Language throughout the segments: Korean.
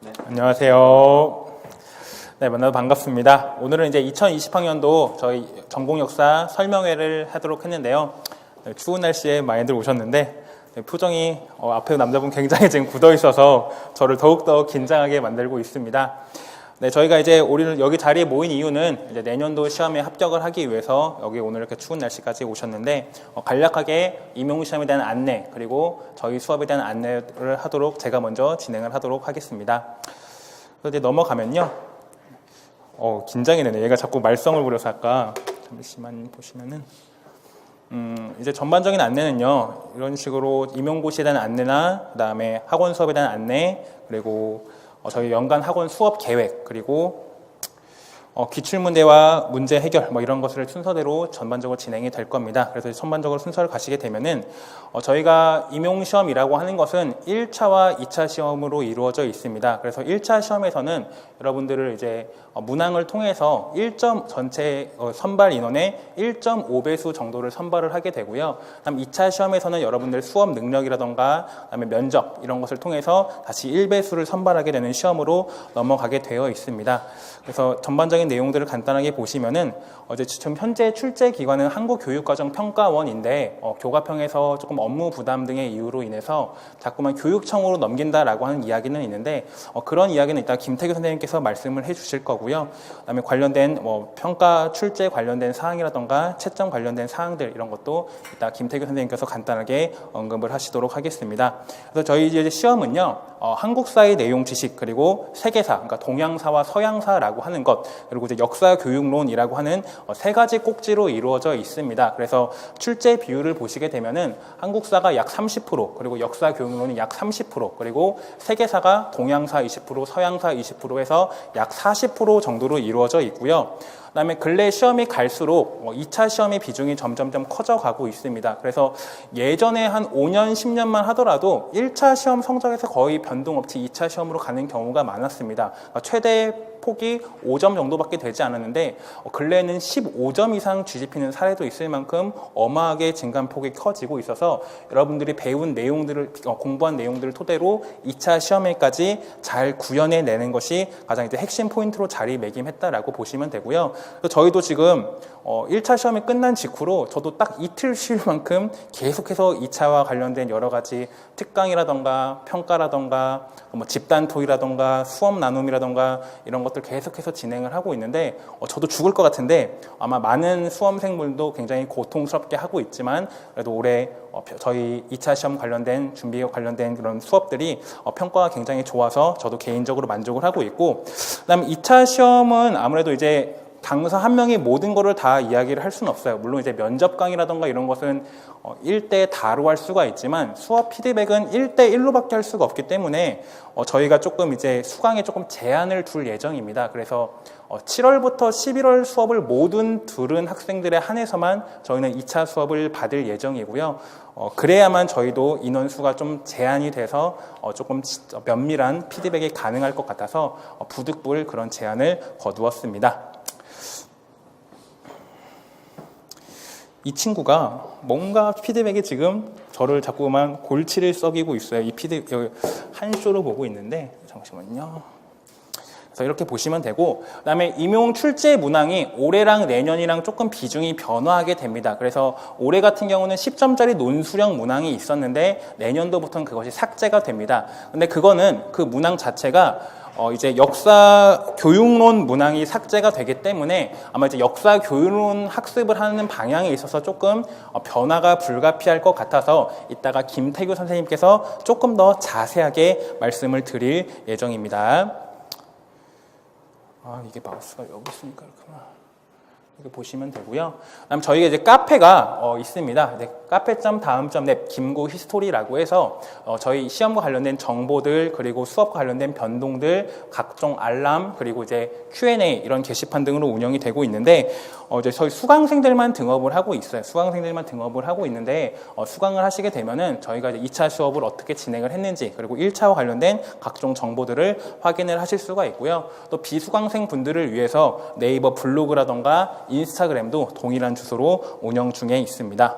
안녕하세요. 네, 만나서 반갑습니다. 오늘은 이제 2020학년도 저희 전공 역사 설명회를 하도록 했는데요. 네, 추운 날씨에 많이들 오셨는데 네, 표정이 앞에 남자분 굉장히 지금 굳어 있어서 저를 더욱더 긴장하게 만들고 있습니다. 네, 저희가 이제 오늘 여기 자리에 모인 이유는 이제 내년도 시험에 합격을 하기 위해서 여기 오늘 이렇게 추운 날씨까지 오셨는데 간략하게 임용시험에 대한 안내 그리고 저희 수업에 대한 안내를 하도록 제가 먼저 진행을 하도록 하겠습니다. 그래서 이제 넘어가면요. 긴장이 되네. 얘가 자꾸 말썽을 부려서 아까 잠시만 보시면은 이제 전반적인 안내는요. 이런 식으로 임용고시에 대한 안내나 그다음에 학원 수업에 대한 안내 그리고 저희 연간 학원 수업 계획 그리고 기출문제와 문제 해결 이런 것을 순서대로 전반적으로 진행이 될 겁니다. 그래서 전반적으로 순서를 가시게 되면은 저희가 임용시험이라고 하는 것은 1차와 2차 시험으로 이루어져 있습니다. 그래서 1차 시험에서는 여러분들을 이제 문항을 통해서 1점 전체 선발 인원의 1.5배수 정도를 선발을 하게 되고요. 그다음 2차 시험에서는 여러분들 수업 능력이라던가 그다음에 면접 이런 것을 통해서 다시 1배수를 선발하게 되는 시험으로 넘어가게 되어 있습니다. 그래서 전반적인 내용들을 간단하게 보시면은 지금 현재 출제 기관은 한국교육과정평가원인데 교과평에서 조금 업무 부담 등의 이유로 인해서 자꾸만 교육청으로 넘긴다라고 하는 이야기는 있는데 그런 이야기는 이따 김태규 선생님께서 말씀을 해주실 거고요. 그다음에 관련된 평가 출제 관련된 사항이라던가 채점 관련된 사항들 이런 것도 이따 김태규 선생님께서 간단하게 언급을 하시도록 하겠습니다. 그래서 저희 이제 시험은요 한국사의 내용 지식 그리고 세계사 그러니까 동양사와 서양사라고 하는 것 그리고 이제 역사 교육론이라고 하는 세 가지 꼭지로 이루어져 있습니다. 그래서 출제 비율을 보시게 되면은 한국사가 약 30% 그리고 역사 교육론이 약 30% 그리고 세계사가 동양사 20% 서양사 20% 해서 약 40% 정도로 이루어져 있고요. 그다음에 근래 시험이 갈수록 2차 시험의 비중이 점점점 커져가고 있습니다. 그래서 예전에 한 5년, 10년만 하더라도 1차 시험 성적에서 거의 변동 없이 2차 시험으로 가는 경우가 많았습니다. 그러니까 최대 폭이 5점 정도밖에 되지 않았는데 근래에는 15점 이상 뒤집히는 사례도 있을 만큼 어마하게 증감폭이 커지고 있어서 여러분들이 배운 내용들을 공부한 내용들을 토대로 2차 시험에까지 잘 구현해내는 것이 가장 이제 핵심 포인트로 자리매김했다라고 보시면 되고요. 저희도 지금 1차 시험이 끝난 직후로 저도 딱 이틀 쉴 만큼 계속해서 2차와 관련된 여러 가지 특강이라던가 평가라던가 집단 토의라던가 수업 나눔이라던가 이런 것들 계속해서 진행을 하고 있는데 저도 죽을 것 같은데 아마 많은 수험생분도 굉장히 고통스럽게 하고 있지만 그래도 올해 저희 2차 시험 관련된 준비와 관련된 그런 수업들이 평가가 굉장히 좋아서 저도 개인적으로 만족을 하고 있고 그다음에 2차 시험은 아무래도 이제 강사 한 명이 모든 거를 다 이야기를 할 수는 없어요. 물론 이제 면접 강의라던가 이런 것은 1대 다로 할 수가 있지만 수업 피드백은 1대 1로밖에 할 수가 없기 때문에 저희가 조금 이제 수강에 조금 제한을 둘 예정입니다. 그래서 7월부터 11월 수업을 모든 들은 학생들에 한해서만 저희는 2차 수업을 받을 예정이고요. 그래야만 저희도 인원수가 좀 제한이 돼서 조금 면밀한 피드백이 가능할 것 같아서 부득불 그런 제한을 거두었습니다. 이 친구가 뭔가 피드백이 지금 저를 자꾸만 골치를 썩이고 있어요. 이 피드백 한 쇼로 보고 있는데 잠시만요. 그래서 이렇게 보시면 되고 그다음에 임용 출제 문항이 올해랑 내년이랑 조금 비중이 변화하게 됩니다. 그래서 올해 같은 경우는 10점짜리 논술형 문항이 있었는데 내년도부터는 그것이 삭제가 됩니다. 근데 그거는 그 문항 자체가 이제 역사 교육론 문항이 삭제가 되기 때문에 아마 이제 역사 교육론 학습을 하는 방향에 있어서 조금 변화가 불가피할 것 같아서 이따가 김태규 선생님께서 조금 더 자세하게 말씀을 드릴 예정입니다. 이게 마우스가 여기 있으니까 그렇구나. 이렇게 보시면 되고요. 그다음 저희가 이제 카페가 있습니다. 카페.다음.넷 김구 히스토리라고 해서 저희 시험과 관련된 정보들 그리고 수업과 관련된 변동들 각종 알람 그리고 이제 Q&A 이런 게시판 등으로 운영이 되고 있는데 이제 저희 수강생들만 등업을 하고 있어요. 수강생들만 등업을 하고 있는데 수강을 하시게 되면은 저희가 이제 2차 수업을 어떻게 진행을 했는지 그리고 1차와 관련된 각종 정보들을 확인을 하실 수가 있고요. 또 비수강생 분들을 위해서 네이버 블로그라던가 인스타그램도 동일한 주소로 운영 중에 있습니다.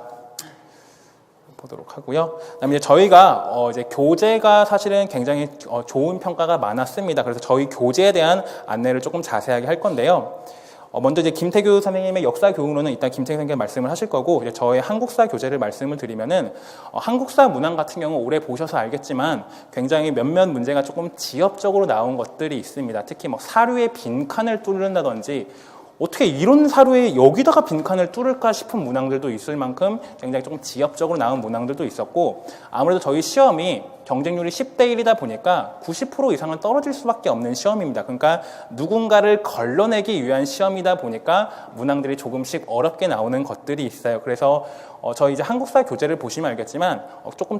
보도록 하고요. 그다음에 이제 저희가 이제 교재가 사실은 굉장히 좋은 평가가 많았습니다. 그래서 저희 교재에 대한 안내를 조금 자세하게 할 건데요. 먼저 이제 김태규 선생님의 역사 교훈으로는 일단 김태규 선생님 말씀을 하실 거고, 이제 저의 한국사 교재를 말씀을 드리면은 한국사 문항 같은 경우 오래 보셔서 알겠지만 굉장히 몇몇 문제가 조금 지엽적으로 나온 것들이 있습니다. 특히 뭐 사료의 빈칸을 뚫는다든지 어떻게 이런 사료에 여기다가 빈칸을 뚫을까 싶은 문항들도 있을 만큼 굉장히 조금 지엽적으로 나온 문항들도 있었고, 아무래도 저희 시험이 경쟁률이 10대 1이다 보니까 90% 이상은 떨어질 수밖에 없는 시험입니다. 그러니까 누군가를 걸러내기 위한 시험이다 보니까 문항들이 조금씩 어렵게 나오는 것들이 있어요. 그래서 저희 이제 한국사 교재를 보시면 알겠지만 조금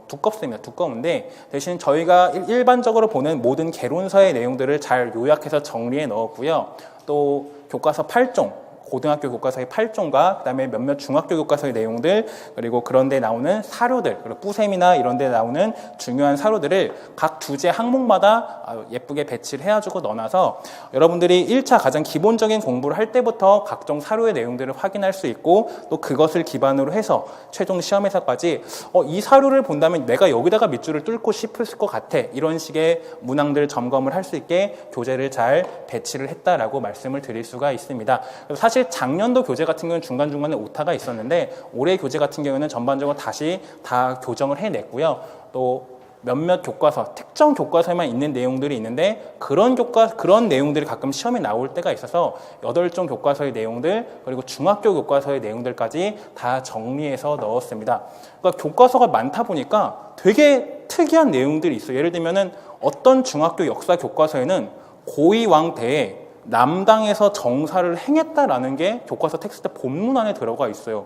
두껍습니다. 두꺼운데 대신 저희가 일반적으로 보는 모든 개론서의 내용들을 잘 요약해서 정리해 넣었고요. 또 교과서 8종, 고등학교 교과서의 8종과 그다음에 몇몇 중학교 교과서의 내용들, 그리고 그런 데 나오는 사료들, 그리고 뿌셈이나 이런 데 나오는 중요한 사료들을 각 주제 항목마다 예쁘게 배치를 해가지고 넣어놔서 여러분들이 1차 가장 기본적인 공부를 할 때부터 각종 사료의 내용들을 확인할 수 있고, 또 그것을 기반으로 해서 최종 시험에서까지 이 사료를 본다면 내가 여기다가 밑줄을 뚫고 싶을 것 같아, 이런 식의 문항들 점검을 할 수 있게 교재를 잘 배치를 했다라고 말씀을 드릴 수가 있습니다. 사실 작년도 교재 같은 경우는 중간중간에 오타가 있었는데 올해 교재 같은 경우는 전반적으로 다시 다 교정을 해냈고요. 또 몇몇 교과서, 특정 교과서에만 있는 내용들이 있는데 그런 내용들이 가끔 시험에 나올 때가 있어서 8종 교과서의 내용들, 그리고 중학교 교과서의 내용들까지 다 정리해서 넣었습니다. 그러니까 교과서가 많다 보니까 되게 특이한 내용들이 있어요. 예를 들면은 어떤 중학교 역사 교과서에는 고위 왕대에 남당에서 정사를 행했다라는 게 교과서 텍스트 본문 안에 들어가 있어요.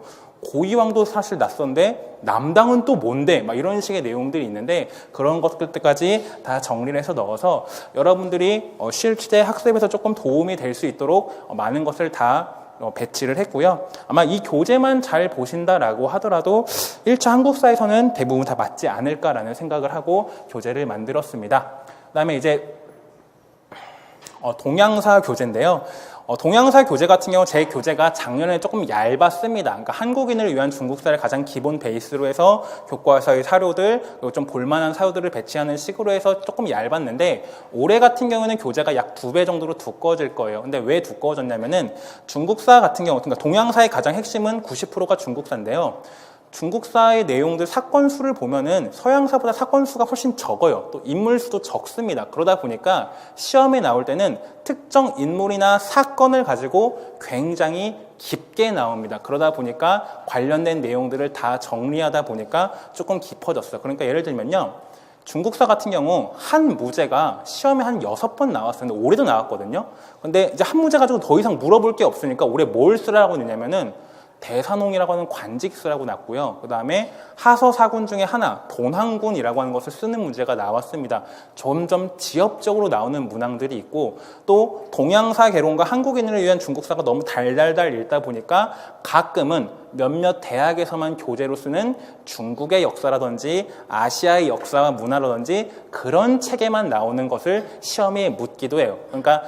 고이왕도 사실 낯선데 남당은 또 뭔데? 막 이런 식의 내용들이 있는데 그런 것들까지 다 정리를 해서 넣어서 여러분들이 실제 학습에서 조금 도움이 될 수 있도록 많은 것을 다 배치를 했고요. 아마 이 교재만 잘 보신다라고 하더라도 1차 한국사에서는 대부분 다 맞지 않을까라는 생각을 하고 교재를 만들었습니다. 그다음에 이제 동양사 교재인데요. 동양사 교재 같은 경우 제 교재가 작년에 조금 얇았습니다. 그러니까 한국인을 위한 중국사를 가장 기본 베이스로 해서 교과서의 사료들, 그리고 좀 볼만한 사료들을 배치하는 식으로 해서 조금 얇았는데 올해 같은 경우는 교재가 약 2배 정도로 두꺼워질 거예요. 근데 왜 두꺼워졌냐면은 중국사 같은 경우, 그러니까 동양사의 가장 핵심은 90%가 중국사인데요. 중국사의 내용들 사건 수를 보면은 서양사보다 사건 수가 훨씬 적어요. 또 인물 수도 적습니다. 그러다 보니까 시험에 나올 때는 특정 인물이나 사건을 가지고 굉장히 깊게 나옵니다. 그러다 보니까 관련된 내용들을 다 정리하다 보니까 조금 깊어졌어요. 그러니까 예를 들면요. 중국사 같은 경우 한 무제가 시험에 한 6번 나왔어요. 근데 올해도 나왔거든요. 근데 이제 한 무제 가지고 더 이상 물어볼 게 없으니까 올해 뭘 쓰라고 했냐면은 대산홍이라고 하는 관직수라고 났고요. 그 다음에 하서사군 중에 하나, 돈항군이라고 하는 것을 쓰는 문제가 나왔습니다. 점점 지엽적으로 나오는 문항들이 있고, 또 동양사 개론과 한국인을 위한 중국사가 너무 달달달 읽다 보니까 가끔은 몇몇 대학에서만 교재로 쓰는 중국의 역사라든지 아시아의 역사와 문화라든지 그런 책에만 나오는 것을 시험에 묻기도 해요. 그러니까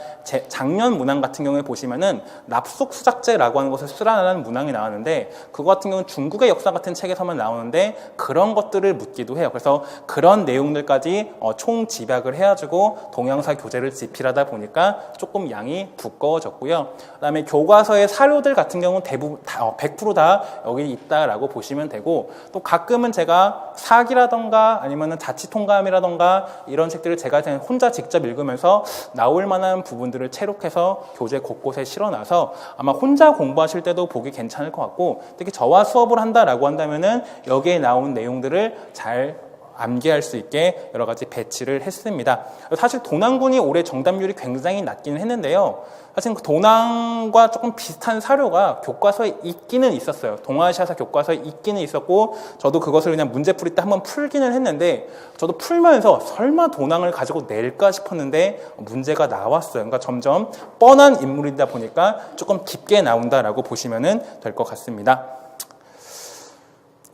작년 문항 같은 경우에 보시면은 납속수작제라고 하는 것을 쓰라는 문항이 나왔는데 그거 같은 경우는 중국의 역사 같은 책에서만 나오는데 그런 것들을 묻기도 해요. 그래서 그런 내용들까지 총 집약을 해가지고 동양사 교재를 집필하다 보니까 조금 양이 두꺼워졌고요. 그다음에 교과서의 사료들 같은 경우는 대부분 100% 다 여기 있다라고 보시면 되고, 또 가끔은 제가 사기라던가 아니면 자치통감이라던가 이런 책들을 제가 혼자 직접 읽으면서 나올 만한 부분들을 채록해서 교재 곳곳에 실어놔서 아마 혼자 공부하실 때도 보기 괜찮을 것 같고, 특히 저와 수업을 한다라고 한다면은 여기에 나온 내용들을 잘 암기할 수 있게 여러 가지 배치를 했습니다. 사실 도난군이 올해 정답률이 굉장히 낮기는 했는데요. 사실 그 도난과 조금 비슷한 사료가 교과서에 있기는 있었어요. 동아시아사 교과서에 있기는 있었고, 저도 그것을 그냥 문제풀이 때 한번 풀기는 했는데, 저도 풀면서 설마 도난을 가지고 낼까 싶었는데 문제가 나왔어요. 그러니까 점점 뻔한 인물이다 보니까 조금 깊게 나온다라고 보시면 될 것 같습니다.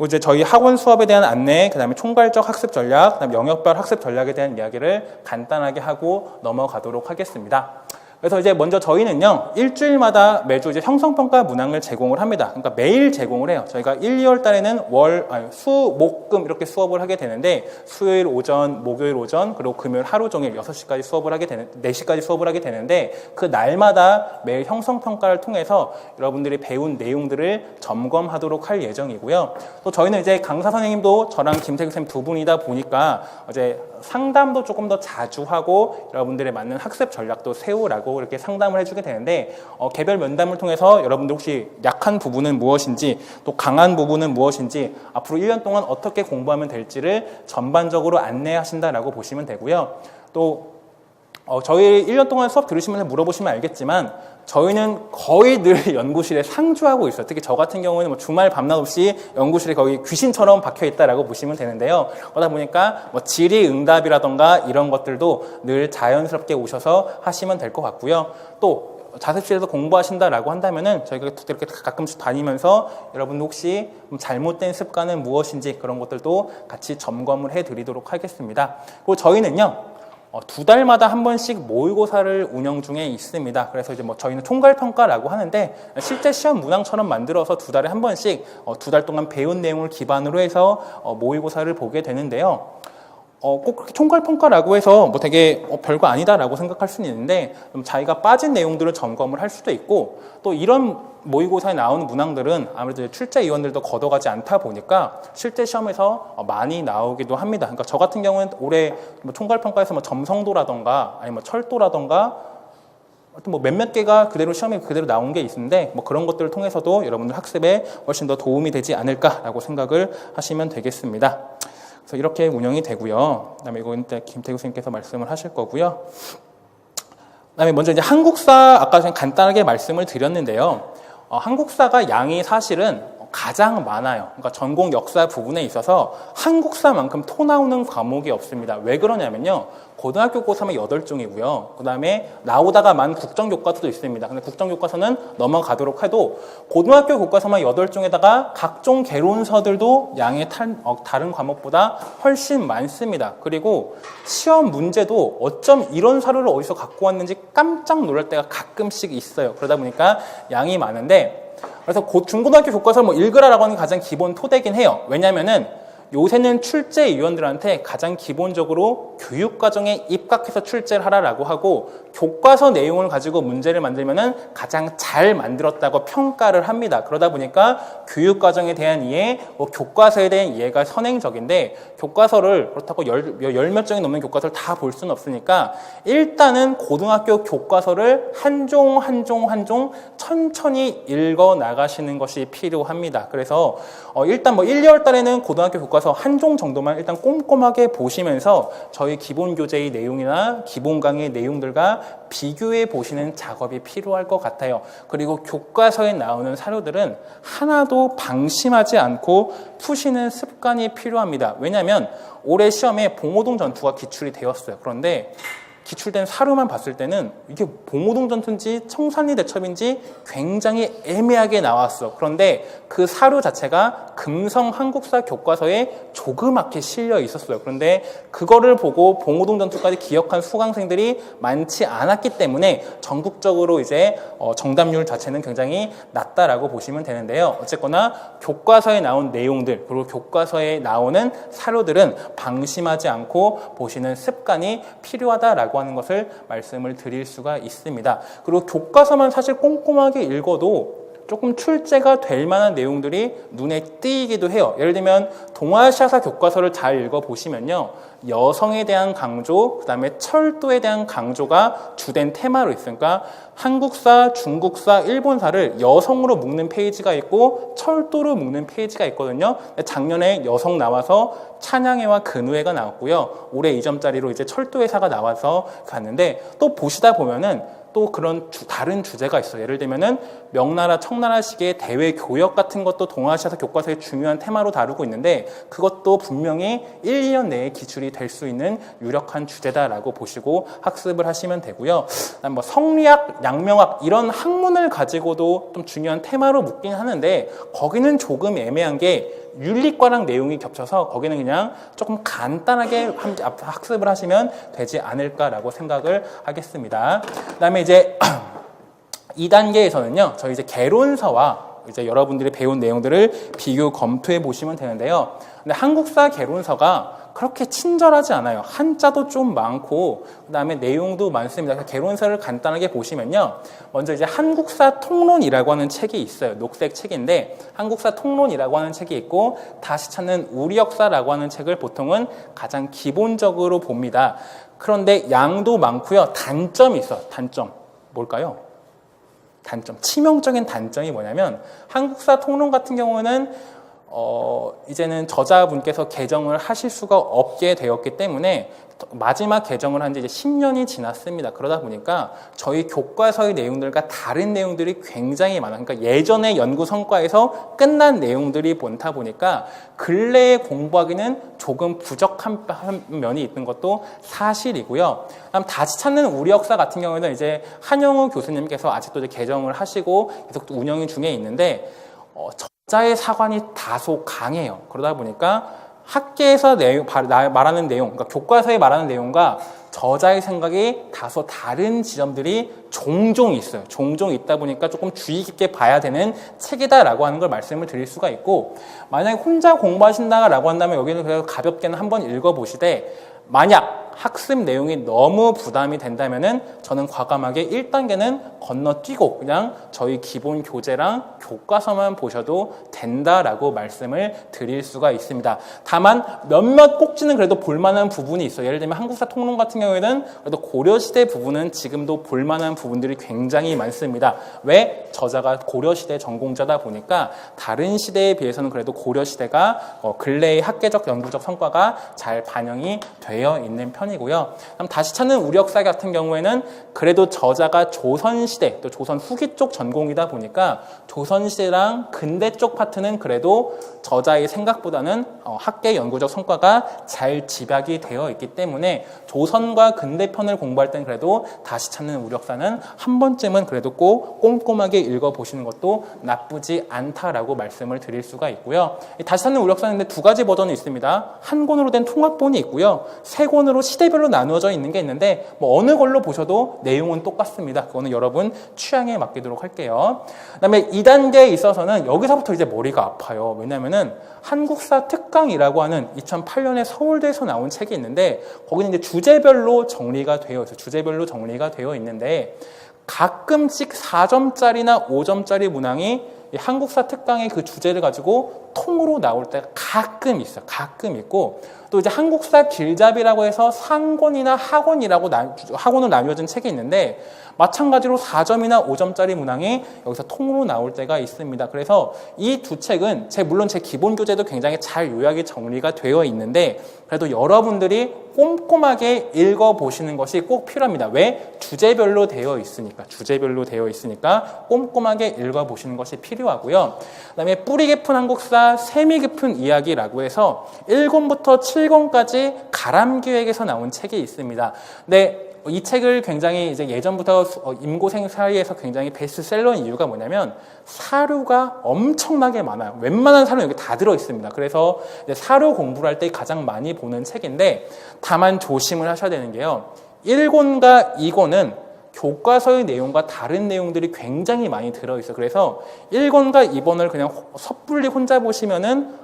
이제 저희 학원 수업에 대한 안내, 그 다음에 총괄적 학습 전략, 그 다음에 영역별 학습 전략에 대한 이야기를 간단하게 하고 넘어가도록 하겠습니다. 그래서 이제 먼저 저희는요, 일주일마다 매주 이제 형성평가 문항을 제공을 합니다. 그러니까 매일 제공을 해요. 저희가 1, 2월 달에는 수, 목, 금 이렇게 수업을 하게 되는데, 수요일 오전, 목요일 오전, 그리고 금요일 하루 종일 6시까지 수업을 하게 되는, 4시까지 수업을 하게 되는데, 그 날마다 매일 형성평가를 통해서 여러분들이 배운 내용들을 점검하도록 할 예정이고요. 또 저희는 이제 강사 선생님도 저랑 김태규 선생님 두 분이다 보니까 이제 상담도 조금 더 자주 하고 여러분들의 맞는 학습 전략도 세우라고 이렇게 상담을 해주게 되는데, 개별 면담을 통해서 여러분들 혹시 약한 부분은 무엇인지 또 강한 부분은 무엇인지 앞으로 1년 동안 어떻게 공부하면 될지를 전반적으로 안내하신다라고 보시면 되고요. 또 저희 1년 동안 수업 들으시면서 물어보시면 알겠지만 저희는 거의 늘 연구실에 상주하고 있어요. 특히 저 같은 경우는 뭐 주말 밤낮 없이 연구실에 거의 귀신처럼 박혀 있다라고 보시면 되는데요. 그러다 보니까 뭐 질의응답이라던가 이런 것들도 늘 자연스럽게 오셔서 하시면 될 것 같고요. 또 자습실에서 공부하신다라고 한다면은 저희가 이렇게 가끔씩 다니면서 여러분 혹시 잘못된 습관은 무엇인지 그런 것들도 같이 점검을 해드리도록 하겠습니다. 그리고 저희는요, 2달마다 한 번씩 모의고사를 운영 중에 있습니다. 그래서 이제 뭐 저희는 총괄평가라고 하는데 실제 시험 문항처럼 만들어서 2달에 한 번씩 2달 동안 배운 내용을 기반으로 해서 모의고사를 보게 되는데요. 꼭 그렇게 총괄평가라고 해서 뭐 되게 별거 아니다라고 생각할 수는 있는데 자기가 빠진 내용들을 점검을 할 수도 있고, 또 이런 모의고사에 나오는 문항들은 아무래도 출제위원들도 걷어가지 않다 보니까 실제 시험에서 많이 나오기도 합니다. 그러니까 저 같은 경우는 올해 뭐 총괄평가에서 뭐 점성도라던가 아니면 철도라던가 뭐 몇몇 개가 그대로 시험에 그대로 나온 게 있는데 뭐 그런 것들을 통해서도 여러분들 학습에 훨씬 더 도움이 되지 않을까라고 생각을 하시면 되겠습니다. 그래서 이렇게 운영이 되고요. 그다음에 이건 김태규 선생님께서 말씀을 하실 거고요. 그다음에 먼저 이제 한국사 아까 좀 간단하게 말씀을 드렸는데요. 한국사가 양이 사실은 가장 많아요. 그러니까 전공 역사 부분에 있어서 한국사만큼 토 나오는 과목이 없습니다. 왜 그러냐면요, 고등학교 고3은 8종이고요. 그 다음에 나오다가 만 국정교과서도 있습니다. 근데 국정교과서는 넘어가도록 해도 고등학교 교과서만 8종에다가 각종 개론서들도 양의 다른 과목보다 훨씬 많습니다. 그리고 시험 문제도 어쩜 이런 사료를 어디서 갖고 왔는지 깜짝 놀랄 때가 가끔씩 있어요. 그러다 보니까 양이 많은데, 그래서 중고등학교 교과서를 뭐 읽으라라고 하는 게 가장 기본 토대긴 해요. 왜냐면은 요새는 출제위원들한테 가장 기본적으로 교육과정에 입각해서 출제를 하라라고 하고, 교과서 내용을 가지고 문제를 만들면은 가장 잘 만들었다고 평가를 합니다. 그러다 보니까 교육과정에 대한 이해, 교과서에 대한 이해가 선행적인데, 교과서를 그렇다고 열 몇 종이 넘는 교과서를 다 볼 수는 없으니까 일단은 고등학교 교과서를 한 종 천천히 읽어 나가시는 것이 필요합니다. 그래서 일단 뭐 1, 2월 달에는 고등학교 교과서 한 종 정도만 일단 꼼꼼하게 보시면서 저희 기본 교재의 내용이나 기본 강의 내용들과 비교해 보시는 작업이 필요할 것 같아요. 그리고 교과서에 나오는 사료들은 하나도 방심하지 않고 푸시는 습관이 필요합니다. 왜냐하면 올해 시험에 봉오동 전투가 기출이 되었어요. 그런데 기출된 사료만 봤을 때는 이게 봉오동 전투인지 청산리 대첩인지 굉장히 애매하게 나왔어. 그런데 그 사료 자체가 금성 한국사 교과서에 조그맣게 실려 있었어요. 그런데 그거를 보고 봉오동 전투까지 기억한 수강생들이 많지 않았기 때문에 전국적으로 이제 정답률 자체는 굉장히 낮다라고 보시면 되는데요. 어쨌거나 교과서에 나온 내용들, 그리고 교과서에 나오는 사료들은 방심하지 않고 보시는 습관이 필요하다라고 하는 것을 말씀을 드릴 수가 있습니다. 그리고 교과서만 사실 꼼꼼하게 읽어도 조금 출제가 될 만한 내용들이 눈에 띄기도 해요. 예를 들면 동아시아사 교과서를 잘 읽어보시면요, 여성에 대한 강조, 그 다음에 철도에 대한 강조가 주된 테마로 있으니까 한국사, 중국사, 일본사를 여성으로 묶는 페이지가 있고 철도로 묶는 페이지가 있거든요. 작년에 여성 나와서 찬양회와 근우회가 나왔고요. 올해 2점짜리로 이제 철도회사가 나와서 갔는데, 또 보시다 보면은 또 그런 다른 주제가 있어요. 예를 들면은 명나라, 청나라식의 대외 교역 같은 것도 동아시아사 교과서의 중요한 테마로 다루고 있는데, 그것도 분명히 1, 2년 내에 기출이 될 수 있는 유력한 주제다라고 보시고 학습을 하시면 되고요. 뭐 성리학, 양명학 이런 학문을 가지고도 좀 중요한 테마로 묻긴 하는데, 거기는 조금 애매한 게 윤리과랑 내용이 겹쳐서 거기는 그냥 조금 간단하게 학습을 하시면 되지 않을까라고 생각을 하겠습니다. 그다음에 이제 2단계에서는요, 저희 이제 개론서와 이제 여러분들이 배운 내용들을 비교 검토해 보시면 되는데요. 근데 한국사 개론서가 그렇게 친절하지 않아요. 한자도 좀 많고 그다음에 내용도 많습니다. 그래서 개론서를 간단하게 보시면요. 먼저 이제 한국사 통론이라고 하는 책이 있어요. 녹색 책인데 한국사 통론이라고 하는 책이 있고 다시 찾는 우리 역사라고 하는 책을 보통은 가장 기본적으로 봅니다. 그런데 양도 많고요. 단점이 있어요. 단점. 뭘까요? 단점. 치명적인 단점이 뭐냐면 한국사 통론 같은 경우는 이제는 저자분께서 개정을 하실 수가 없게 되었기 때문에 마지막 개정을 한 지 이제 10년이 지났습니다. 그러다 보니까 저희 교과서의 내용들과 다른 내용들이 굉장히 많아요. 그러니까 예전의 연구 성과에서 끝난 내용들이 많다 보니까 근래에 공부하기는 조금 부족한 면이 있는 것도 사실이고요. 다음 다시 찾는 우리 역사 같은 경우에는 이제 한영우 교수님께서 아직도 이제 개정을 하시고 계속 운영 중에 있는데 저자의 사관이 다소 강해요. 그러다 보니까 학계에서 말하는 내용, 그러니까 교과서에 말하는 내용과 저자의 생각이 다소 다른 지점들이 종종 있어요. 종종 있다 보니까 조금 주의 깊게 봐야 되는 책이다라고 하는 걸 말씀을 드릴 수가 있고, 만약에 혼자 공부하신다라고 한다면 여기는 그래도 가볍게는 한번 읽어보시되, 만약 학습 내용이 너무 부담이 된다면은 저는 과감하게 1단계는 건너뛰고 그냥 저희 기본 교재랑 교과서만 보셔도 된다라고 말씀을 드릴 수가 있습니다. 다만 몇몇 꼭지는 그래도 볼만한 부분이 있어요. 예를 들면 한국사 통론 같은 경우에는 그래도 고려시대 부분은 지금도 볼만한 부분들이 굉장히 많습니다. 왜? 저자가 고려시대 전공자다 보니까 다른 시대에 비해서는 그래도 고려시대가 근래의 학계적 연구적 성과가 잘 반영이 되어 있는 편이고요. 그럼 다시 찾는 우리 역사 같은 경우에는 그래도 저자가 조선시대 또 조선 후기 쪽 전공이다 보니까 조선시대랑 근대 쪽 파트는 그래도 저자의 생각보다는 학계 연구적 성과가 잘 집약이 되어 있기 때문에 조선과 근대 편을 공부할 땐 그래도 다시 찾는 우리 역사는 한 번쯤은 그래도 꼭 꼼꼼하게 읽어보시는 것도 나쁘지 않다라고 말씀을 드릴 수가 있고요. 다시 찾는 우리 역사는 두 가지 버전이 있습니다. 한 권으로 된 통합본이 있고요. 세 권으로 시대별로 나누어져 있는 게 있는데 어느 걸로 보셔도 내용은 똑같습니다. 그거는 여러분 취향에 맡기도록 할게요. 그다음에 2단계에 있어서는 여기서부터 이제 머리가 아파요. 왜냐면은 한국사 특강이라고 하는 2008년에 서울대에서 나온 책이 있는데 거기는 이제 주제별로 정리가 되어 있어요. 주제별로 정리가 되어 있는데 가끔씩 4점짜리나 5점짜리 문항이 한국사 특강의 그 주제를 가지고 통으로 나올 때가 가끔 있어요. 가끔 있고 또 이제 한국사 길잡이라고 해서 상권이나 학원으로 나뉘어진 책이 있는데 마찬가지로 4점이나 5점짜리 문항이 여기서 통으로 나올 때가 있습니다. 그래서 이 두 책은 물론 제 기본 교재도 굉장히 잘 요약이 정리가 되어 있는데 그래도 여러분들이 꼼꼼하게 읽어보시는 것이 꼭 필요합니다. 왜? 주제별로 되어 있으니까 꼼꼼하게 읽어보시는 것이 필요하고요. 그다음에 뿌리 깊은 한국사, 세미 깊은 이야기라고 해서 1권부터 7권까지 가람기획에서 나온 책이 있습니다. 근데 이 책을 굉장히 이제 예전부터 임고생 사이에서 굉장히 베스트셀러인 이유가 뭐냐면 사료가 엄청나게 많아요. 웬만한 사료는 여기 다 들어있습니다. 그래서 이제 사료 공부를 할 때 가장 많이 보는 책인데 다만 조심을 하셔야 되는 게요. 1권과 2권은 교과서의 내용과 다른 내용들이 굉장히 많이 들어있어요. 그래서 1권과 2권을 그냥 섣불리 혼자 보시면은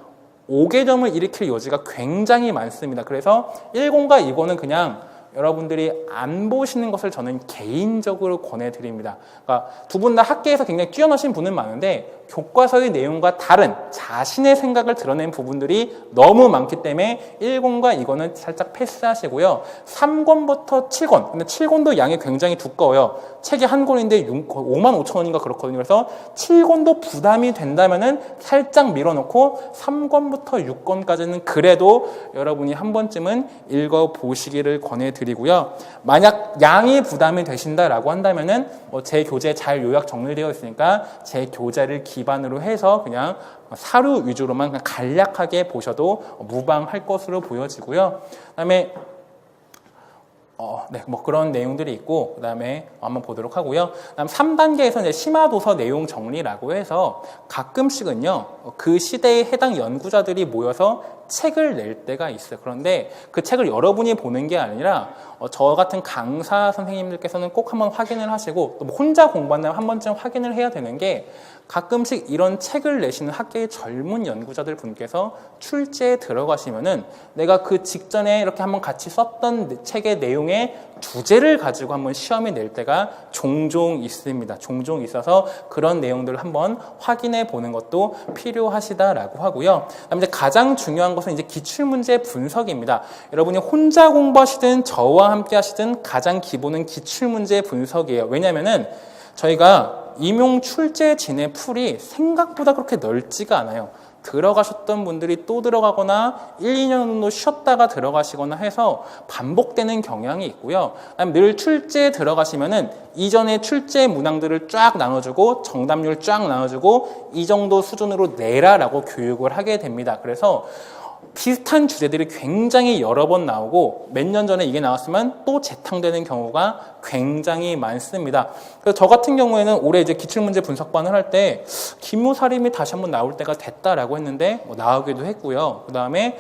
오개점을 일으킬 여지가 굉장히 많습니다. 그래서 1권과 2권은 그냥 여러분들이 안 보시는 것을 저는 개인적으로 권해드립니다. 그러니까 두 분 다 학계에서 굉장히 뛰어나신 분은 많은데 교과서의 내용과 다른 자신의 생각을 드러낸 부분들이 너무 많기 때문에 1권과 2권은 살짝 패스하시고요. 3권부터 7권, 근데 7권도 양이 굉장히 두꺼워요. 책이 한 권인데 55,000원인가 그렇거든요. 그래서 7권도 부담이 된다면은 살짝 밀어놓고 3권부터 6권까지는 그래도 여러분이 한 번쯤은 읽어보시기를 권해드리고요. 만약 양이 부담이 되신다라고 한다면은 제 교재 잘 요약 정리되어 있으니까 제 교재를 기반으로 해서 그냥 사료 위주로만 그냥 간략하게 보셔도 무방할 것으로 보여지고요. 그다음에 네, 뭐 그런 내용들이 있고, 그 다음에 한번 보도록 하고요. 그다음 3단계에서 이제 심화도서 내용 정리라고 해서 가끔씩은요, 그 시대에 해당 연구자들이 모여서 책을 낼 때가 있어요. 그런데 그 책을 여러분이 보는 게 아니라 저 같은 강사 선생님들께서는 꼭 한번 확인을 하시고, 또 뭐 혼자 공부한다면 한 번쯤 확인을 해야 되는 게, 가끔씩 이런 책을 내시는 학계의 젊은 연구자들 분께서 출제에 들어가시면은 내가 그 직전에 이렇게 한번 같이 썼던 책의 내용의 주제를 가지고 한번 시험에 낼 때가 종종 있습니다. 종종 있어서 그런 내용들을 한번 확인해 보는 것도 필요하시다라고 하고요. 그다음에 이제 가장 중요한 것은 이제 기출문제 분석입니다. 여러분이 혼자 공부하시든 저와 함께 하시든 가장 기본은 기출문제 분석이에요. 왜냐면은 저희가 임용 출제 진의 풀이 생각보다 그렇게 넓지가 않아요. 들어가셨던 분들이 또 들어가거나 1, 2년 정도 쉬었다가 들어가시거나 해서 반복되는 경향이 있고요. 그다음에 늘 출제에 들어가시면은 이전에 출제 문항들을 쫙 나눠주고 정답률 쫙 나눠주고 이 정도 수준으로 내라라고 교육을 하게 됩니다. 그래서 비슷한 주제들이 굉장히 여러 번 나오고 몇 년 전에 이게 나왔으면 또 재탕되는 경우가 굉장히 많습니다. 그래서 저 같은 경우에는 올해 이제 기출문제 분석반을 할 때 김무사림이 다시 한번 나올 때가 됐다라고 했는데 나오기도 했고요. 그 다음에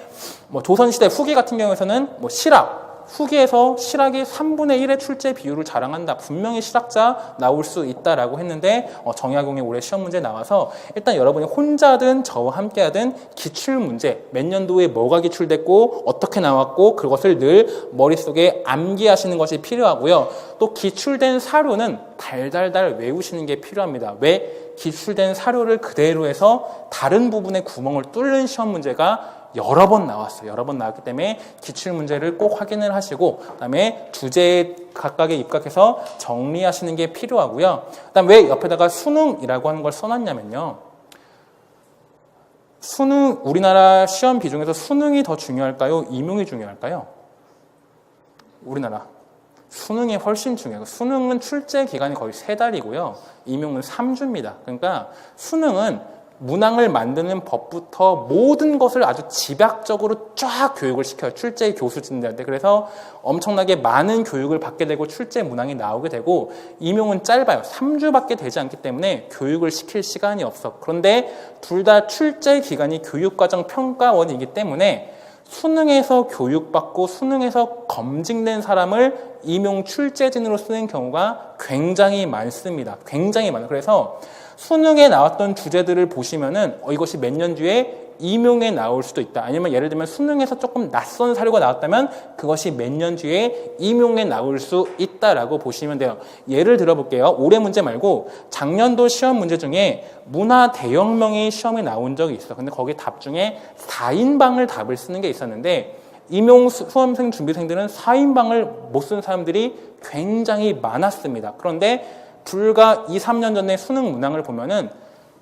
조선시대 후기 같은 경우에는 실학, 후기에서 실학이 3분의 1의 출제 비율을 자랑한다. 분명히 실학자 나올 수 있다라고 했는데 정약용이 올해 시험 문제 나와서 일단 여러분이 혼자든 저와 함께하든 기출 문제 몇 년도에 뭐가 기출됐고 어떻게 나왔고 그것을 늘 머릿속에 암기하시는 것이 필요하고요. 또 기출된 사료는 달달달 외우시는 게 필요합니다. 왜? 기출된 사료를 그대로 해서 다른 부분의 구멍을 뚫는 시험 문제가 여러 번 나왔어요. 여러 번 나왔기 때문에 기출 문제를 꼭 확인을 하시고 그다음에 주제에 각각에 입각해서 정리하시는 게 필요하고요. 그다음 왜 옆에다가 수능이라고 하는 걸 써놨냐면요. 우리나라 시험 비중에서 수능이 더 중요할까요? 임용이 중요할까요? 우리나라. 수능이 훨씬 중요해요. 수능은 출제 기간이 거의 3달이고요. 임용은 3주입니다. 그러니까 수능은 문항을 만드는 법부터 모든 것을 아주 집약적으로 쫙 교육을 시켜요. 출제 교수진들한테. 그래서 엄청나게 많은 교육을 받게 되고 출제 문항이 나오게 되고 임용은 짧아요. 3주밖에 되지 않기 때문에 교육을 시킬 시간이 없어. 그런데 둘 다 출제 기간이 교육과정 평가원이기 때문에 수능에서 교육받고 수능에서 검증된 사람을 임용 출제진으로 쓰는 경우가 굉장히 많습니다. 굉장히 많아요. 그래서 수능에 나왔던 주제들을 보시면은 이것이 몇 년 뒤에 임용에 나올 수도 있다. 아니면 예를 들면 수능에서 조금 낯선 사료가 나왔다면 그것이 몇 년 뒤에 임용에 나올 수 있다라고 보시면 돼요. 예를 들어볼게요. 올해 문제 말고 작년도 시험 문제 중에 문화 대혁명이 시험에 나온 적이 있어. 근데 거기 답 중에 4인방을 답을 쓰는 게 있었는데 임용 수험생 준비생들은 4인방을 못 쓴 사람들이 굉장히 많았습니다. 그런데 불과 2, 3년 전에 수능 문항을 보면은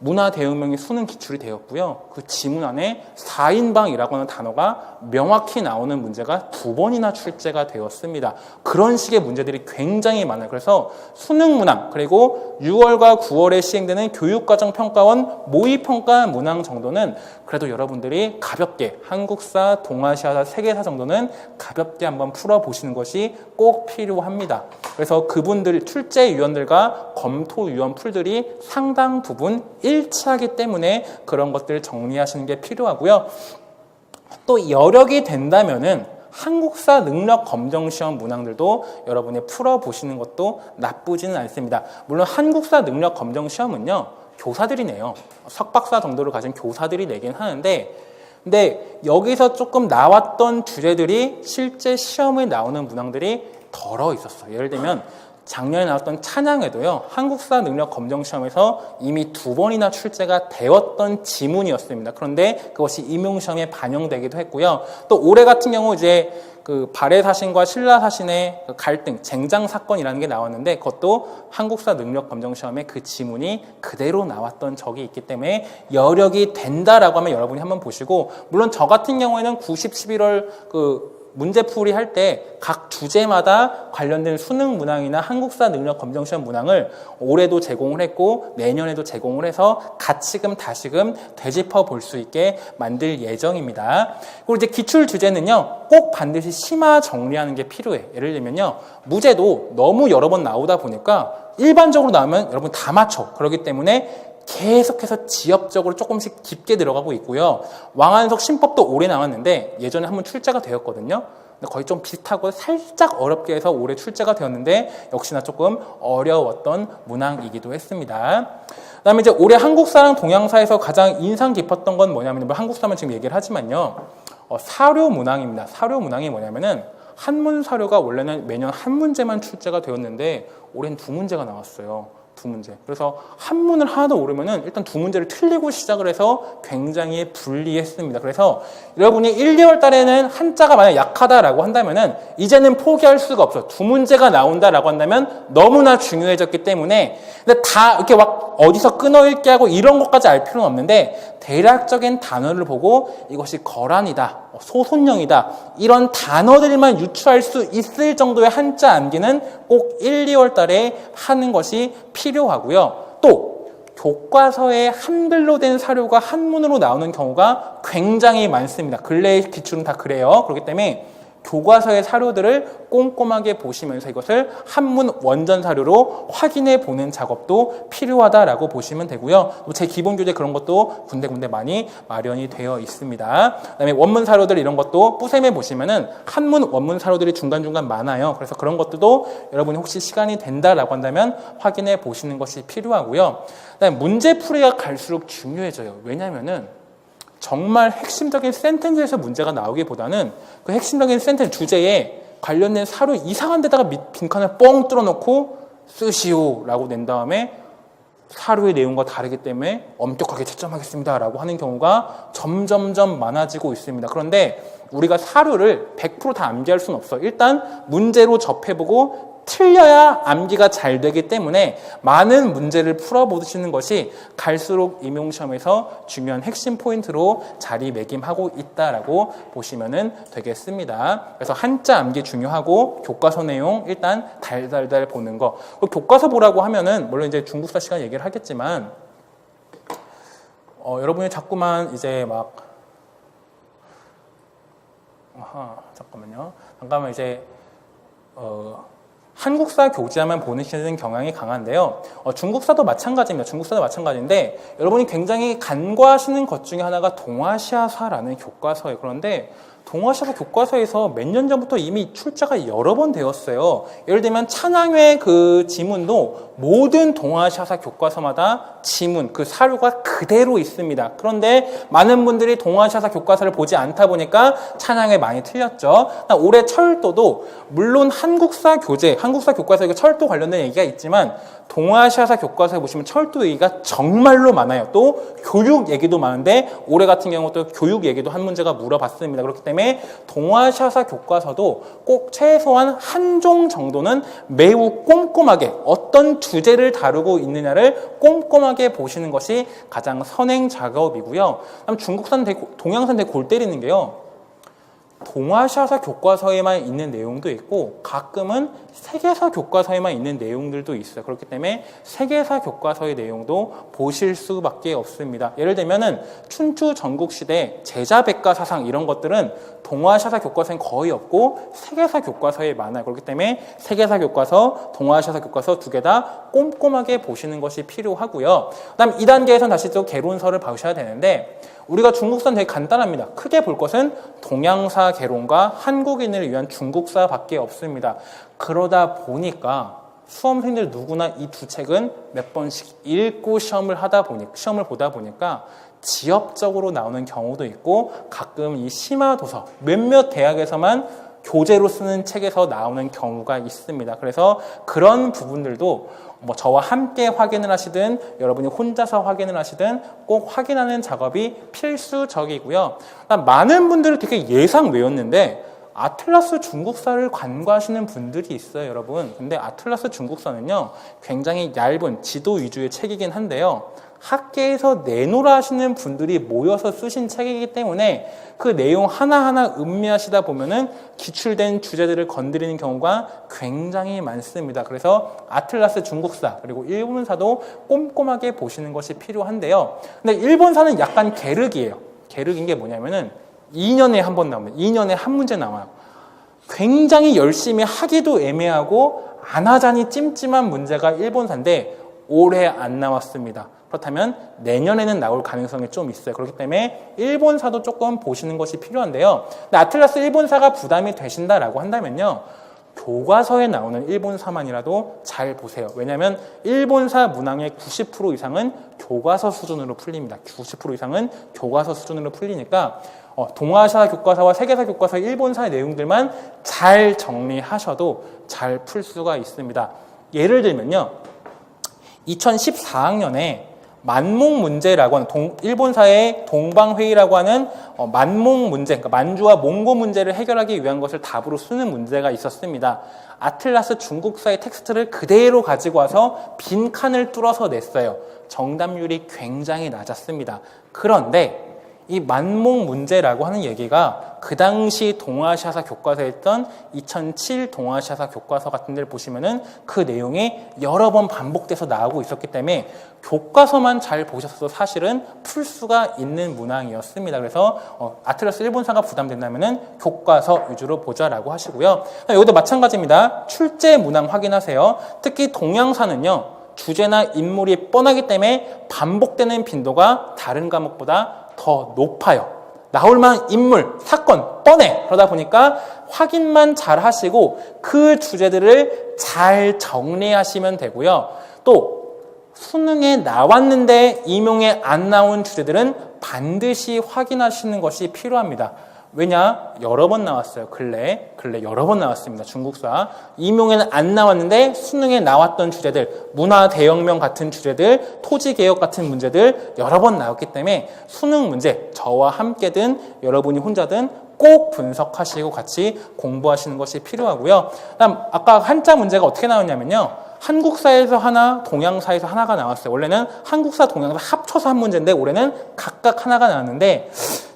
문화대혁명이 수능 기출이 되었고요. 그 지문 안에 4인방이라고 하는 단어가 명확히 나오는 문제가 2번이나 출제가 되었습니다. 그런 식의 문제들이 굉장히 많아요. 그래서 수능 문항 그리고 6월과 9월에 시행되는 교육과정평가원 모의평가 문항 정도는 그래도 여러분들이 가볍게 한국사, 동아시아사, 세계사 정도는 가볍게 한번 풀어보시는 것이 꼭 필요합니다. 그래서 그분들 출제위원들과 검토위원 풀들이 상당 부분 일치하기 때문에 그런 것들을 정리하시는 게 필요하고요. 또 여력이 된다면은 한국사 능력 검정 시험 문항들도 여러분이 풀어보시는 것도 나쁘지는 않습니다. 물론 한국사 능력 검정 시험은요, 교사들이 내요. 석박사 정도를 가진 교사들이 내긴 하는데, 근데 여기서 조금 나왔던 주제들이 실제 시험에 나오는 문항들이 덜어 있었어요. 예를 들면 작년에 나왔던 찬양에도요, 한국사 능력 검정 시험에서 이미 2번이나 출제가 되었던 지문이었습니다. 그런데 그것이 임용시험에 반영되기도 했고요. 또 올해 같은 경우 이제 그 발해 사신과 신라 사신의 갈등, 쟁장 사건이라는 게 나왔는데 그것도 한국사 능력 검정 시험에 그 지문이 그대로 나왔던 적이 있기 때문에 여력이 된다라고 하면 여러분이 한번 보시고, 물론 저 같은 경우에는 90, 11월 문제풀이 할 때 각 주제마다 관련된 수능 문항이나 한국사 능력 검정시험 문항을 올해도 제공을 했고 내년에도 제공을 해서 가치금 다시금 되짚어 볼 수 있게 만들 예정입니다. 그리고 이제 기출 주제는요, 꼭 반드시 심화 정리하는 게 필요해. 예를 들면요, 무제도 너무 여러 번 나오다 보니까 일반적으로 나오면 여러분 다 맞춰. 그렇기 때문에 계속해서 지역적으로 조금씩 깊게 들어가고 있고요. 왕한석 신법도 올해 나왔는데 예전에 한번 출제가 되었거든요. 근데 거의 좀 비슷하고 살짝 어렵게 해서 올해 출제가 되었는데 역시나 조금 어려웠던 문항이기도 했습니다. 그다음에 이제 올해 한국사랑 동양사에서 가장 인상 깊었던 건 뭐냐면, 뭐 한국사만 지금 얘기를 하지만요, 사료 문항입니다. 사료 문항이 뭐냐면은 한문 사료가 원래는 매년 한 문제만 출제가 되었는데 올해는 두 문제가 나왔어요. 두 문제. 그래서 한문을 하나도 모르면은 일단 두 문제를 틀리고 시작을 해서 굉장히 불리했습니다. 그래서 여러분이 1, 2월 달에는 한자가 만약 약하다라고 한다면은 이제는 포기할 수가 없어. 두 문제가 나온다라고 한다면 너무나 중요해졌기 때문에, 근데 다 이렇게 막 어디서 끊어읽기 하고 이런 것까지 알 필요는 없는데 대략적인 단어를 보고 이것이 거란이다, 소손령이다, 이런 단어들만 유추할 수 있을 정도의 한자 암기는 꼭 1, 2월 달에 하는 것이 필요하고요. 또 교과서에 한글로 된 사료가 한문으로 나오는 경우가 굉장히 많습니다. 근래의 기출은 다 그래요. 그렇기 때문에 교과서의 사료들을 꼼꼼하게 보시면서 이것을 한문 원전 사료로 확인해 보는 작업도 필요하다라고 보시면 되고요. 제 기본 교재 그런 것도 군데군데 많이 마련이 되어 있습니다. 그다음에 원문 사료들 이런 것도 뿌셈해 보시면은 한문 원문 사료들이 중간중간 많아요. 그래서 그런 것들도 여러분이 혹시 시간이 된다라고 한다면 확인해 보시는 것이 필요하고요. 그다음에 문제풀이가 갈수록 중요해져요. 왜냐하면은 정말 핵심적인 센텐스에서 문제가 나오기보다는 그 핵심적인 센텐스 주제에 관련된 사료 이상한 데다가 빈칸을 뻥 뚫어놓고 쓰시오 라고 낸 다음에 사료의 내용과 다르기 때문에 엄격하게 채점하겠습니다 라고 하는 경우가 점점점 많아지고 있습니다. 그런데 우리가 사료를 100% 다 암기할 수는 없어요. 일단 문제로 접해보고 틀려야 암기가 잘 되기 때문에 많은 문제를 풀어보시는 것이 갈수록 임용시험에서 중요한 핵심 포인트로 자리매김하고 있다라고 보시면 되겠습니다. 그래서 한자 암기 중요하고 교과서 내용 일단 달달달 보는 거. 교과서 보라고 하면은 물론 이제 중국사 시간 얘기를 하겠지만 여러분이 자꾸만 이제 막 잠깐만 이제 한국사 교재만 보시는 경향이 강한데요. 중국사도 마찬가지입니다. 중국사도 마찬가지인데 여러분이 굉장히 간과하시는 것 중에 하나가 동아시아사라는 교과서예요. 그런데 동아시아사 교과서에서 몇 년 전부터 이미 출제가 여러 번 되었어요. 예를 들면 찬양회 그 지문도 모든 동아시아사 교과서마다 지문, 그 사료가 그대로 있습니다. 그런데 많은 분들이 동아시아사 교과서를 보지 않다 보니까 찬양회 많이 틀렸죠. 올해 철도도 물론 한국사 교과서에 철도 관련된 얘기가 있지만 동아시아사 교과서에 보시면 철도 얘기가 정말로 많아요. 또 교육 얘기도 많은데 올해 같은 경우 또 교육 얘기도 한 문제가 물어봤습니다. 그렇기 때문에 동아시아사 교과서도 꼭 최소한 한 종 정도는 매우 꼼꼼하게 어떤 주제를 다루고 있느냐를 꼼꼼하게 보시는 것이 가장 선행 작업이고요. 그다음 중국산 동양산 되게 골 때리는 게요. 동아시아사 교과서에만 있는 내용도 있고 가끔은 세계사 교과서에만 있는 내용들도 있어요. 그렇기 때문에 세계사 교과서의 내용도 보실 수밖에 없습니다. 예를 들면은 춘추 전국시대 제자백과사상 이런 것들은 동아시아사 교과서엔 거의 없고 세계사 교과서에 많아요. 그렇기 때문에 세계사 교과서, 동아시아사 교과서 두 개 다 꼼꼼하게 보시는 것이 필요하고요. 그다음 2단계에서는 다시 또 개론서를 봐주셔야 되는데 우리가 중국사는 되게 간단합니다. 크게 볼 것은 동양사 개론과 한국인을 위한 중국사밖에 없습니다. 그러다 보니까 수험생들 누구나 이 두 책은 몇 번씩 읽고 시험을 보다 보니까 지역적으로 나오는 경우도 있고 가끔 이 심화도서 몇몇 대학에서만 교재로 쓰는 책에서 나오는 경우가 있습니다. 그래서 그런 부분들도 저와 함께 확인을 하시든 여러분이 혼자서 확인을 하시든 꼭 확인하는 작업이 필수적이고요. 많은 분들이 되게 예상 외웠는데 아틀라스 중국사를 간과하시는 분들이 있어요, 여러분. 근데 아틀라스 중국사는요, 굉장히 얇은 지도 위주의 책이긴 한데요. 학계에서 내놓으라 하시는 분들이 모여서 쓰신 책이기 때문에 그 내용 하나하나 음미하시다 보면은 기출된 주제들을 건드리는 경우가 굉장히 많습니다. 그래서 아틀라스 중국사 그리고 일본사도 꼼꼼하게 보시는 것이 필요한데요. 근데 일본사는 약간 계륵이에요. 계륵인 게 뭐냐면은 2년에 한 번 나옵니다. 2년에 한 문제 나와요. 굉장히 열심히 하기도 애매하고 안 하자니 찜찜한 문제가 일본사인데 올해 안 나왔습니다. 그렇다면 내년에는 나올 가능성이 좀 있어요. 그렇기 때문에 일본사도 조금 보시는 것이 필요한데요. 근데 아틀라스 일본사가 부담이 되신다라고 한다면요. 교과서에 나오는 일본사만이라도 잘 보세요. 왜냐하면 일본사 문항의 90% 이상은 교과서 수준으로 풀립니다. 90% 이상은 교과서 수준으로 풀리니까 동아시아 교과서와 세계사 교과서 일본사의 내용들만 잘 정리하셔도 잘 풀 수가 있습니다. 예를 들면요. 2014학년에 만목 문제라고 하는 일본사의 동방회의라고 하는 만목 문제, 그러니까 만주와 몽고 문제를 해결하기 위한 것을 답으로 쓰는 문제가 있었습니다. 아틀라스 중국사의 텍스트를 그대로 가지고 와서 빈 칸을 뚫어서 냈어요. 정답률이 굉장히 낮았습니다. 그런데 이 만목 문제라고 하는 얘기가 그 당시 동아시아사 교과서에 있던 2007 동아시아사 교과서 같은 데를 보시면은 그 내용이 여러 번 반복돼서 나오고 있었기 때문에 교과서만 잘 보셨어도 사실은 풀 수가 있는 문항이었습니다. 그래서 아틀라스 일본사가 부담된다면은 교과서 위주로 보자라고 하시고요. 여기도 마찬가지입니다. 출제 문항 확인하세요. 특히 동양사는요. 주제나 인물이 뻔하기 때문에 반복되는 빈도가 다른 과목보다 더 높아요. 나올 만한 인물, 사건, 뻔해. 그러다 보니까 확인만 잘 하시고 그 주제들을 잘 정리하시면 되고요. 또 수능에 나왔는데 임용에 안 나온 주제들은 반드시 확인하시는 것이 필요합니다. 왜냐? 여러 번 나왔어요. 근래 여러 번 나왔습니다. 중국사. 임용에는 안 나왔는데 수능에 나왔던 주제들, 문화 대혁명 같은 주제들, 토지개혁 같은 문제들 여러 번 나왔기 때문에 수능 문제, 저와 함께든 여러분이 혼자든 꼭 분석하시고 같이 공부하시는 것이 필요하고요. 그다음 아까 한자 문제가 어떻게 나왔냐면요. 한국사에서 하나, 동양사에서 하나가 나왔어요. 원래는 한국사, 동양사 합쳐서 한 문제인데 올해는 각각 하나가 나왔는데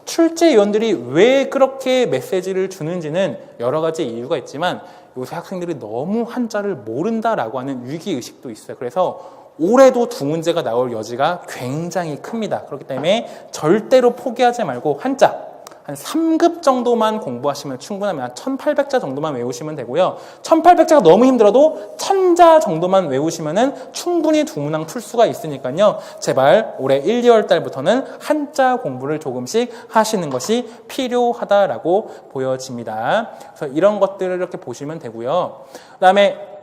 출제위원들이 왜 그렇게 메시지를 주는지는 여러 가지 이유가 있지만 요새 학생들이 너무 한자를 모른다라고 하는 위기의식도 있어요. 그래서 올해도 두 문제가 나올 여지가 굉장히 큽니다. 그렇기 때문에 절대로 포기하지 말고 한자 한 3급 정도만 공부하시면 충분합니다. 1800자 정도만 외우시면 되고요. 1800자가 너무 힘들어도 1000자 정도만 외우시면 충분히 두 문항 풀 수가 있으니까요. 제발 올해 1, 2월 달부터는 한자 공부를 조금씩 하시는 것이 필요하다라고 보여집니다. 그래서 이런 것들을 이렇게 보시면 되고요. 그다음에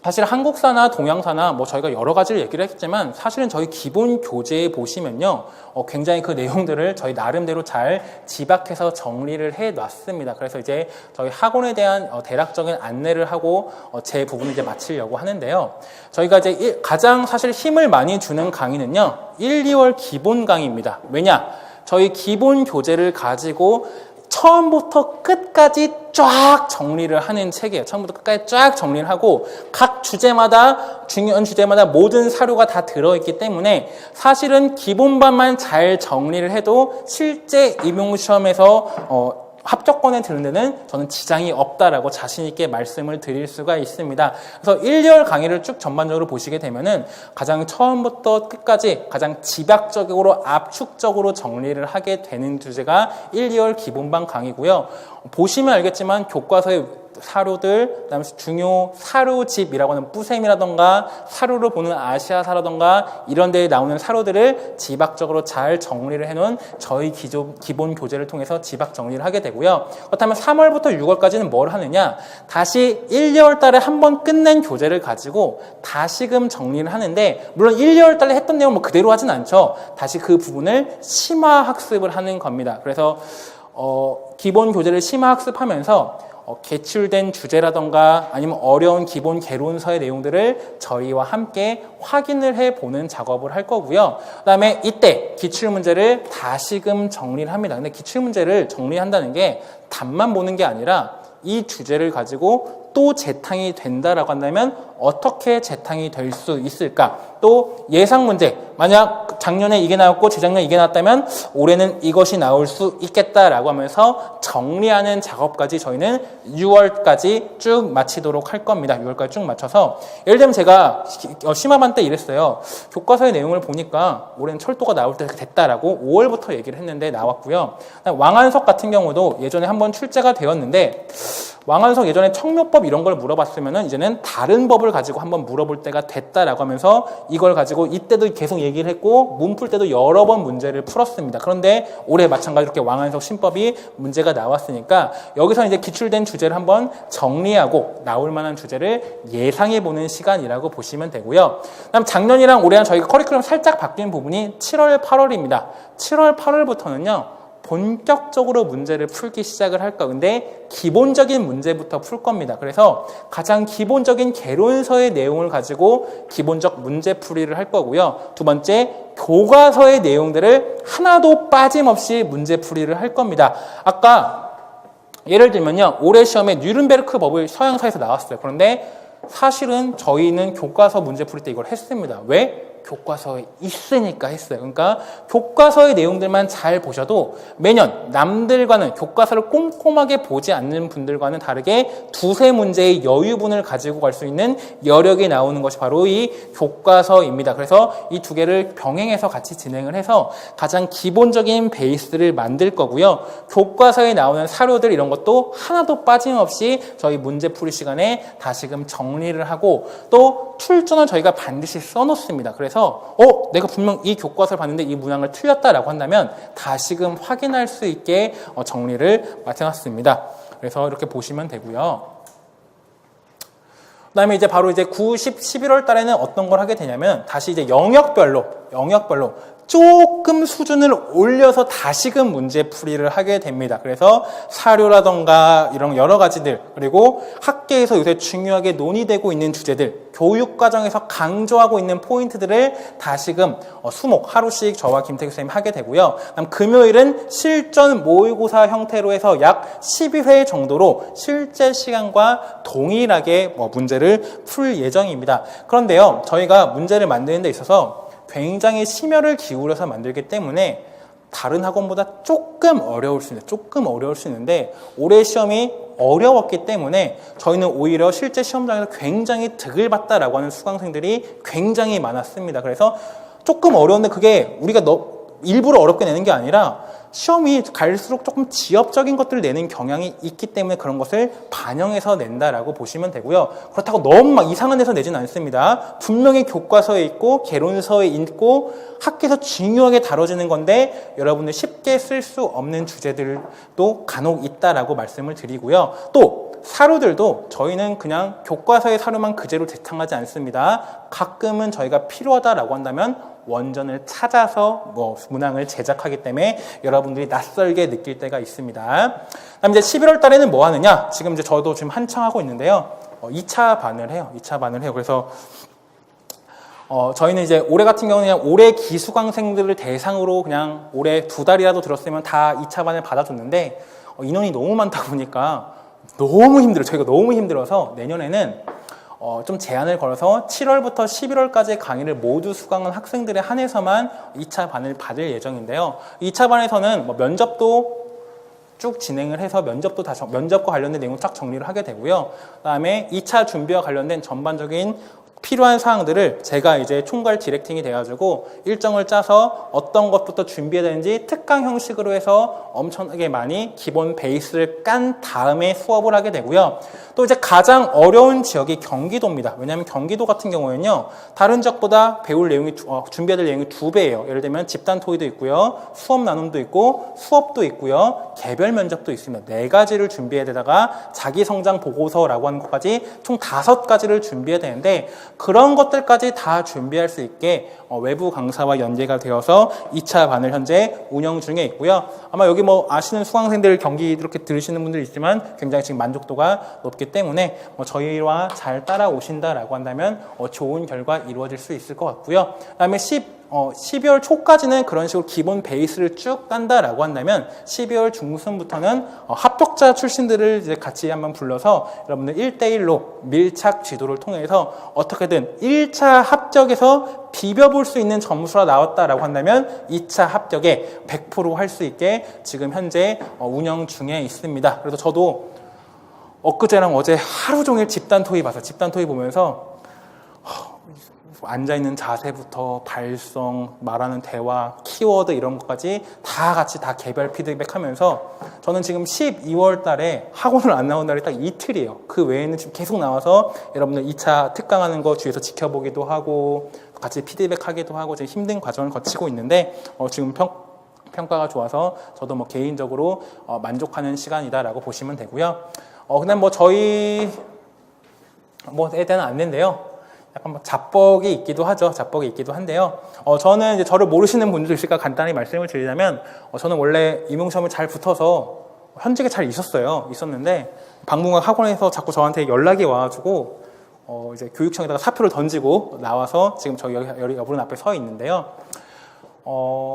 사실 한국사나 동양사나 저희가 여러 가지를 얘기를 했지만 사실은 저희 기본 교재에 보시면요. 굉장히 그 내용들을 저희 나름대로 잘 집약해서 정리를 해 놨습니다. 그래서 이제 저희 학원에 대한 대략적인 안내를 하고 제 부분을 이제 마치려고 하는데요. 저희가 이제 가장 사실 힘을 많이 주는 강의는요. 1, 2월 기본 강의입니다. 왜냐? 저희 기본 교재를 가지고 처음부터 끝까지 쫙 정리를 하는 책이에요. 처음부터 끝까지 쫙 정리를 하고 각 주제마다 중요한 주제마다 모든 사료가 다 들어있기 때문에 사실은 기본반만 잘 정리를 해도 실제 임용시험에서 합격권에 드는 데는 저는 지장이 없다라고 자신 있게 말씀을 드릴 수가 있습니다. 그래서 1, 2월 강의를 쭉 전반적으로 보시게 되면은 가장 처음부터 끝까지 가장 집약적으로 압축적으로 정리를 하게 되는 주제가 1, 2월 기본반 강의고요. 보시면 알겠지만 교과서의 사료들, 그다음에 중요 사료집이라고 하는 뿌셈이라던가 사료를 보는 아시아사라던가 이런 데에 나오는 사료들을 집약적으로 잘 정리를 해놓은 저희 기본 교재를 통해서 집약 정리를 하게 되고요. 그렇다면 3월부터 6월까지는 뭘 하느냐? 다시 1, 2월 달에 한번 끝낸 교재를 가지고 다시금 정리를 하는데 물론 1, 2월 달에 했던 내용 그대로 하진 않죠. 다시 그 부분을 심화 학습을 하는 겁니다. 그래서 기본 교재를 심화 학습하면서 개출된 주제라던가 아니면 어려운 기본 개론서의 내용들을 저희와 함께 확인을 해보는 작업을 할 거고요. 그 다음에 이때 기출문제를 다시금 정리를 합니다. 근데 기출문제를 정리한다는 게 답만 보는 게 아니라 이 주제를 가지고 또 재탕이 된다라고 한다면 어떻게 재탕이 될 수 있을까? 또 예상 문제, 만약 작년에 이게 나왔고 재작년에 이게 나왔다면 올해는 이것이 나올 수 있겠다라고 하면서 정리하는 작업까지 저희는 6월까지 쭉 마치도록 할 겁니다. 6월까지 쭉 맞춰서 예를 들면 제가 심화반 때 이랬어요. 교과서의 내용을 보니까 올해는 철도가 나올 때 됐다라고 5월부터 얘기를 했는데 나왔고요. 왕한석 같은 경우도 예전에 한번 출제가 되었는데 왕한석 예전에 청묘법 이런 걸 물어봤으면은 이제는 다른 법을 가지고 한번 물어볼 때가 됐다라고 하면서 이걸 가지고 이때도 계속 얘기를 했고 문풀 때도 여러 번 문제를 풀었습니다. 그런데 올해 마찬가지로 이렇게 왕한석 신법이 문제가 나왔으니까 여기서 이제 기출된 주제를 한번 정리하고 나올 만한 주제를 예상해 보는 시간이라고 보시면 되고요. 그다음 작년이랑 올해랑 저희가 커리큘럼 살짝 바뀐 부분이 7월, 8월입니다. 7월, 8월부터는요. 본격적으로 문제를 풀기 시작을 할 건데 기본적인 문제부터 풀 겁니다. 그래서 가장 기본적인 개론서의 내용을 가지고 기본적 문제풀이를 할 거고요. 두 번째, 교과서의 내용들을 하나도 빠짐없이 문제풀이를 할 겁니다. 아까 예를 들면요. 올해 시험에 뉘른베르크 법을 서양사에서 나왔어요. 그런데 사실은 저희는 교과서 문제풀이 때 이걸 했습니다. 왜? 교과서에 있으니까 했어요. 그러니까 교과서의 내용들만 잘 보셔도 매년 남들과는 교과서를 꼼꼼하게 보지 않는 분들과는 다르게 두세 문제의 여유분을 가지고 갈 수 있는 여력이 나오는 것이 바로 이 교과서입니다. 그래서 이 두 개를 병행해서 같이 진행을 해서 가장 기본적인 베이스를 만들 거고요. 교과서에 나오는 사료들 이런 것도 하나도 빠짐없이 저희 문제풀이 시간에 다시금 정리를 하고 또 출전을 저희가 반드시 써놓습니다. 그래서 내가 분명 이 교과서를 봤는데 이 문항을 틀렸다라고 한다면 다시금 확인할 수 있게 정리를 맡아놨습니다. 그래서 이렇게 보시면 되고요. 그 다음에 이제 바로 이제 9, 10, 11월 달에는 어떤 걸 하게 되냐면 다시 이제 영역별로 조금 수준을 올려서 다시금 문제풀이를 하게 됩니다. 그래서 사료라던가 이런 여러 가지들 그리고 학계에서 요새 중요하게 논의되고 있는 주제들 교육과정에서 강조하고 있는 포인트들을 다시금 수목 하루씩 저와 김태규 선생님이 하게 되고요. 그다음 금요일은 실전 모의고사 형태로 해서 약 12회 정도로 실제 시간과 동일하게 문제를 풀 예정입니다. 그런데요. 저희가 문제를 만드는 데 있어서 굉장히 심혈을 기울여서 만들기 때문에 다른 학원보다 조금 어려울 수 있는데 올해 시험이 어려웠기 때문에 저희는 오히려 실제 시험장에서 굉장히 득을 봤다라고 하는 수강생들이 굉장히 많았습니다. 그래서 조금 어려운데 그게 우리가 일부러 어렵게 내는 게 아니라 시험이 갈수록 조금 지엽적인 것들을 내는 경향이 있기 때문에 그런 것을 반영해서 낸다라고 보시면 되고요. 그렇다고 너무 막 이상한 데서 내지는 않습니다. 분명히 교과서에 있고 개론서에 있고 학계에서 중요하게 다뤄지는 건데 여러분들 쉽게 쓸 수 없는 주제들도 간혹 있다라고 말씀을 드리고요. 또 사료들도 저희는 그냥 교과서의 사료만 그대로 재탕하지 않습니다. 가끔은 저희가 필요하다라고 한다면 원전을 찾아서 문항을 제작하기 때문에 여러분들이 낯설게 느낄 때가 있습니다. 그다음 이제 11월 달에는 뭐 하느냐? 지금 이제 저도 지금 한창 하고 있는데요. 2차 반을 해요. 그래서 저희는 이제 올해 같은 경우는 그냥 올해 기수강생들을 대상으로 그냥 올해 2달이라도 들었으면 다 2차 반을 받아줬는데 인원이 너무 많다 보니까 너무 힘들어요. 저희가 너무 힘들어서 내년에는 좀 제한을 걸어서 7월부터 11월까지의 강의를 모두 수강한 학생들에 한해서만 2차 반을 받을 예정인데요. 2차 반에서는 면접도 쭉 진행을 해서 면접과 관련된 내용을 쫙 정리를 하게 되고요. 그다음에 2차 준비와 관련된 전반적인 필요한 사항들을 제가 이제 총괄 디렉팅이 돼가지고 일정을 짜서 어떤 것부터 준비해야 되는지 특강 형식으로 해서 엄청나게 많이 기본 베이스를 깐 다음에 수업을 하게 되고요. 또 이제 가장 어려운 지역이 경기도입니다. 왜냐하면 경기도 같은 경우에는요, 다른 지역보다 배울 내용이 준비해야 될 내용이 2배예요. 예를 들면 집단 토의도 있고요, 수업 나눔도 있고, 수업도 있고요, 개별 면접도 있습니다. 4가지를 준비해야 되다가 자기 성장 보고서라고 하는 것까지 총 5가지를 준비해야 되는데 그런 것들까지 다 준비할 수 있게 외부 강사와 연계가 되어서 2차 반을 현재 운영 중에 있고요. 아마 여기 아시는 수강생들 경기 이렇게 들으시는 분들 있지만 굉장히 지금 만족도가 높기 때문에 저희와 잘 따라오신다라고 한다면 좋은 결과 이루어질 수 있을 것 같고요. 그다음에 12월 초까지는 그런 식으로 기본 베이스를 쭉 깐다라고 한다면 12월 중순부터는 합격자 출신들을 이제 같이 한번 불러서 여러분들 1대1로 밀착 지도를 통해서 어떻게든 1차 합격에서 비벼볼 수 있는 점수가 나왔다라고 한다면 2차 합격에 100% 할 수 있게 지금 현재 운영 중에 있습니다. 그래서 저도 엊그제랑 어제 하루 종일 집단 토의 봐서 집단 토의 보면서 앉아있는 자세부터 발성, 말하는 대화, 키워드 이런 것까지 다 같이 다 개별 피드백하면서 저는 지금 12월 달에 학원을 안 나온 날이 딱 이틀이에요. 그 외에는 지금 계속 나와서 여러분들 2차 특강하는 거 주위에서 지켜보기도 하고 같이 피드백하기도 하고 지금 힘든 과정을 거치고 있는데 지금 평가가 좋아서 저도 뭐 개인적으로 만족하는 시간이다라고 보시면 되고요. 그다음 뭐 저희 뭐에 대한 안내인데요. 약간 뭐 자뻑이 있기도 하죠. 자뻑이 있기도 한데요. 저는 이제 저를 모르시는 분들도 있을까 간단히 말씀을 드리자면, 저는 원래 임용시험을 잘 붙어서 현직에 잘 있었는데, 방문각 학원에서 자꾸 저한테 연락이 와가지고, 이제 교육청에다가 사표를 던지고 나와서 지금 저희 여러분 앞에 서 있는데요.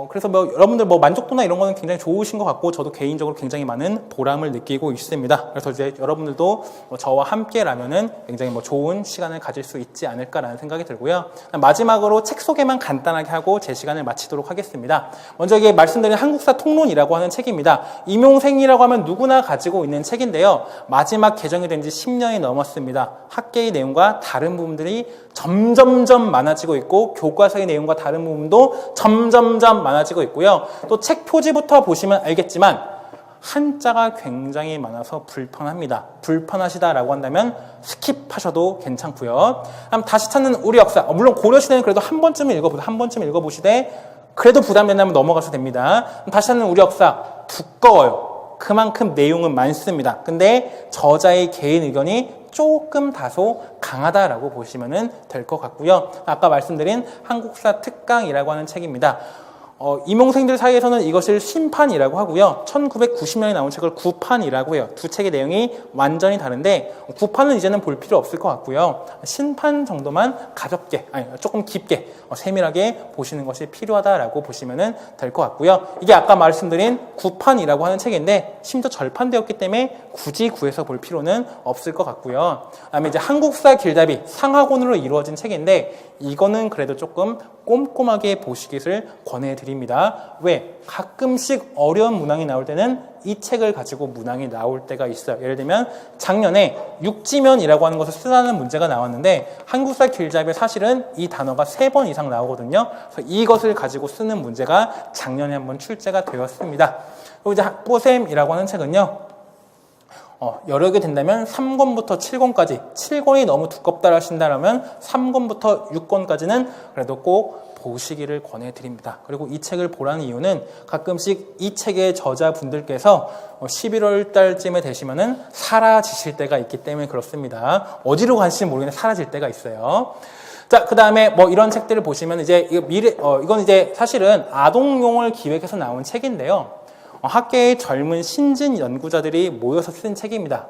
그래서 뭐 여러분들 뭐 만족도나 이런 거는 굉장히 좋으신 것 같고 저도 개인적으로 굉장히 많은 보람을 느끼고 있습니다. 그래서 이제 여러분들도 저와 함께라면은 굉장히 뭐 좋은 시간을 가질 수 있지 않을까라는 생각이 들고요. 마지막으로 책 소개만 간단하게 하고 제 시간을 마치도록 하겠습니다. 먼저 이게 말씀드린 한국사 통론이라고 하는 책입니다. 임용생이라고 하면 누구나 가지고 있는 책인데요. 마지막 개정이 된 지 10년이 넘었습니다. 학계의 내용과 다른 부분들이 점점점 많아지고 있고 교과서의 내용과 다른 부분도 점점 많아지고 있고요. 또 책 표지부터 보시면 알겠지만 한자가 굉장히 많아서 불편합니다. 불편하시다라고 한다면 스킵하셔도 괜찮고요. 그럼 다시 찾는 우리 역사. 물론 고려시대는 그래도 한 번쯤 읽어보시되 그래도 부담된다면 넘어가셔도 됩니다. 다시 찾는 우리 역사 두꺼워요. 그만큼 내용은 많습니다. 근데 저자의 개인 의견이 조금 다소 강하다라고 보시면 될 것 같고요. 아까 말씀드린 한국사 특강이라고 하는 책입니다. 임용생들 사이에서는 이것을 신판이라고 하고요. 1990년에 나온 책을 구판이라고 해요. 두 책의 내용이 완전히 다른데 구판은 이제는 볼 필요 없을 것 같고요. 신판 정도만 조금 깊게 세밀하게 보시는 것이 필요하다라고 보시면 될 것 같고요. 이게 아까 말씀드린 구판이라고 하는 책인데 심지어 절판되었기 때문에 굳이 구해서 볼 필요는 없을 것 같고요. 그다음에 이제 한국사 길잡이 상하권으로 이루어진 책인데 이거는 그래도 조금 꼼꼼하게 보시기를 권해드립니다. 왜? 가끔씩 어려운 문항이 나올 때는 이 책을 가지고 문항이 나올 때가 있어요. 예를 들면 작년에 육지면이라고 하는 것을 쓰라는 문제가 나왔는데 한국사 길잡이에 사실은 이 단어가 3번 이상 나오거든요. 그래서 이것을 가지고 쓰는 문제가 작년에 한번 출제가 되었습니다. 그리고 이제 학보셈이라고 하는 책은요. 여러 개 된다면 3권부터 7권까지 7권이 너무 두껍다 하신다면 3권부터 6권까지는 그래도 꼭 보시기를 권해드립니다. 그리고 이 책을 보라는 이유는 가끔씩 이 책의 저자분들께서 11월 달쯤에 되시면은 사라지실 때가 있기 때문에 그렇습니다. 어디로 가실지 모르겠는데 사라질 때가 있어요. 자, 그 다음에 뭐 이런 책들을 보시면 이제 이건 이제 사실은 아동용을 기획해서 나온 책인데요. 학계의 젊은 신진 연구자들이 모여서 쓴 책입니다.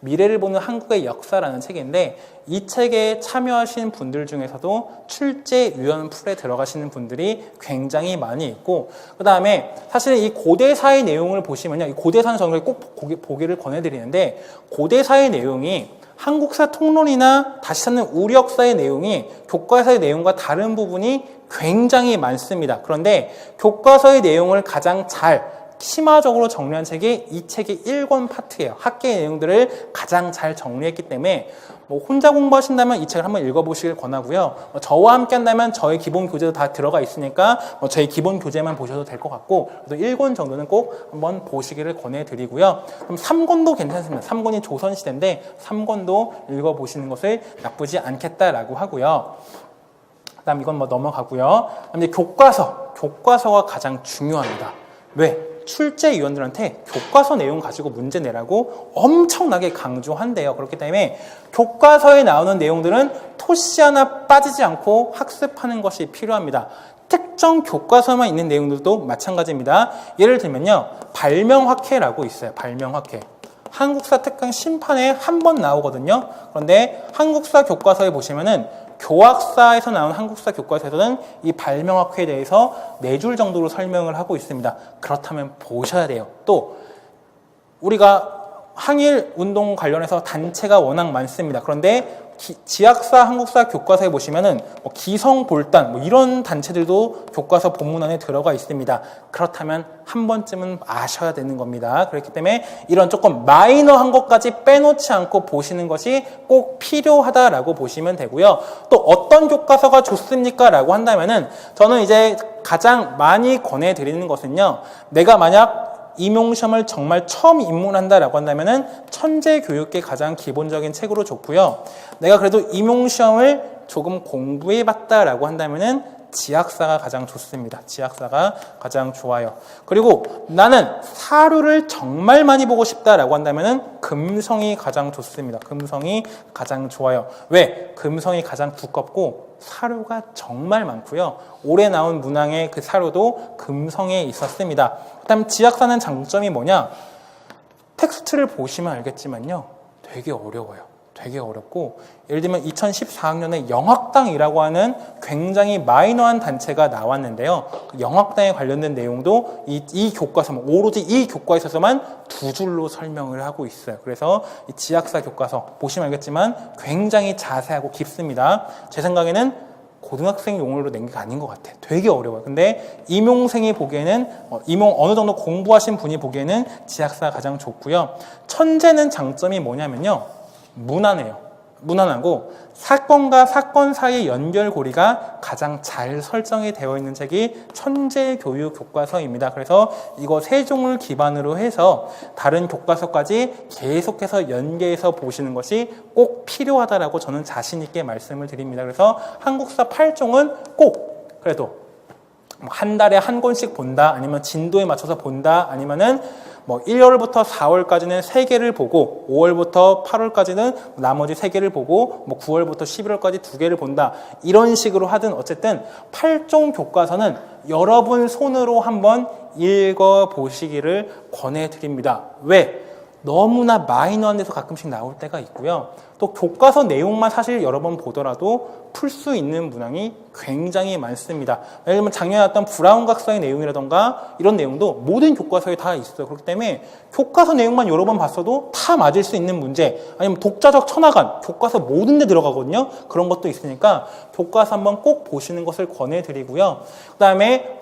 미래를 보는 한국의 역사라는 책인데 이 책에 참여하신 분들 중에서도 출제위원 풀에 들어가시는 분들이 굉장히 많이 있고 그 다음에 사실 이 고대사의 내용을 보시면요. 이 고대사는 저는 꼭 보기를 권해드리는데 고대사의 내용이 한국사 통론이나 다시 찾는 우리 역사의 내용이 교과서의 내용과 다른 부분이 굉장히 많습니다. 그런데 교과서의 내용을 가장 잘 심화적으로 정리한 책이 이 책의 1권 파트예요. 학계의 내용들을 가장 잘 정리했기 때문에 뭐 혼자 공부하신다면 이 책을 한번 읽어보시길 권하고요. 저와 함께 한다면 저의 기본 교재도 다 들어가 있으니까 저희 기본 교재만 보셔도 될 것 같고 그래도 1권 정도는 꼭 한번 보시기를 권해드리고요. 그럼 3권도 괜찮습니다. 3권이 조선시대인데 3권도 읽어보시는 것을 나쁘지 않겠다라고 하고요. 그 다음 이건 뭐 넘어가고요. 그다음에 교과서가 가장 중요합니다. 왜? 출제위원들한테 교과서 내용 가지고 문제 내라고 엄청나게 강조한대요. 그렇기 때문에 교과서에 나오는 내용들은 토시 하나 빠지지 않고 학습하는 것이 필요합니다. 특정 교과서만 있는 내용들도 마찬가지입니다. 예를 들면요. 발명학회라고 있어요. 발명학회. 한국사 특강 심판에 한 번 나오거든요. 그런데 한국사 교과서에 보시면은 교학사에서 나온 한국사 교과서에서는 이 발명학회에 대해서 4줄 정도로 설명을 하고 있습니다. 그렇다면 보셔야 돼요. 또 우리가 항일 운동 관련해서 단체가 워낙 많습니다. 그런데 지학사, 한국사 교과서에 보시면은 기성볼단 이런 단체들도 교과서 본문 안에 들어가 있습니다. 그렇다면 한 번쯤은 아셔야 되는 겁니다. 그렇기 때문에 이런 조금 마이너한 것까지 빼놓지 않고 보시는 것이 꼭 필요하다라고 보시면 되고요. 또 어떤 교과서가 좋습니까? 라고 한다면은 저는 이제 가장 많이 권해드리는 것은요. 내가 만약 임용시험을 정말 처음 입문한다라고 한다면은 천재교육계 가장 기본적인 책으로 좋고요. 내가 그래도 임용시험을 조금 공부해봤다라고 한다면은 지학사가 가장 좋습니다. 지학사가 가장 좋아요. 그리고 나는 사료를 정말 많이 보고 싶다라고 한다면은 금성이 가장 좋습니다. 금성이 가장 좋아요. 왜? 금성이 가장 두껍고 사료가 정말 많고요. 올해 나온 문항의 그 사료도 금성에 있었습니다. 그다음 지학사는 장점이 뭐냐? 텍스트를 보시면 알겠지만요. 되게 어려워요. 되게 어렵고 예를 들면 2014학년에 영학당이라고 하는 굉장히 마이너한 단체가 나왔는데요. 그 영학당에 관련된 내용도 이 교과서, 오로지 이 교과서에서만 2줄로 설명을 하고 있어요. 그래서 이 지학사 교과서 보시면 알겠지만 굉장히 자세하고 깊습니다. 제 생각에는 고등학생 용어로 낸 게 아닌 것 같아요. 되게 어려워요. 근데 임용생이 보기에는 어느 정도 공부하신 분이 보기에는 지학사가 가장 좋고요. 천재는 장점이 뭐냐면요. 무난하고 사건과 사건 사이의 연결고리가 가장 잘 설정이 되어 있는 책이 천재교육 교과서입니다. 그래서 이거 3종을 기반으로 해서 다른 교과서까지 계속해서 연계해서 보시는 것이 꼭 필요하다라고 저는 자신 있게 말씀을 드립니다. 그래서 한국사 8종은 꼭 그래도 한 달에 한 권씩 본다, 아니면 진도에 맞춰서 본다, 아니면은 1월부터 4월까지는 3개를 보고 5월부터 8월까지는 나머지 3개를 보고 9월부터 11월까지 2개를 본다. 이런 식으로 하든 어쨌든 8종 교과서는 여러분 손으로 한번 읽어보시기를 권해드립니다. 왜? 너무나 마이너한 데서 가끔씩 나올 때가 있고요. 또 교과서 내용만 사실 여러 번 보더라도 풀 수 있는 문항이 굉장히 많습니다. 예를 들면 작년에 나왔던 브라운 각서의 내용이라던가 이런 내용도 모든 교과서에 다 있어요. 그렇기 때문에 교과서 내용만 여러 번 봤어도 다 맞을 수 있는 문제, 아니면 독자적 천하관, 교과서 모든 데 들어가거든요. 그런 것도 있으니까 교과서 한번 꼭 보시는 것을 권해드리고요. 그 다음에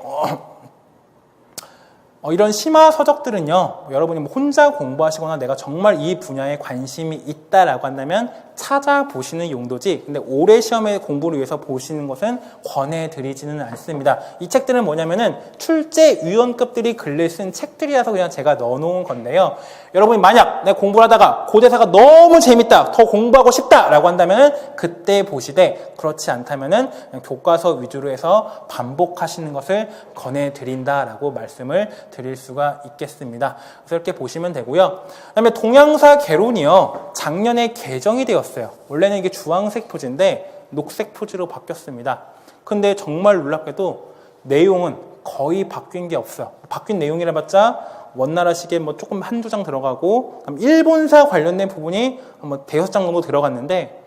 이런 심화 서적들은요, 여러분이 혼자 공부하시거나 내가 정말 이 분야에 관심이 있다라고 한다면 찾아보시는 용도지, 근데 올해 시험에 공부를 위해서 보시는 것은 권해드리지는 않습니다. 이 책들은 뭐냐면은 출제위원급들이 글을 쓴 책들이라서 그냥 제가 넣어놓은 건데요. 여러분이 만약 내가 공부를 하다가 고대사가 너무 재밌다, 더 공부하고 싶다라고 한다면은 그때 보시되, 그렇지 않다면은 교과서 위주로 해서 반복하시는 것을 권해드린다라고 말씀을 드릴 수가 있겠습니다. 그래서 이렇게 보시면 되고요. 그다음에 동양사 개론이요, 작년에 개정이 되었어요. 원래는 이게 주황색 표지인데 녹색 표지로 바뀌었습니다. 근데 정말 놀랍게도 내용은 거의 바뀐 게 없어요. 바뀐 내용이라 봤자 원나라식에 조금 한두 장 들어가고, 일본사 관련된 부분이 5장 정도 들어갔는데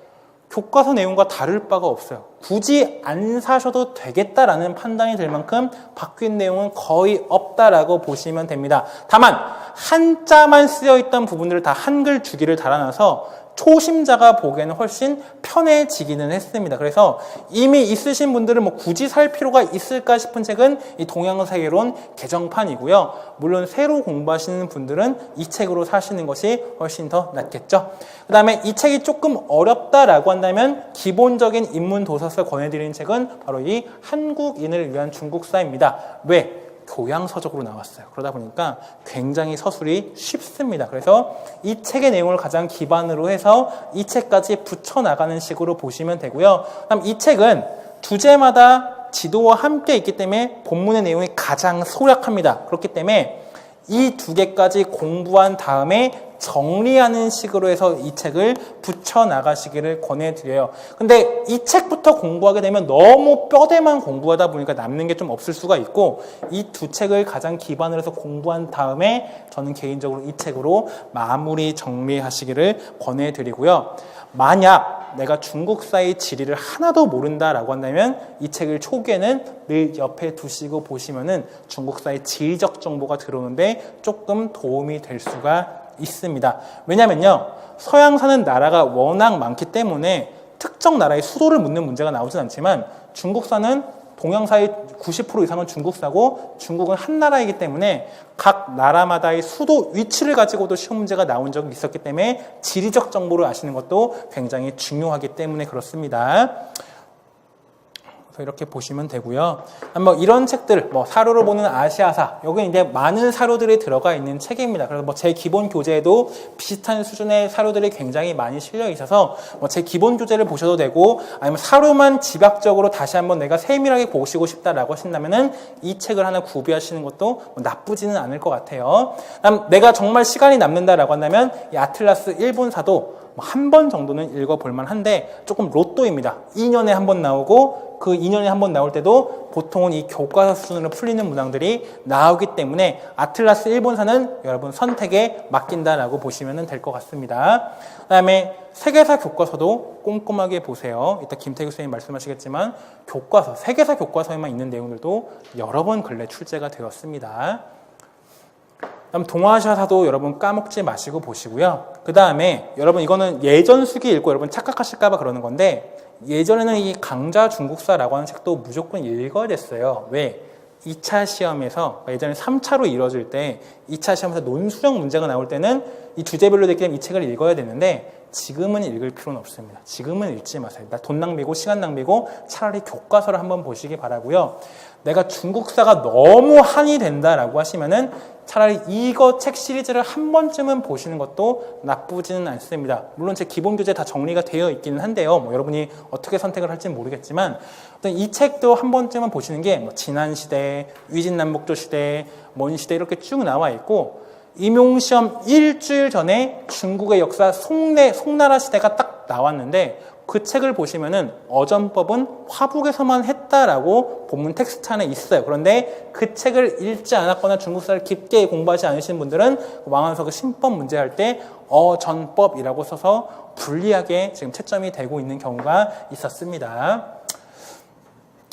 교과서 내용과 다를 바가 없어요. 굳이 안 사셔도 되겠다라는 판단이 들 만큼 바뀐 내용은 거의 없다라고 보시면 됩니다. 다만 한자만 쓰여있던 부분들을 다 한글 주기를 달아놔서 초심자가 보기에는 훨씬 편해지기는 했습니다. 그래서 이미 있으신 분들은 굳이 살 필요가 있을까 싶은 책은 이 동양사개론 개정판이고요. 물론 새로 공부하시는 분들은 이 책으로 사시는 것이 훨씬 더 낫겠죠. 그 다음에 이 책이 조금 어렵다라고 한다면 기본적인 인문 도서서 권해드리는 책은 바로 이 한국인을 위한 중국사입니다. 왜? 교양서적으로 나왔어요. 그러다 보니까 굉장히 서술이 쉽습니다. 그래서 이 책의 내용을 가장 기반으로 해서 이 책까지 붙여나가는 식으로 보시면 되고요. 그다음 이 책은 주제마다 지도와 함께 있기 때문에 본문의 내용이 가장 소략합니다. 그렇기 때문에 이 2개까지 공부한 다음에 정리하는 식으로 해서 이 책을 붙여나가시기를 권해드려요. 근데 이 책부터 공부하게 되면 너무 뼈대만 공부하다 보니까 남는 게 좀 없을 수가 있고, 이 두 책을 가장 기반으로 해서 공부한 다음에 저는 개인적으로 이 책으로 마무리 정리하시기를 권해드리고요. 만약 내가 중국사의 지리를 하나도 모른다라고 한다면 이 책을 초기에는 늘 옆에 두시고 보시면은 중국사의 지리적 정보가 들어오는데 조금 도움이 될 수가 있습니다. 왜냐면요, 서양 사는 나라가 워낙 많기 때문에 특정 나라의 수도를 묻는 문제가 나오진 않지만, 중국사는 동양사의 90% 이상은 중국사고 중국은 한 나라이기 때문에 각 나라마다의 수도 위치를 가지고도 시험 문제가 나온 적이 있었기 때문에 지리적 정보를 아시는 것도 굉장히 중요하기 때문에 그렇습니다. 이렇게 보시면 되고요. 이런 책들, 사료로 보는 아시아사, 여기 이제 많은 사료들이 들어가 있는 책입니다. 그래서 제 기본 교재에도 비슷한 수준의 사료들이 굉장히 많이 실려 있어서 제 기본 교재를 보셔도 되고, 아니면 사료만 집약적으로 다시 한번 내가 세밀하게 보시고 싶다라고 하신다면은 이 책을 하나 구비하시는 것도 나쁘지는 않을 것 같아요. 내가 정말 시간이 남는다라고 한다면 이 아틀라스 일본사도 한 번 정도는 읽어볼 만한데 조금 로또입니다. 2년에 한 번 나오고 그 2년에 한 번 나올 때도 보통은 이 교과서 수준으로 풀리는 문항들이 나오기 때문에 아틀라스 일본사는 여러분 선택에 맡긴다라고 보시면 될 것 같습니다. 그 다음에 세계사 교과서도 꼼꼼하게 보세요. 이따 김태규 선생님 말씀하시겠지만 교과서, 세계사 교과서에만 있는 내용들도 여러 번 근래 출제가 되었습니다. 그다음 동아시아사도 여러분 까먹지 마시고 보시고요. 그 다음에 여러분 이거는 예전 수기 읽고 여러분 착각하실까봐 그러는 건데, 예전에는 이 강자 중국사라고 하는 책도 무조건 읽어야 됐어요. 왜? 2차 시험에서, 예전에 3차로 이루어질 때 2차 시험에서 논술형 문제가 나올 때는 이 주제별로 되기 때문에 이 책을 읽어야 되는데, 지금은 읽을 필요는 없습니다. 지금은 읽지 마세요. 돈 낭비고 시간 낭비고 차라리 교과서를 한번 보시기 바라고요. 내가 중국사가 너무 한이 된다라고 하시면은 차라리 이거 책 시리즈를 한 번쯤은 보시는 것도 나쁘지는 않습니다. 물론 제 기본 교재 다 정리가 되어 있기는 한데요. 여러분이 어떻게 선택을 할지는 모르겠지만, 이 책도 한 번쯤은 보시는 게 진한 시대, 위진남북조 시대, 먼 시대 이렇게 쭉 나와 있고, 임용시험 일주일 전에 중국의 역사 송나라 시대가 딱 나왔는데, 그 책을 보시면은 어전법은 화북에서만 했다라고 본문 텍스트 안에 있어요. 그런데 그 책을 읽지 않았거나 중국사를 깊게 공부하지 않으신 분들은 왕안석의 신법 문제할 때 어전법이라고 써서 불리하게 지금 채점이 되고 있는 경우가 있었습니다.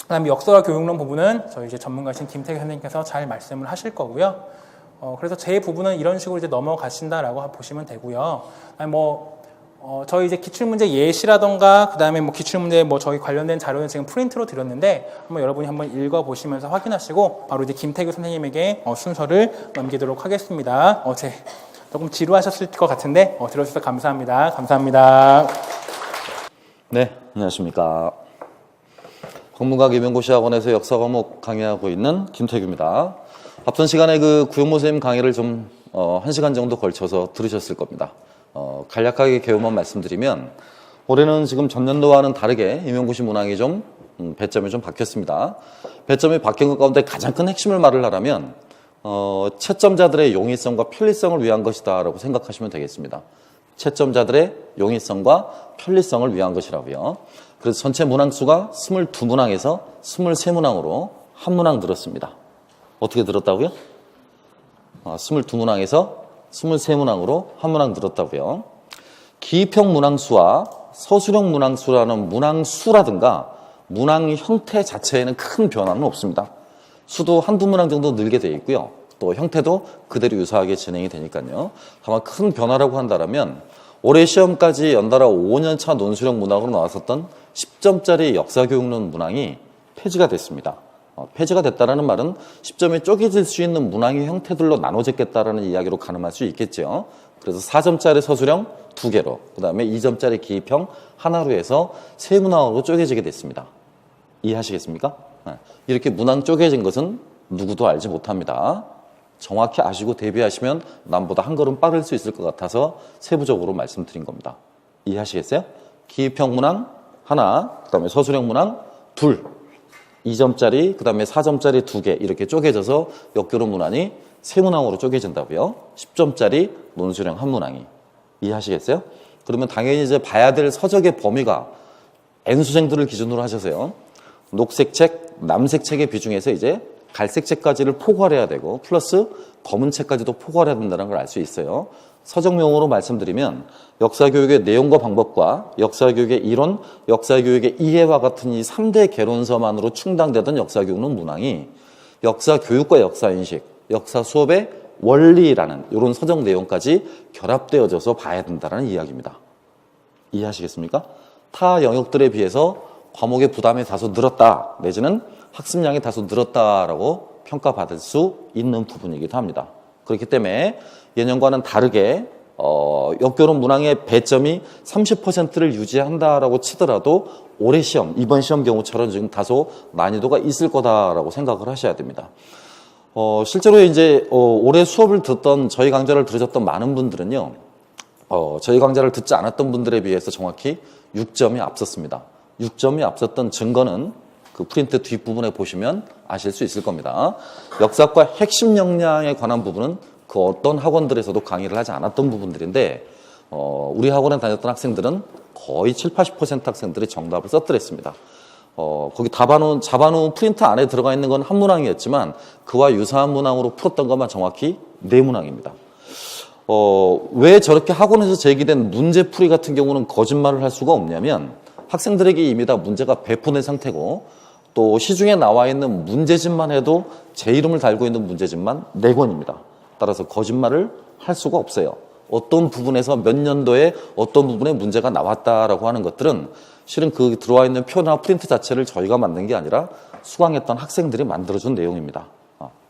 그다음 역사와 교육론 부분은 저희 이제 전문가이신 김태규 선생님께서 잘 말씀을 하실 거고요. 그래서 제 부분은 이런 식으로 이제 넘어가신다라고 보시면 되고요. 저희 이제 기출문제 예시라던가, 그 다음에 기출문제 저희 관련된 자료는 지금 프린트로 드렸는데, 여러분이 한번 읽어보시면서 확인하시고, 바로 이제 김태규 선생님에게 순서를 넘기도록 하겠습니다. 조금 지루하셨을 것 같은데, 들어주셔서 감사합니다. 감사합니다. 네, 안녕하십니까. 국문과학 임용고시학원에서 역사 과목 강의하고 있는 김태규입니다. 앞선 시간에 그 구용모 선생님 강의를 좀 1시간 정도 걸쳐서 들으셨을 겁니다. 간략하게 개요만 말씀드리면, 올해는 지금 전년도와는 다르게 임용고시 문항이 좀 배점이 좀 바뀌었습니다. 배점이 바뀐 것 가운데 가장 큰 핵심을 말을 하라면 채점자들의 용이성과 편리성을 위한 것이다 라고 생각하시면 되겠습니다. 채점자들의 용이성과 편리성을 위한 것이라고요. 그래서 전체 문항수가 22문항에서 23문항으로 한 문항 늘었습니다. 어떻게 늘었다고요? 22문항에서 23문항으로 한 문항 늘었다고요. 기입형 문항수와 서술형 문항수라는 문항수라든가 문항 형태 자체에는 큰 변화는 없습니다. 수도 한두 문항 정도 늘게 되어 있고요. 또 형태도 그대로 유사하게 진행이 되니까요. 다만 큰 변화라고 한다면 올해 시험까지 연달아 5년차 논술형 문항으로 나왔었던 10점짜리 역사교육론 문항이 폐지가 됐습니다. 폐지가 됐다는 말은 10점이 쪼개질 수 있는 문항의 형태들로 나눠졌겠다라는 이야기로 가늠할 수 있겠죠. 그래서 4점짜리 서술형 2개로, 그 다음에 2점짜리 기입형 하나로 해서 세 문항으로 쪼개지게 됐습니다. 이해하시겠습니까? 이렇게 문항 쪼개진 것은 누구도 알지 못합니다. 정확히 아시고 대비하시면 남보다 한 걸음 빠를 수 있을 것 같아서 세부적으로 말씀드린 겁니다. 이해하시겠어요? 기입형 문항 하나, 그 다음에 서술형 문항 둘. 2점짜리, 그 다음에 4점짜리 2개 이렇게 쪼개져서 역교로 문항이 3문항으로 쪼개진다고요. 10점짜리 논술형 1문항이. 이해하시겠어요? 그러면 당연히 이제 봐야 될 서적의 범위가 N수생들을 기준으로 하셔서요. 녹색 책, 남색 책의 비중에서 이제 갈색 책까지를 포괄해야 되고 플러스 검은 책까지도 포괄해야 된다는 걸 알 수 있어요. 서적용어로 말씀드리면 역사교육의 내용과 방법과 역사교육의 이론, 역사교육의 이해와 같은 이 3대 개론서만으로 충당되던 역사교육은 문항이 역사교육과 역사인식, 역사수업의 원리라는 이런 서적 내용까지 결합되어져서 봐야 된다는 이야기입니다. 이해하시겠습니까? 타 영역들에 비해서 과목의 부담이 다소 늘었다 내지는 학습량이 다소 늘었다라고 평가받을 수 있는 부분이기도 합니다. 그렇기 때문에 예년과는 다르게 역교론 문항의 배점이 30%를 유지한다라고 치더라도 올해 시험, 이번 시험 경우처럼 지금 다소 난이도가 있을 거다라고 생각을 하셔야 됩니다. 실제로 이제 올해 수업을 듣던 저희 강좌를 들으셨던 많은 분들은요, 저희 강좌를 듣지 않았던 분들에 비해서 정확히 6점이 앞섰습니다. 6점이 앞섰던 증거는 그 프린트 뒷부분에 보시면 아실 수 있을 겁니다. 역사과 핵심 역량에 관한 부분은 그 어떤 학원들에서도 강의를 하지 않았던 부분들인데 우리 학원에 다녔던 학생들은 거의 7, 80% 학생들이 정답을 썼더랬습니다. 거기 잡아놓은 프린트 안에 들어가 있는 건 한 문항이었지만 그와 유사한 문항으로 풀었던 것만 정확히 4문항입니다. 왜 저렇게 학원에서 제기된 문제풀이 같은 경우는 거짓말을 할 수가 없냐면 학생들에게 이미 다 문제가 배포된 상태고 또 시중에 나와 있는 문제집만 해도 제 이름을 달고 있는 문제집만 4권입니다. 따라서 거짓말을 할 수가 없어요. 어떤 부분에서 몇 년도에 어떤 부분에 문제가 나왔다라고 하는 것들은 실은 그 들어와 있는 표나 프린트 자체를 저희가 만든 게 아니라 수강했던 학생들이 만들어준 내용입니다.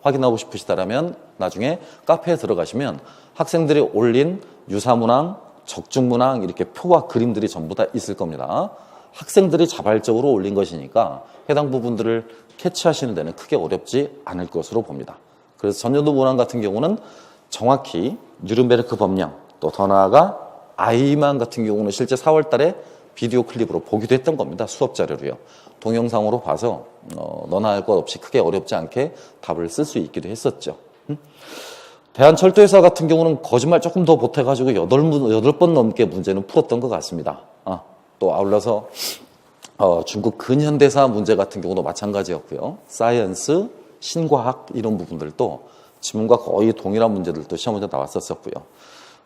확인하고 싶으시다면 나중에 카페에 들어가시면 학생들이 올린 유사문항, 적중문항 이렇게 표와 그림들이 전부 다 있을 겁니다. 학생들이 자발적으로 올린 것이니까 해당 부분들을 캐치하시는 데는 크게 어렵지 않을 것으로 봅니다. 그래서 전년도 문항 같은 경우는 정확히 뉴른베르크 법령 또 더 나아가 아이만 같은 경우는 실제 4월 달에 비디오 클립으로 보기도 했던 겁니다. 수업 자료로요. 동영상으로 봐서 너나 할 것 없이 크게 어렵지 않게 답을 쓸 수 있기도 했었죠. 대한철도회사 같은 경우는 거짓말 조금 더 보태가지고 8번 넘게 문제는 풀었던 것 같습니다. 또 아울러서 중국 근현대사 문제 같은 경우도 마찬가지였고요. 사이언스, 신과학 이런 부분들도 지문과 거의 동일한 문제들도 시험 문제 나왔었고요.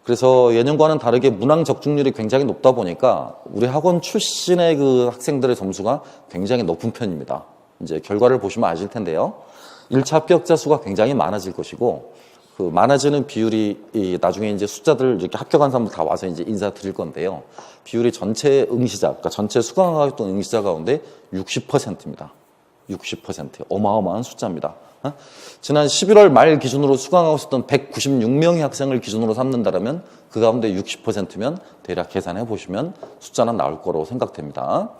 그래서 예년과는 다르게 문항 적중률이 굉장히 높다 보니까 우리 학원 출신의 그 학생들의 점수가 굉장히 높은 편입니다. 이제 결과를 보시면 아실 텐데요. 1차 합격자 수가 굉장히 많아질 것이고 그 많아지는 비율이 나중에 이제 숫자들 이렇게 합격한 사람들 다 와서 이제 인사드릴 건데요. 비율이 전체 응시자, 그러니까 전체 수강하였던 응시자 가운데 60%입니다. 60%. 어마어마한 숫자입니다. 지난 11월 말 기준으로 수강하고 있었던 196명의 학생을 기준으로 삼는다면 그 가운데 60%면 대략 계산해 보시면 숫자는 나올 거라고 생각됩니다.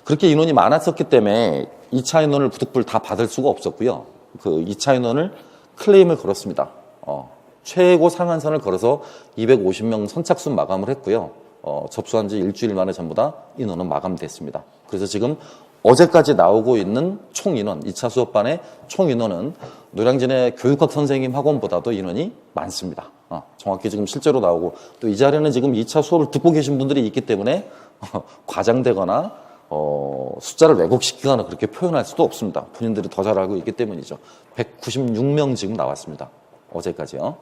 그렇게 인원이 많았었기 때문에 2차 인원을 부득불 다 받을 수가 없었고요. 그 2차 인원을 클레임을 걸었습니다. 최고 상한선을 걸어서 250명 선착순 마감을 했고요. 접수한 지 일주일 만에 전부 다 인원은 마감됐습니다. 그래서 지금 어제까지 나오고 있는 총 인원, 2차 수업반의 총 인원은 노량진의 교육학 선생님 학원보다도 인원이 많습니다. 정확히 지금 실제로 나오고 또 이 자리에는 지금 2차 수업을 듣고 계신 분들이 있기 때문에 과장되거나 숫자를 왜곡시키거나 그렇게 표현할 수도 없습니다. 본인들이 더 잘 알고 있기 때문이죠. 196명 지금 나왔습니다. 어제까지요.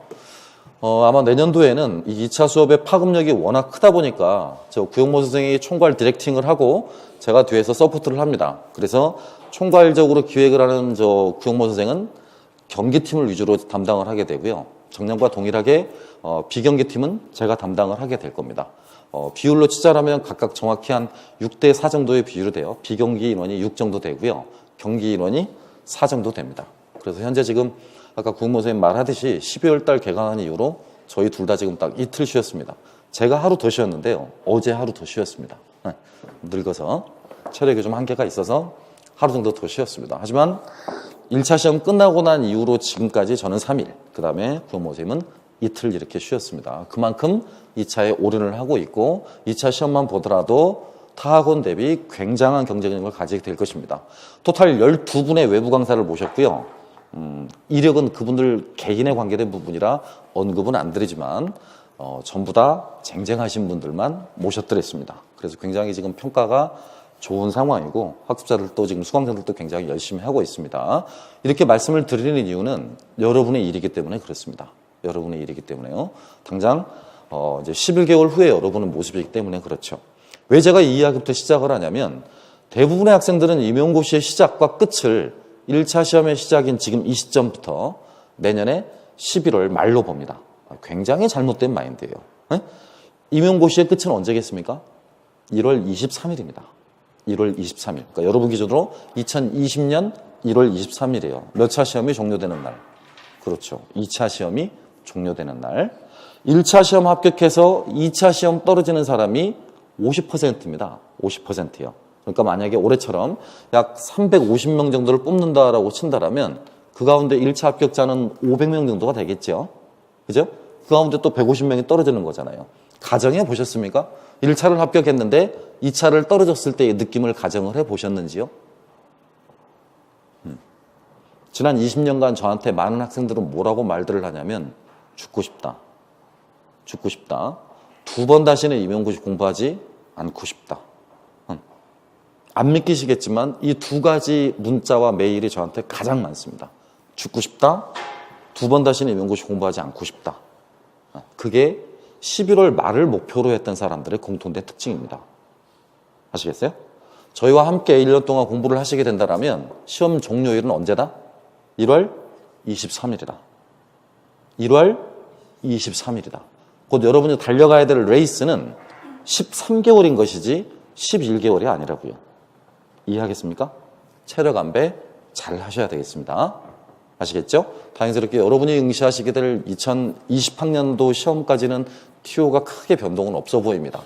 아마 내년도에는 이 2차 수업의 파급력이 워낙 크다 보니까 저 구영모 선생이 총괄 디렉팅을 하고 제가 뒤에서 서포트를 합니다. 그래서 총괄적으로 기획을 하는 저 구영모 선생은 경기팀을 위주로 담당을 하게 되고요. 작년과 동일하게 비경기팀은 제가 담당을 하게 될 겁니다. 비율로 치자라면 각각 정확히 한 6대 4 정도의 비율이 돼요. 비경기 인원이 6 정도 되고요. 경기 인원이 4 정도 됩니다. 그래서 현재 지금 아까 구영모 선생님 말하듯이 12월 달 개강한 이후로 저희 둘 다 지금 딱 이틀 쉬었습니다. 제가 하루 더 쉬었는데요. 어제 하루 더 쉬었습니다. 늙어서 체력이 좀 한계가 있어서 하루 정도 더 쉬었습니다. 하지만 1차 시험 끝나고 난 이후로 지금까지 저는 3일, 그 다음에 구영모 선생님은 이틀 이렇게 쉬었습니다. 그만큼 2차에 올인을 하고 있고 2차 시험만 보더라도 타 학원 대비 굉장한 경쟁력을 가지게 될 것입니다. 토탈 12분의 외부 강사를 모셨고요. 이력은 그분들 개인에 관계된 부분이라 언급은 안 드리지만 전부 다 쟁쟁하신 분들만 모셔드렸습니다. 그래서 굉장히 지금 평가가 좋은 상황이고 학습자들도 지금 수강생들도 굉장히 열심히 하고 있습니다. 이렇게 말씀을 드리는 이유는 여러분의 일이기 때문에 그렇습니다. 여러분의 일이기 때문에요. 당장 이제 11개월 후에 여러분은 모습이기 때문에 그렇죠. 왜 제가 이 이야기부터 시작을 하냐면 대부분의 학생들은 임용고시의 시작과 끝을 1차 시험의 시작인 지금 이 시점부터 내년에 11월 말로 봅니다. 굉장히 잘못된 마인드예요. 임용고시의 끝은 언제겠습니까? 1월 23일입니다. 1월 23일. 그러니까 여러분 기준으로 2020년 1월 23일이에요. 몇 차 시험이 종료되는 날? 그렇죠. 2차 시험이 종료되는 날. 1차 시험 합격해서 2차 시험 떨어지는 사람이 50%입니다. 50%요. 그러니까 만약에 올해처럼 약 350명 정도를 뽑는다라고 친다라면 그 가운데 1차 합격자는 500명 정도가 되겠죠. 그죠? 그 가운데 또 150명이 떨어지는 거잖아요. 가정해 보셨습니까? 1차를 합격했는데 2차를 떨어졌을 때의 느낌을 가정을 해 보셨는지요? 지난 20년간 저한테 많은 학생들은 뭐라고 말들을 하냐면 죽고 싶다. 죽고 싶다. 2번 다시는 임용고시 공부하지 않고 싶다. 안 믿기시겠지만 이 2가지 문자와 메일이 저한테 가장 많습니다. 죽고 싶다. 2번 다시는 임용고시 공부하지 않고 싶다. 그게 11월 말을 목표로 했던 사람들의 공통된 특징입니다. 아시겠어요? 저희와 함께 1년 동안 공부를 하시게 된다면 시험 종료일은 언제다? 1월 23일이다. 1월 23일이다. 곧 여러분이 달려가야 될 레이스는 13개월인 것이지 11개월이 아니라고요. 이해하겠습니까? 체력 안배 잘 하셔야 되겠습니다. 아시겠죠? 다행스럽게 여러분이 응시하시게 될 2020학년도 시험까지는 TO가 크게 변동은 없어 보입니다.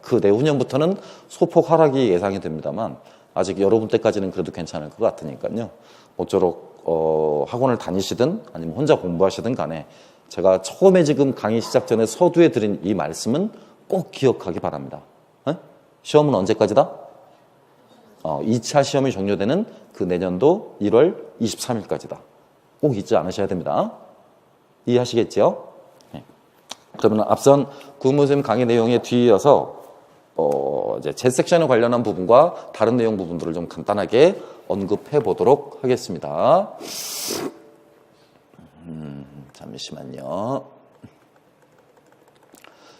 그 내후년부터는 소폭 하락이 예상이 됩니다만 아직 여러분 때까지는 그래도 괜찮을 것 같으니까요. 모쪼록 학원을 다니시든 아니면 혼자 공부하시든 간에 제가 처음에 지금 강의 시작 전에 서두에 드린 이 말씀은 꼭 기억하기 바랍니다. 시험은 언제까지다? 2차 시험이 종료되는 그 내년도 1월 23일까지다. 꼭 잊지 않으셔야 됩니다. 이해하시겠죠? 네. 그러면 앞선 구문쌤 강의 내용에 뒤이어서 이제 제 섹션에 관련한 부분과 다른 내용 부분들을 좀 간단하게 언급해 보도록 하겠습니다. 잠시만요.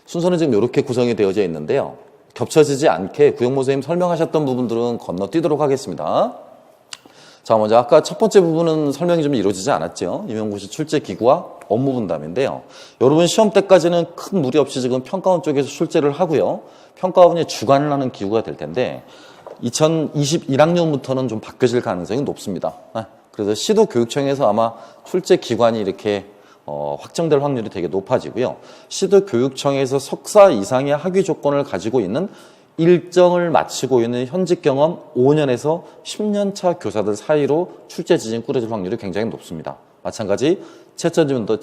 순서는 지금 이렇게 구성이 되어져 있는데요. 겹쳐지지 않게 구영모 선생님 설명하셨던 부분들은 건너뛰도록 하겠습니다. 자, 먼저 아까 첫 번째 부분은 설명이 좀 이루어지지 않았죠. 임용고시 출제 기구와 업무 분담인데요. 여러분 시험 때까지는 큰 무리 없이 지금 평가원 쪽에서 출제를 하고요. 평가원이 주관을 하는 기구가 될 텐데 2021학년부터는 좀 바뀌어질 가능성이 높습니다. 그래서 시도교육청에서 아마 출제 기관이 이렇게 확정될 확률이 되게 높아지고요. 시도교육청에서 석사 이상의 학위 조건을 가지고 있는 일정을 마치고 있는 현직 경험 5년에서 10년 차 교사들 사이로 출제 지진 꾸려질 확률이 굉장히 높습니다. 마찬가지 채점진도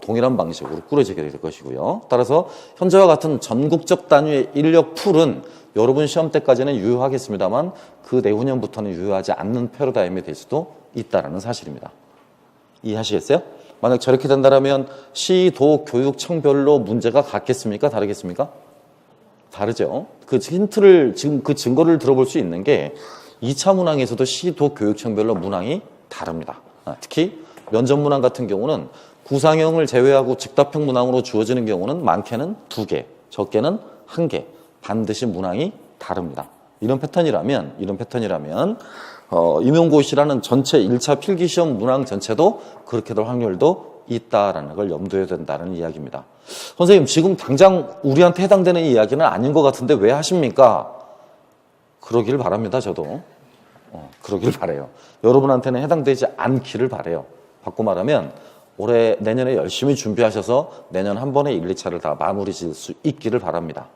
동일한 방식으로 꾸려지게 될 것이고요. 따라서 현재와 같은 전국적 단위의 인력 풀은 여러분 시험 때까지는 유효하겠습니다만 그 내후년부터는 유효하지 않는 패러다임이 될 수도 있다는 사실입니다. 이해하시겠어요? 만약 저렇게 된다면 시도 교육청별로 문제가 같겠습니까? 다르겠습니까? 다르죠. 그 힌트를 지금 그 증거를 들어볼 수 있는 게 2차 문항에서도 시도 교육청별로 문항이 다릅니다. 특히 면접 문항 같은 경우는 구상형을 제외하고 즉답형 문항으로 주어지는 경우는 많게는 2개, 적게는 1개. 반드시 문항이 다릅니다. 이런 패턴이라면 임용고시라는 전체 1차 필기시험 문항 전체도 그렇게 될 확률도 있다라는 걸 염두에 둔다는 이야기입니다. 선생님, 지금 당장 우리한테 해당되는 이야기는 아닌 것 같은데 왜 하십니까? 그러길 바랍니다, 저도. 그러길 바라요. 여러분한테는 해당되지 않기를 바라요. 바꿔 말하면 내년에 열심히 준비하셔서 내년 한 번에 1, 2차를 다 마무리 지을 수 있기를 바랍니다.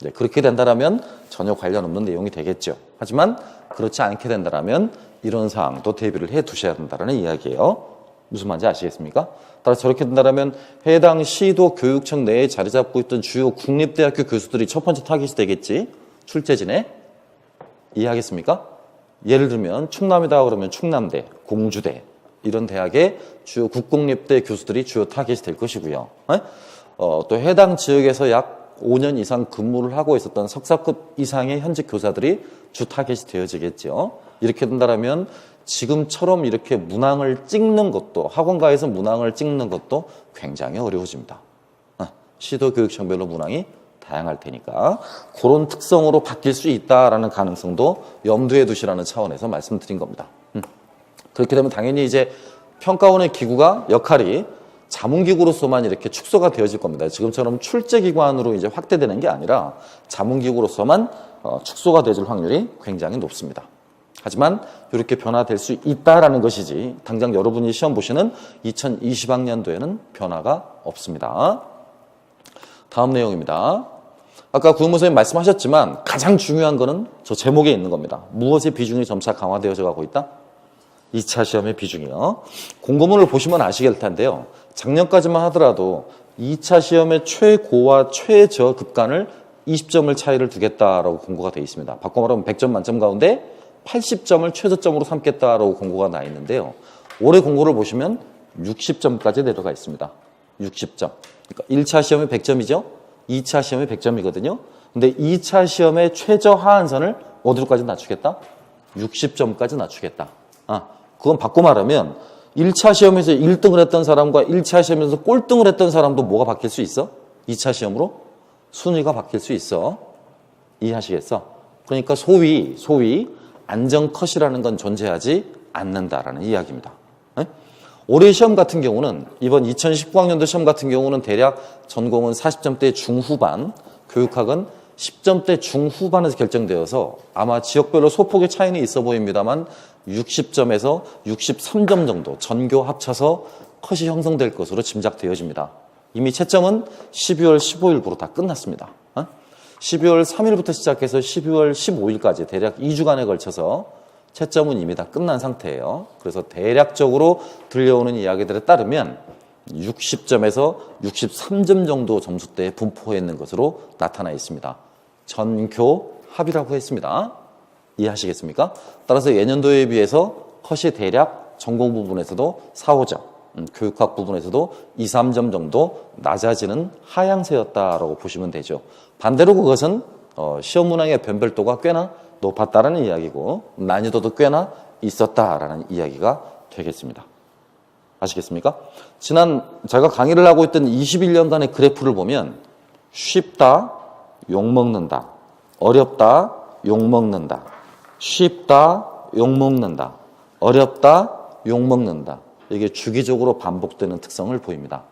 네, 그렇게 된다면 전혀 관련 없는 내용이 되겠죠. 하지만 그렇지 않게 된다면 이런 사항도 대비를 해 두셔야 된다는 이야기예요. 무슨 말인지 아시겠습니까? 따라서 저렇게 된다면 해당 시도 교육청 내에 자리 잡고 있던 주요 국립대학교 교수들이 첫 번째 타깃이 되겠지. 출제진에. 이해하겠습니까? 예를 들면 충남이다 그러면 충남대, 공주대 이런 대학의 주요 국공립대 교수들이 주요 타깃이 될 것이고요. 또 해당 지역에서 약 5년 이상 근무를 하고 있었던 석사급 이상의 현직 교사들이 주 타깃이 되어지겠죠. 이렇게 된다면 지금처럼 이렇게 문항을 찍는 것도, 학원가에서 문항을 찍는 것도 굉장히 어려워집니다. 시도교육청별로 문항이 다양할 테니까 그런 특성으로 바뀔 수 있다라는 가능성도 염두에 두시라는 차원에서 말씀드린 겁니다. 그렇게 되면 당연히 이제 평가원의 기구가 역할이 자문기구로서만 이렇게 축소가 되어질 겁니다. 지금처럼 출제기관으로 이제 확대되는 게 아니라 자문기구로서만 축소가 되어질 확률이 굉장히 높습니다. 하지만 이렇게 변화될 수 있다라는 것이지 당장 여러분이 시험 보시는 2020학년도에는 변화가 없습니다. 다음 내용입니다. 아까 구은무 선생님 말씀하셨지만 가장 중요한 거는 저 제목에 있는 겁니다. 무엇의 비중이 점차 강화되어져 가고 있다? 2차 시험의 비중이요. 공고문을 보시면 아시겠을 텐데요. 작년까지만 하더라도 2차 시험의 최고와 최저 급간을 20점을 차이를 두겠다라고 공고가 되어 있습니다. 바꿔 말하면 100점 만점 가운데 80점을 최저점으로 삼겠다라고 공고가 나 있는데요. 올해 공고를 보시면 60점까지 내려가 있습니다. 60점. 그러니까 1차 시험이 100점이죠. 2차 시험이 100점이거든요. 근데 2차 시험의 최저 하한선을 어디로까지 낮추겠다? 60점까지 낮추겠다. 그건 바꿔 말하면 1차 시험에서 1등을 했던 사람과 1차 시험에서 꼴등을 했던 사람도 뭐가 바뀔 수 있어? 2차 시험으로? 순위가 바뀔 수 있어. 이해하시겠어? 그러니까 소위 안정컷이라는 건 존재하지 않는다라는 이야기입니다. 올해 시험 같은 경우는 이번 2019학년도 시험 같은 경우는 대략 전공은 40점대 중후반, 교육학은 10점대 중후반에서 결정되어서 아마 지역별로 소폭의 차이는 있어 보입니다만 60점에서 63점 정도 전교 합쳐서 컷이 형성될 것으로 짐작되어집니다. 이미 채점은 12월 15일부로 다 끝났습니다. 12월 3일부터 시작해서 12월 15일까지 대략 2주간에 걸쳐서 채점은 이미 다 끝난 상태예요. 그래서 대략적으로 들려오는 이야기들에 따르면 60점에서 63점 정도 점수대에 분포해 있는 것으로 나타나 있습니다. 전교 합이라고 했습니다. 이해하시겠습니까? 따라서 예년도에 비해서 컷이 대략 전공 부분에서도 4, 5점, 교육학 부분에서도 2, 3점 정도 낮아지는 하향세였다라고 보시면 되죠. 반대로 그것은 시험 문항의 변별도가 꽤나 높았다라는 이야기고 난이도도 꽤나 있었다라는 이야기가 되겠습니다. 아시겠습니까? 지난 제가 강의를 하고 있던 21년간의 그래프를 보면 쉽다, 욕먹는다, 어렵다, 욕먹는다, 쉽다, 욕먹는다, 어렵다, 욕먹는다. 이게 주기적으로 반복되는 특성을 보입니다.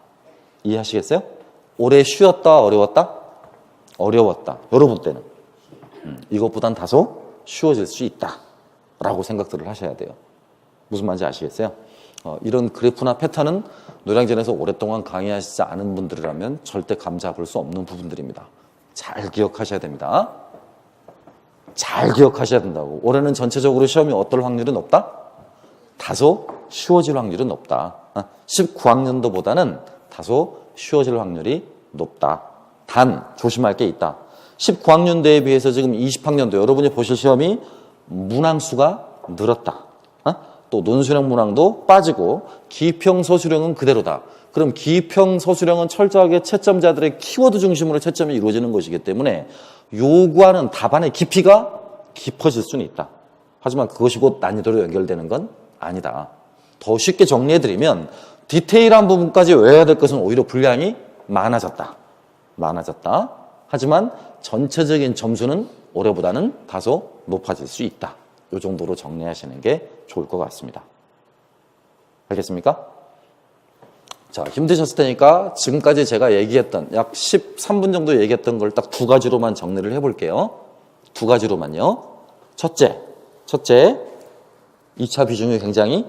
이해하시겠어요? 올해 쉬웠다, 어려웠다? 어려웠다. 여러분 때는. 이것보단 다소 쉬워질 수 있다라고 생각들을 하셔야 돼요. 무슨 말인지 아시겠어요? 이런 그래프나 패턴은 노량진에서 오랫동안 강의하시지 않은 분들이라면 절대 감잡을 수 없는 부분들입니다. 잘 기억하셔야 됩니다. 잘 기억하셔야 된다고. 올해는 전체적으로 시험이 어떨 확률이 높다? 다소 쉬워질 확률은 높다. 19학년도보다는 다소 쉬워질 확률이 높다. 단 조심할 게 있다. 19학년도에 비해서 지금 20학년도 여러분이 보실 시험이 문항수가 늘었다. 또 논술형 문항도 빠지고 기평 서술형은 그대로다. 그럼 기평 서술형은 철저하게 채점자들의 키워드 중심으로 채점이 이루어지는 것이기 때문에 요구하는 답안의 깊이가 깊어질 수는 있다. 하지만 그것이 곧 난이도로 연결되는 건 아니다. 더 쉽게 정리해드리면 디테일한 부분까지 외워야 될 것은 오히려 분량이 많아졌다. 하지만 전체적인 점수는 올해보다는 다소 높아질 수 있다. 이 정도로 정리하시는 게 좋을 것 같습니다. 알겠습니까? 자, 힘드셨을 테니까 지금까지 제가 얘기했던 약 13분 정도 얘기했던 걸 딱 두 가지로만 정리를 해볼게요. 두 가지로만요. 첫째, 2차 비중이 굉장히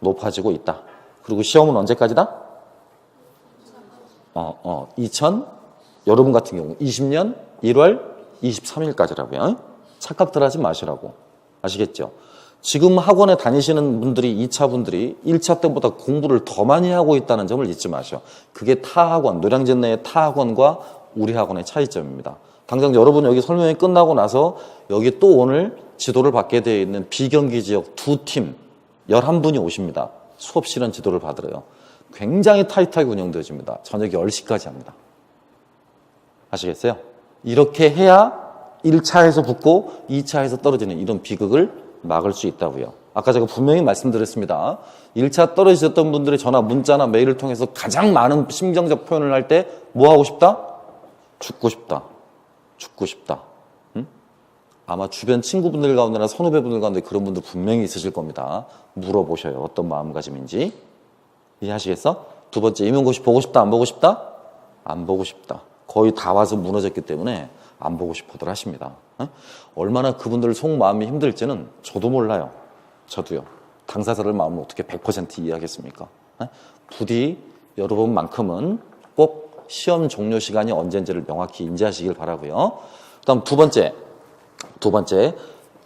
높아지고 있다. 그리고 시험은 언제까지다? 여러분 같은 경우 20년 1월 23일까지라고요. 착각들 하지 마시라고. 아시겠죠? 지금 학원에 다니시는 분들이 2차 분들이 1차 때보다 공부를 더 많이 하고 있다는 점을 잊지 마셔. 그게 타 학원, 노량진 내의 타 학원과 우리 학원의 차이점입니다. 당장 여러분 여기 설명이 끝나고 나서 여기 또 오늘 지도를 받게 되어 있는 비경기 지역 2팀 11분이 오십니다. 수업 실현 지도를 받으러요. 굉장히 타이트하게 운영되어집니다. 저녁 10시까지 합니다. 아시겠어요? 이렇게 해야 1차에서 붙고 2차에서 떨어지는 이런 비극을 막을 수 있다고요. 아까 제가 분명히 말씀드렸습니다. 1차 떨어지셨던 분들의 전화, 문자나 메일을 통해서 가장 많은 심정적 표현을 할 때 뭐 하고 싶다? 죽고 싶다. 죽고 싶다. 응? 아마 주변 친구분들 가운데나 선후배분들 가운데 그런 분들 분명히 있으실 겁니다. 물어보셔요. 어떤 마음가짐인지. 이해하시겠어? 두 번째, 임용고시 보고 싶다, 안 보고 싶다? 안 보고 싶다. 거의 다 와서 무너졌기 때문에 안 보고 싶어들 하십니다. 얼마나 그분들 속마음이 힘들지는 저도 몰라요. 저도요. 당사자들 마음을 어떻게 100% 이해하겠습니까? 부디 여러분만큼은 꼭 시험 종료 시간이 언제인지를 명확히 인지하시길 바라고요. 그다음 두 번째,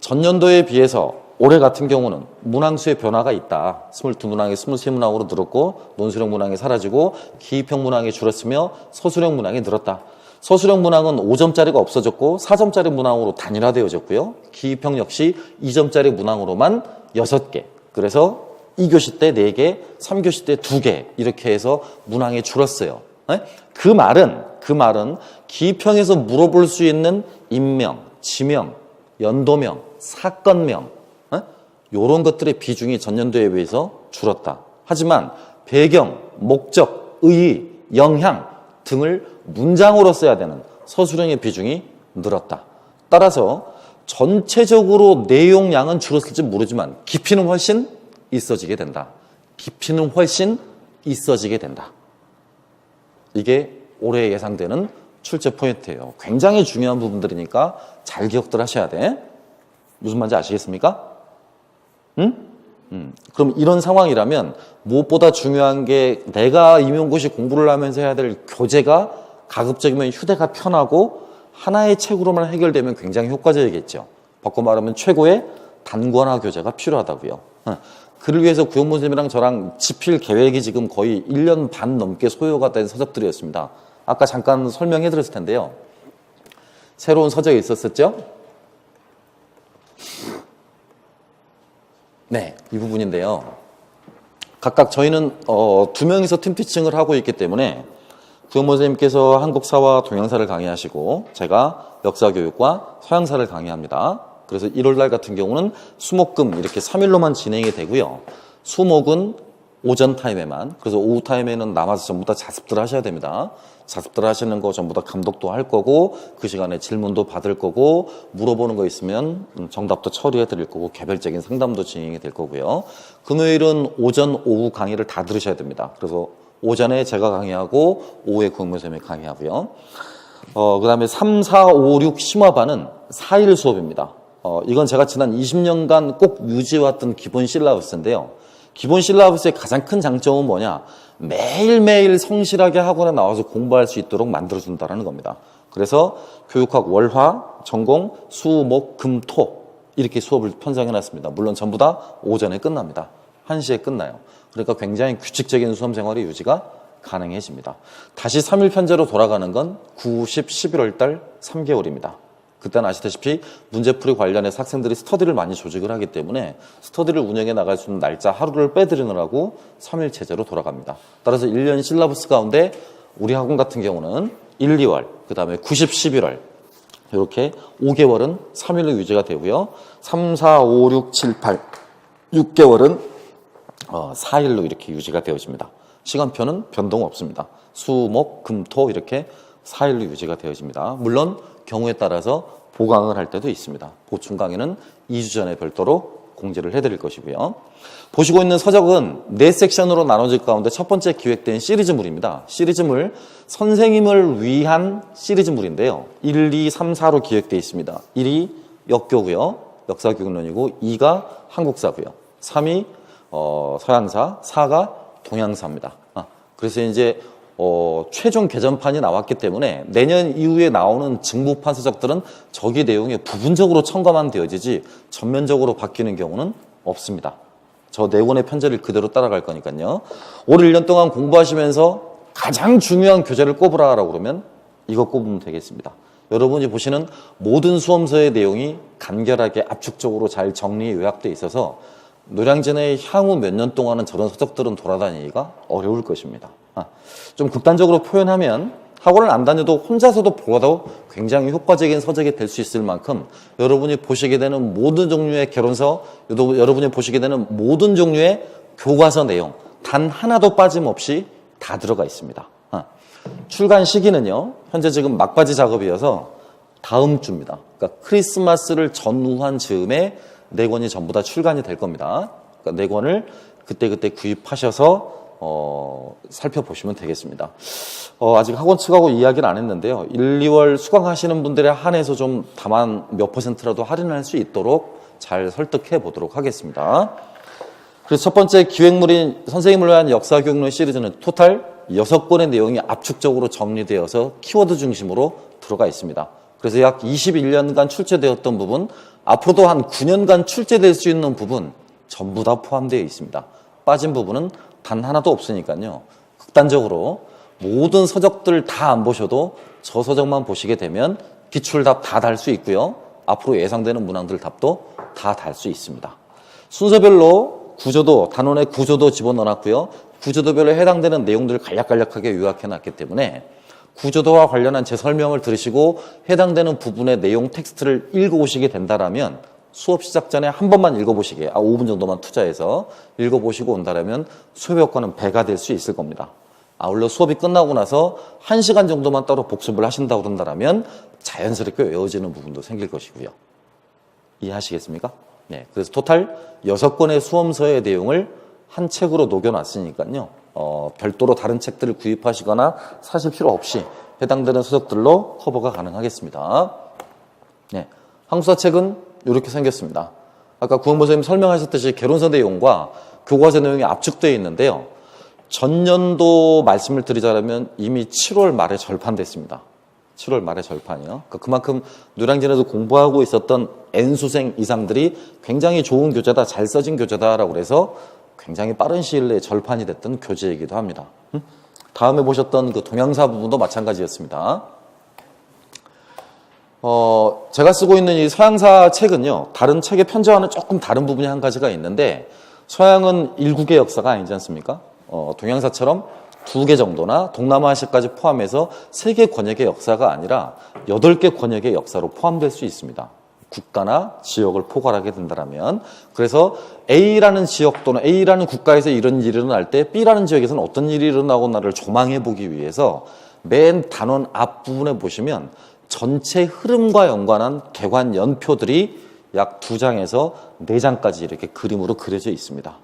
전년도에 비해서 올해 같은 경우는 문항수의 변화가 있다. 22문항이 23문항으로 늘었고 논술형 문항이 사라지고 기입형 문항이 줄었으며 서술형 문항이 늘었다. 서술형 문항은 5점짜리가 없어졌고 4점짜리 문항으로 단일화되어졌고요. 기입형 역시 2점짜리 문항으로만 6개. 그래서 2교시 때 4개, 3교시 때 2개 이렇게 해서 문항이 줄었어요. 그 말은 기입형에서 물어볼 수 있는 인명, 지명, 연도명, 사건명 이런 것들의 비중이 전년도에 비해서 줄었다. 하지만 배경, 목적, 의의, 영향 등을 문장으로 써야 되는 서술형의 비중이 늘었다. 따라서 전체적으로 내용량은 줄었을지 모르지만 깊이는 훨씬 있어지게 된다. 깊이는 훨씬 있어지게 된다. 이게 올해 예상되는 출제 포인트예요. 굉장히 중요한 부분들이니까 잘 기억들 하셔야 돼. 무슨 말인지 아시겠습니까? 그럼 이런 상황이라면 무엇보다 중요한 게 내가 임용고시 공부를 하면서 해야 될 교재가 가급적이면 휴대가 편하고 하나의 책으로만 해결되면 굉장히 효과적이겠죠. 바꿔 말하면 최고의 단권화 교재가 필요하다고요. 그를 위해서 구영문 선생님이랑 저랑 집필 계획이 지금 거의 1년 반 넘게 소요가 된 서적들이었습니다. 아까 잠깐 설명해 드렸을 텐데요. 새로운 서적이 있었었죠? 네, 이 부분인데요. 각각 저희는 2명이서 팀 티칭을 하고 있기 때문에 구영문 선생님께서 한국사와 동양사를 강의하시고 제가 역사교육과 서양사를 강의합니다. 그래서 1월날 같은 경우는 수목금 이렇게 3일로만 진행이 되고요. 수목은 오전 타임에만, 그래서 오후 타임에는 남아서 전부 다 자습들 하셔야 됩니다. 자습들 하시는 거 전부 다 감독도 할 거고 그 시간에 질문도 받을 거고 물어보는 거 있으면 정답도 처리해 드릴 거고 개별적인 상담도 진행이 될 거고요. 금요일은 오전, 오후 강의를 다 들으셔야 됩니다. 그래서 오전에 제가 강의하고 오후에 구영문 선생님이 강의하고요. 그 다음에 3, 4, 5, 6 심화반은 4일 수업입니다. 이건 제가 지난 20년간 꼭 유지해왔던 기본 실라버스인데요. 기본 실라버스의 가장 큰 장점은 뭐냐? 매일매일 성실하게 학원에 나와서 공부할 수 있도록 만들어준다는 겁니다. 그래서 교육학 월화, 전공, 수, 목, 금, 토 이렇게 수업을 편성해놨습니다. 물론 전부 다 오전에 끝납니다. 1시에 끝나요. 그러니까 굉장히 규칙적인 수험 생활이 유지가 가능해집니다. 다시 3일 편제로 돌아가는 건 9, 10, 11월 달 3개월입니다. 그때는 아시다시피 문제풀이 관련해서 학생들이 스터디를 많이 조직을 하기 때문에 스터디를 운영해 나갈 수 있는 날짜 하루를 빼드리느라고 3일 체제로 돌아갑니다. 따라서 1년 실라버스 가운데 우리 학원 같은 경우는 1, 2월, 그 다음에 9, 10, 11월 이렇게 5개월은 3일로 유지가 되고요. 3, 4, 5, 6, 7, 8, 6개월은 4일로 이렇게 유지가 되어집니다. 시간표는 변동 없습니다. 수, 목, 금, 토 이렇게 4일로 유지가 되어집니다. 물론 경우에 따라서 보강을 할 때도 있습니다. 보충 강의는 2주 전에 별도로 공지를 해드릴 것이고요. 보시고 있는 서적은 4섹션으로 나눠질 가운데 첫 번째 기획된 시리즈물입니다. 시리즈물, 선생님을 위한 시리즈물인데요. 1, 2, 3, 4로 기획되어 있습니다. 1이 역교고요. 역사교육론이고 2가 한국사고요. 3이 서양사, 4가 동양사입니다. 그래서 이제 최종 개정판이 나왔기 때문에 내년 이후에 나오는 직무판 서적들은 저기 내용이 부분적으로 첨가만 되어지지 전면적으로 바뀌는 경우는 없습니다. 저 4권의 편제를 그대로 따라갈 거니까요. 올 1년 동안 공부하시면서 가장 중요한 교재를 꼽으라고 그러면 이거 꼽으면 되겠습니다. 여러분이 보시는 모든 수험서의 내용이 간결하게 압축적으로 잘 정리 요약되어 있어서 노량진의 향후 몇 년 동안은 저런 서적들은 돌아다니기가 어려울 것입니다. 좀 극단적으로 표현하면 학원을 안 다녀도 혼자서도 보아도 굉장히 효과적인 서적이 될 수 있을 만큼 여러분이 보시게 되는 모든 종류의 개론서, 여러분이 보시게 되는 모든 종류의 교과서 내용 단 하나도 빠짐없이 다 들어가 있습니다. 출간 시기는요, 현재 지금 막바지 작업이어서 다음 주입니다. 그러니까 크리스마스를 전후한 즈음에 4권이 전부 다 출간이 될 겁니다. 그러니까 4권을 그때그때 구입하셔서 살펴보시면 되겠습니다. 아직 학원 측하고 이야기를 안 했는데요. 1, 2월 수강하시는 분들에 한해서 좀 다만 몇 %라도 할인할 수 있도록 잘 설득해 보도록 하겠습니다. 그래서 첫 번째 기획물인 선생님을 위한 역사교육론 시리즈는 토탈 6권의 내용이 압축적으로 정리되어서 키워드 중심으로 들어가 있습니다. 그래서 약 21년간 출제되었던 부분, 앞으로도 한 9년간 출제될 수 있는 부분 전부 다 포함되어 있습니다. 빠진 부분은 단 하나도 없으니까요. 극단적으로 모든 서적들 다 안 보셔도 저 서적만 보시게 되면 기출답 다 달 수 있고요. 앞으로 예상되는 문항들 답도 다 달 수 있습니다. 순서별로 구조도, 단원의 구조도 집어넣어놨고요. 구조도별로 해당되는 내용들을 간략간략하게 요약해놨기 때문에 구조도와 관련한 제 설명을 들으시고 해당되는 부분의 내용 텍스트를 읽어보시게 된다라면 수업 시작 전에 한 번만 읽어보시게, 5분 정도만 투자해서 읽어보시고 온다라면 수업 효과는 배가 될 수 있을 겁니다. 아울러 수업이 끝나고 나서 1시간 정도만 따로 복습을 하신다고 그런다라면 자연스럽게 외워지는 부분도 생길 것이고요. 이해하시겠습니까? 네, 그래서 토탈 6권의 수험서의 내용을 한 책으로 녹여놨으니까요. 별도로 다른 책들을 구입하시거나 사실 필요 없이 해당되는 서적들로 커버가 가능하겠습니다. 네, 항수사 책은 이렇게 생겼습니다. 아까 구원보 선생님 설명하셨듯이 개론서 내용과 교과서 내용이 압축되어 있는데요. 전년도 말씀을 드리자면 이미 7월 말에 절판됐습니다. 7월 말에 절판이요. 그만큼 노량진에서 공부하고 있었던 N수생 이상들이 굉장히 좋은 교재다, 잘 써진 교재다라고 그래서 굉장히 빠른 시일 내에 절판이 됐던 교재이기도 합니다. 다음에 보셨던 그 동양사 부분도 마찬가지였습니다. 제가 쓰고 있는 이 서양사 책은요, 다른 책의 편제와는 조금 다른 부분이 한 가지가 있는데, 서양은 일국의 역사가 아니지 않습니까? 동양사처럼 2개 정도나 동남아시아까지 포함해서 3개 권역의 역사가 아니라 8개 권역의 역사로 포함될 수 있습니다. 국가나 지역을 포괄하게 된다면. 그래서 A라는 지역 또는 A라는 국가에서 이런 일이 일어날 때 B라는 지역에서는 어떤 일이 일어나고나를 조망해 보기 위해서 맨 단원 앞부분에 보시면 전체 흐름과 연관한 개관 연표들이 약 2장에서 4장까지 이렇게 그림으로 그려져 있습니다.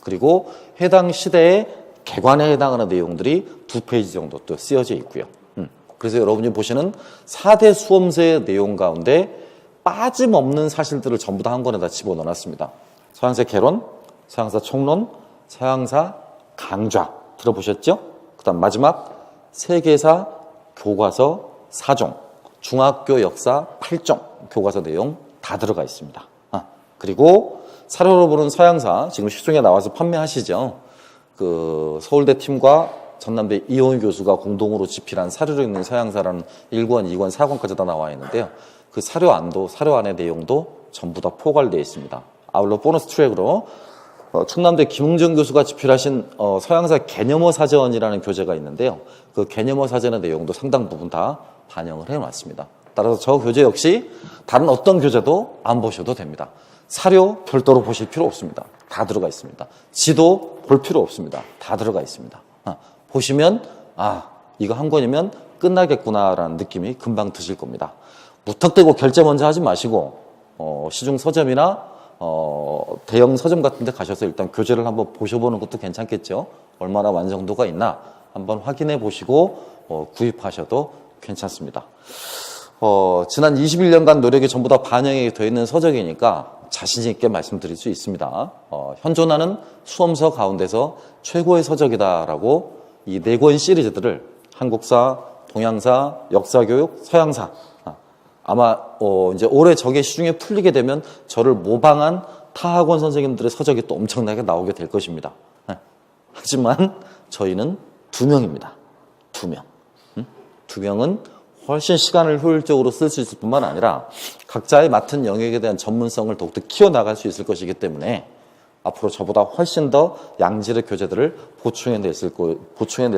그리고 해당 시대의 개관에 해당하는 내용들이 2페이지 정도 또 쓰여져 있고요. 그래서 여러분이 보시는 4대 수험서의 내용 가운데 빠짐없는 사실들을 전부 다 한 권에다 집어넣어놨습니다. 서양사 개론, 서양사 총론, 서양사 강좌 들어보셨죠? 그 다음 마지막 세계사 교과서 4종, 중학교 역사 8종 교과서 내용 다 들어가 있습니다. 그리고 사료로 보는 서양사 지금 시중에 나와서 판매하시죠. 그 서울대 팀과 전남대 이용희 교수가 공동으로 집필한 사료로 있는 서양사라는 1권, 2권, 4권까지 다 나와 있는데요. 그 사료 안의 내용도 전부 다 포괄되어 있습니다. 아울러 보너스 트랙으로 충남대 김웅정 교수가 집필하신 서양사 개념어 사전이라는 교재가 있는데요. 그 개념어 사전의 내용도 상당 부분 다 반영을 해놨습니다. 따라서 저 교재 역시 다른 어떤 교재도 안 보셔도 됩니다. 사료 별도로 보실 필요 없습니다. 다 들어가 있습니다. 지도 볼 필요 없습니다. 다 들어가 있습니다. 보시면 이거 한 권이면 끝나겠구나라는 느낌이 금방 드실 겁니다. 무턱대고 결제 먼저 하지 마시고 시중 서점이나 대형 서점 같은 데 가셔서 일단 교재를 한번 보셔보는 것도 괜찮겠죠. 얼마나 완성도가 있나 한번 확인해 보시고 구입하셔도 괜찮습니다. 지난 21년간 노력이 전부 다 반영이 되어 있는 서적이니까 자신 있게 말씀드릴 수 있습니다. 현존하는 수험서 가운데서 최고의 서적이다라고 이 4권 시리즈들을 한국사, 동양사, 역사교육, 서양사 아마 이제 올해 저게 시중에 풀리게 되면 저를 모방한 타 학원 선생님들의 서적이 또 엄청나게 나오게 될 것입니다. 하지만 저희는 2명입니다. 2명. 2명은 훨씬 시간을 효율적으로 쓸 수 있을 뿐만 아니라 각자의 맡은 영역에 대한 전문성을 더욱더 키워나갈 수 있을 것이기 때문에 앞으로 저보다 훨씬 더 양질의 교재들을 보충해낼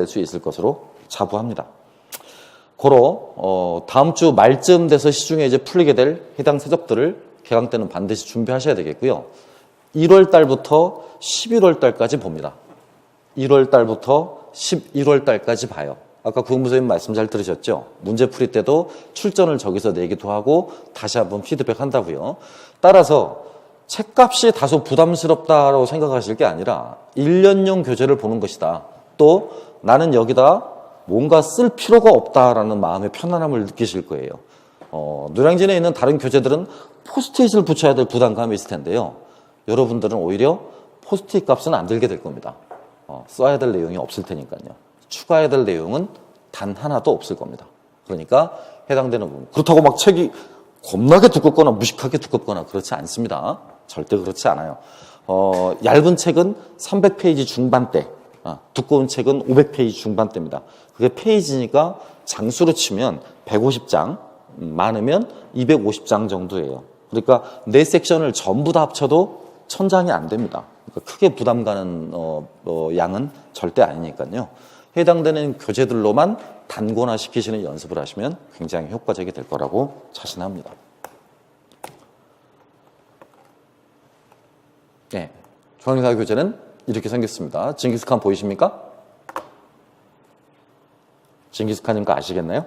수 있을 것으로 자부합니다. 고로 다음 주 말쯤 돼서 시중에 이제 풀리게 될 해당 서적들을 개강 때는 반드시 준비하셔야 되겠고요. 1월 달부터 11월 달까지 봅니다. 1월 달부터 11월 달까지 봐요. 아까 구영무 선생님 말씀 잘 들으셨죠? 문제 풀이 때도 출전을 저기서 내기도 하고 다시 한번 피드백 한다고요. 따라서 책값이 다소 부담스럽다고 생각하실 게 아니라 1년용 교재를 보는 것이다. 또 나는 여기다 뭔가 쓸 필요가 없다라는 마음의 편안함을 느끼실 거예요. 노량진에 있는 다른 교재들은 포스트잇을 붙여야 될 부담감이 있을 텐데요. 여러분들은 오히려 포스트잇 값은 안 들게 될 겁니다. 써야 될 내용이 없을 테니까요. 추가해야 될 내용은 단 하나도 없을 겁니다. 그러니까 해당되는 부분. 그렇다고 막 책이 겁나게 두껍거나 무식하게 두껍거나 그렇지 않습니다. 절대 그렇지 않아요. 얇은 책은 300페이지 중반대, 두꺼운 책은 500페이지 중반대입니다. 그게 페이지니까 장수로 치면 150장, 많으면 250장 정도예요. 그러니까 4섹션을 전부 다 합쳐도 1000장이 안 됩니다. 그러니까 크게 부담 가는 양은 절대 아니니까요. 해당되는 교재들로만 단권화 시키시는 연습을 하시면 굉장히 효과적이 될 거라고 자신합니다. 네, 중앙사 교재는 이렇게 생겼습니다. 징기스칸 보이십니까? 징기스칸인 거 아시겠나요?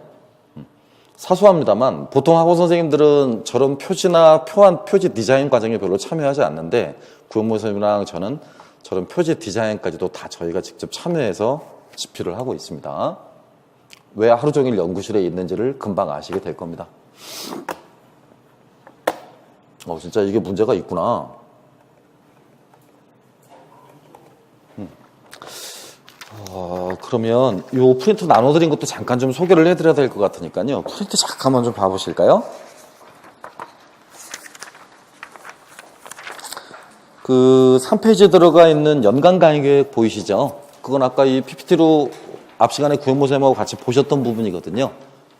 사소합니다만 보통 학원 선생님들은 저런 표지나 표지 디자인 과정에 별로 참여하지 않는데 구영모 선생님이랑 저는 저런 표지 디자인까지도 다 저희가 직접 참여해서 집필을 하고 있습니다. 왜 하루 종일 연구실에 있는지를 금방 아시게 될 겁니다. 진짜 이게 문제가 있구나. 그러면 이 프린트 나눠드린 것도 잠깐 좀 소개를 해드려야 될 것 같으니까요. 프린트 잠깐만 좀 봐보실까요? 그 3페이지에 들어가 있는 연간 강의 계획 보이시죠? 그건 아까 이 PPT로 앞 시간에 구영모 선생님하고 같이 보셨던 부분이거든요.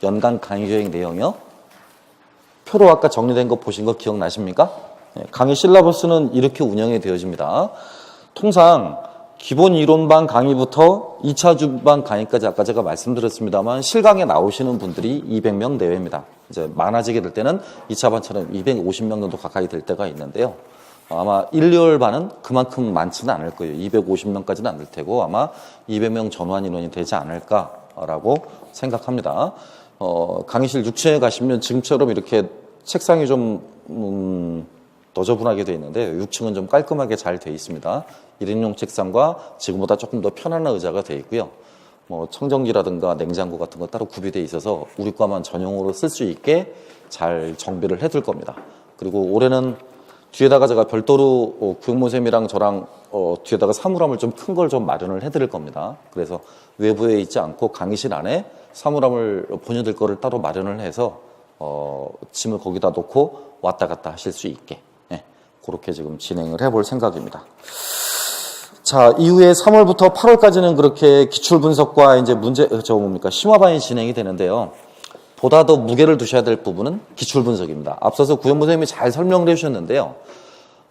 연간 강의 계획 내용이요. 표로 아까 정리된 거 보신 거 기억나십니까? 강의 실라버스는 이렇게 운영이 되어집니다. 통상 기본 이론반 강의부터 2차 주반 강의까지 아까 제가 말씀드렸습니다만 실강에 나오시는 분들이 200명 내외입니다. 이제 많아지게 될 때는 2차 반처럼 250명 정도 가까이 될 때가 있는데요. 아마 1, 2월 반은 그만큼 많지는 않을 거예요. 250명까지는 안 될 테고 아마 200명 전환 인원이 되지 않을까라고 생각합니다. 강의실 6층에 가시면 지금처럼 이렇게 책상이 좀 너저분하게 되어 있는데 6층은 좀 깔끔하게 잘 되어 있습니다. 1인용 책상과 지금보다 조금 더 편안한 의자가 되어 있고요. 청정기라든가 냉장고 같은 거 따로 구비되어 있어서 우리 과만 전용으로 쓸 수 있게 잘 정비를 해둘 겁니다. 그리고 올해는 뒤에다가 제가 별도로 구영모 쌤이랑 저랑 뒤에다가 사물함을 좀 큰 걸 좀 마련을 해드릴 겁니다. 그래서 외부에 있지 않고 강의실 안에 사물함을 본인들 거를 따로 마련을 해서 짐을 거기다 놓고 왔다 갔다 하실 수 있게 그렇게 지금 진행을 해볼 생각입니다. 자, 이후에 3월부터 8월까지는 그렇게 기출 분석과 이제 심화반이 진행이 되는데요. 보다 더 무게를 두셔야 될 부분은 기출 분석입니다. 앞서서 구영모 선생님이 잘 설명을 해주셨는데요.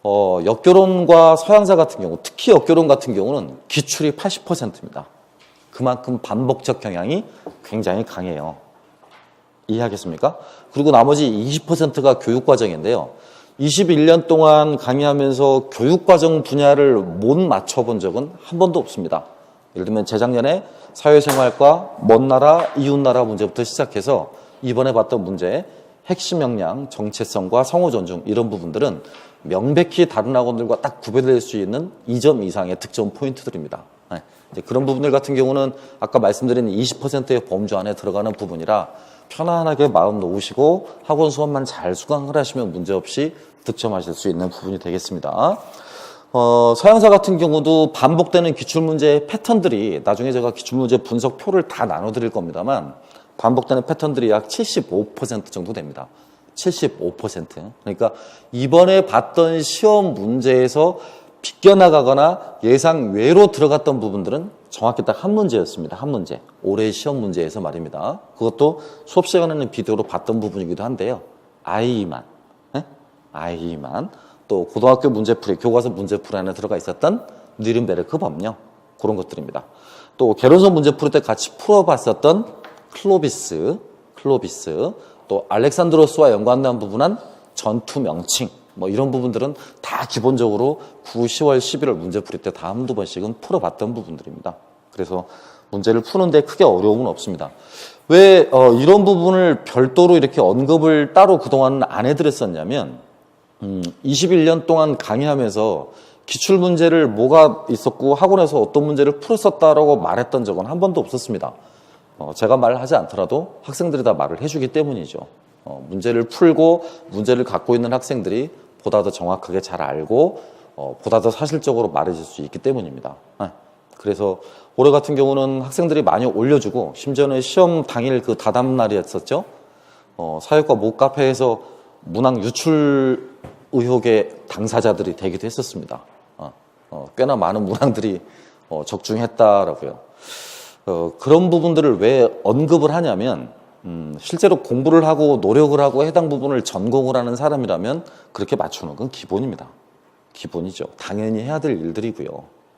역교론과 서양사 같은 경우, 특히 역교론 같은 경우는 기출이 80%입니다. 그만큼 반복적 경향이 굉장히 강해요. 이해하겠습니까? 그리고 나머지 20%가 교육과정인데요. 21년 동안 강의하면서 교육과정 분야를 못 맞춰본 적은 한 번도 없습니다. 예를 들면 재작년에 사회생활과 먼 나라, 이웃나라 문제부터 시작해서 이번에 봤던 문제, 핵심 역량, 정체성과 상호 존중 이런 부분들은 명백히 다른 학원들과 딱 구별될 수 있는 2점 이상의 득점 포인트들입니다. 이제 그런 부분들 같은 경우는 아까 말씀드린 20%의 범주 안에 들어가는 부분이라 편안하게 마음 놓으시고 학원 수업만 잘 수강을 하시면 문제없이 득점하실 수 있는 부분이 되겠습니다. 서양사 같은 경우도 반복되는 기출문제의 패턴들이 나중에 제가 기출문제 분석표를 다 나눠드릴 겁니다만 반복되는 패턴들이 약 75% 정도 됩니다. 75%. 그러니까 이번에 봤던 시험 문제에서 비껴나가거나 예상 외로 들어갔던 부분들은 정확히 딱 한 문제였습니다. 한 문제. 올해 시험 문제에서 말입니다. 그것도 수업 시간에는 비디오로 봤던 부분이기도 한데요. 아이만. 아이만. 또 고등학교 문제풀이, 교과서 문제풀이 안에 들어가 있었던 뉘른베르크 법령. 그런 것들입니다. 또 개론서 문제풀이 때 같이 풀어봤었던 클로비스. 또 알렉산드로스와 연관된 부분은 전투 명칭. 뭐 이런 부분들은 다 기본적으로 9, 10월, 11월 문제풀이 때 다 한두 번씩은 풀어봤던 부분들입니다. 그래서 문제를 푸는데 크게 어려움은 없습니다. 왜 이런 부분을 별도로 이렇게 언급을 따로 그동안은 안 해드렸었냐면 21년 동안 강의하면서 기출문제를 뭐가 있었고 학원에서 어떤 문제를 풀었었다라고 말했던 적은 한 번도 없었습니다. 제가 말하지 않더라도 학생들이 다 말을 해주기 때문이죠. 문제를 풀고 문제를 갖고 있는 학생들이 보다 더 정확하게 잘 알고 보다 더 사실적으로 말해줄 수 있기 때문입니다. 그래서 올해 같은 경우는 학생들이 많이 올려주고 심지어는 시험 당일 그 다담 날이었었죠. 사회과 모카페에서 문항 유출 의혹의 당사자들이 되기도 했었습니다. 꽤나 많은 문항들이 적중했다라고요. 그런 부분들을 왜 언급을 하냐면 실제로 공부를 하고 노력을 하고 해당 부분을 전공을 하는 사람이라면 그렇게 맞추는 건 기본입니다. 기본이죠. 당연히 해야 될 일들이고요.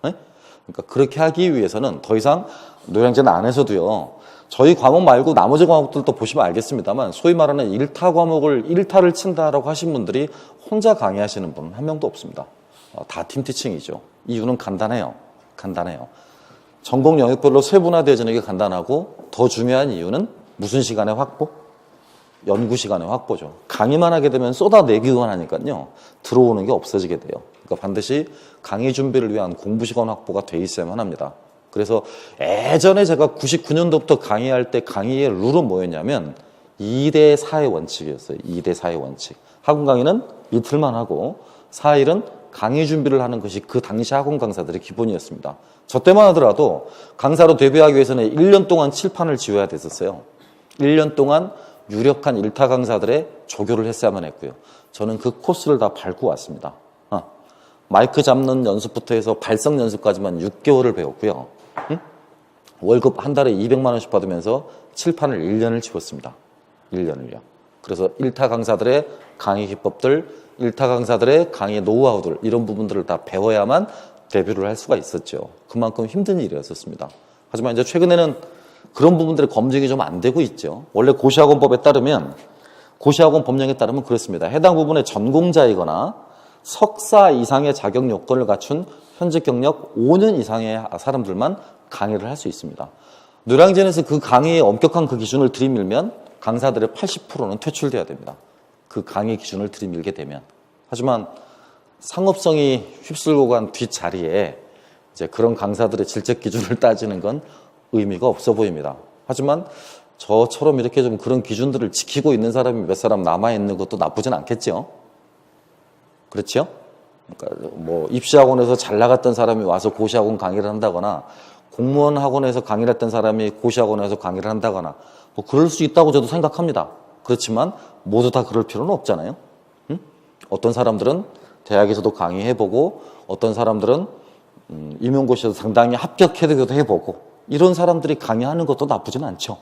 그러니까 그렇게 하기 위해서는 더 이상 노량진 안에서도요. 저희 과목 말고 나머지 과목들도 보시면 알겠습니다만 소위 말하는 1타 과목을 1타를 친다라고 하신 분들이 혼자 강의하시는 분은 한 명도 없습니다. 다 팀티칭이죠. 이유는 간단해요. 전공 영역별로 세분화되어지는 게 간단하고 더 중요한 이유는 무슨 시간의 확보? 연구 시간의 확보죠. 강의만 하게 되면 쏟아내기만 하니까요. 들어오는 게 없어지게 돼요. 그러니까 반드시 강의 준비를 위한 공부 시간 확보가 돼 있어야만 합니다. 그래서 예전에 제가 99년도부터 강의할 때 강의의 룰은 뭐였냐면 2대 4의 원칙이었어요. 2대 4의 원칙. 학원 강의는 이틀만 하고 4일은 강의 준비를 하는 것이 그 당시 학원 강사들의 기본이었습니다. 저 때만 하더라도 강사로 데뷔하기 위해서는 1년 동안 칠판을 지워야 됐었어요. 1년 동안 유력한 1타 강사들의 조교를 했어야만 했고요. 저는 그 코스를 다 밟고 왔습니다. 마이크 잡는 연습부터 해서 발성 연습까지만 6개월을 배웠고요. 월급 한 달에 200만 원씩 받으면서 칠판을 1년을 지웠습니다. 1년을요. 그래서 1타 강사들의 강의 기법들, 1타 강사들의 강의 노하우들 이런 부분들을 다 배워야만 데뷔를 할 수가 있었죠. 그만큼 힘든 일이었었습니다. 하지만 이제 최근에는 그런 부분들의 검증이 좀 안 되고 있죠. 원래 고시학원법에 따르면 고시학원 법령에 따르면 그렇습니다. 해당 부분의 전공자이거나 석사 이상의 자격 요건을 갖춘 현직 경력 5년 이상의 사람들만 강의를 할 수 있습니다. 노량진에서 그 강의의 엄격한 그 기준을 들이밀면 강사들의 80%는 퇴출돼야 됩니다. 그 강의 기준을 들이밀게 되면. 하지만 상업성이 휩쓸고 간 뒷자리에 이제 그런 강사들의 질적 기준을 따지는 건 의미가 없어 보입니다. 하지만 저처럼 이렇게 좀 그런 기준들을 지키고 있는 사람이 몇 사람 남아있는 것도 나쁘진 않겠죠. 그렇죠? 그러니까 뭐 입시학원에서 잘 나갔던 사람이 와서 고시학원 강의를 한다거나 공무원 학원에서 강의를 했던 사람이 고시학원에서 강의를 한다거나 뭐 그럴 수 있다고 저도 생각합니다. 그렇지만 모두 다 그럴 필요는 없잖아요. 어떤 사람들은 대학에서도 강의해보고 어떤 사람들은 임용고시에서 상당히 합격해도 해보고 이런 사람들이 강의하는 것도 나쁘진 않죠.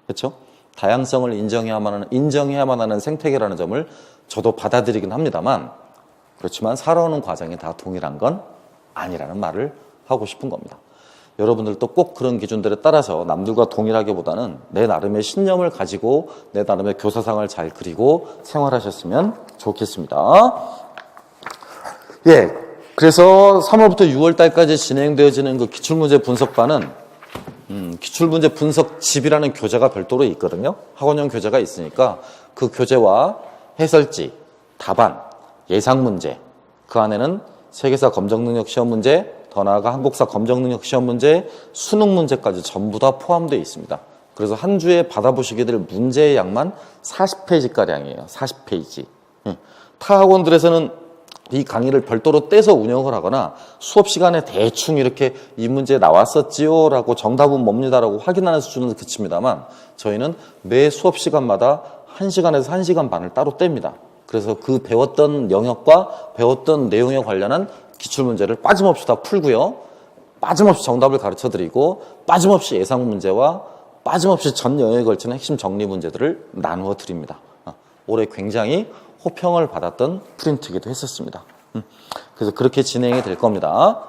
그렇죠? 다양성을 인정해야만 하는 생태계라는 점을 저도 받아들이긴 합니다만 그렇지만 살아오는 과정이 다 동일한 건 아니라는 말을 하고 싶은 겁니다. 여러분들도 꼭 그런 기준들에 따라서 남들과 동일하기보다는 내 나름의 신념을 가지고 내 나름의 교사상을 잘 그리고 생활하셨으면 좋겠습니다. 예, 그래서 3월부터 6월 달까지 진행되어지는 그 기출문제 분석반은 기출문제 분석집이라는 교재가 별도로 있거든요. 학원용 교재가 있으니까 그 교재와 해설지, 답안, 예상문제, 그 안에는 세계사 검정능력 시험 문제, 더 나아가 한국사 검정능력 시험 문제, 수능 문제까지 전부 다 포함되어 있습니다. 그래서 한 주에 받아보시게 될 문제의 양만 40페이지가량이에요. 40페이지. 타 학원들에서는 이 강의를 별도로 떼서 운영을 하거나 수업 시간에 대충 이렇게 이 문제 나왔었지요 라고 정답은 뭡니다라고 확인하는 수준은 그칩니다만 저희는 매 수업 시간마다 1시간에서 1시간 반을 따로 뗍니다. 그래서 그 배웠던 영역과 배웠던 내용에 관련한 기출문제를 빠짐없이 다 풀고요. 빠짐없이 정답을 가르쳐드리고 빠짐없이 예상 문제와 빠짐없이 전 영역에 걸치는 핵심 정리 문제들을 나누어 드립니다. 올해 굉장히 호평을 받았던 프린트이기도 했었습니다. 그래서 그렇게 진행이 될 겁니다.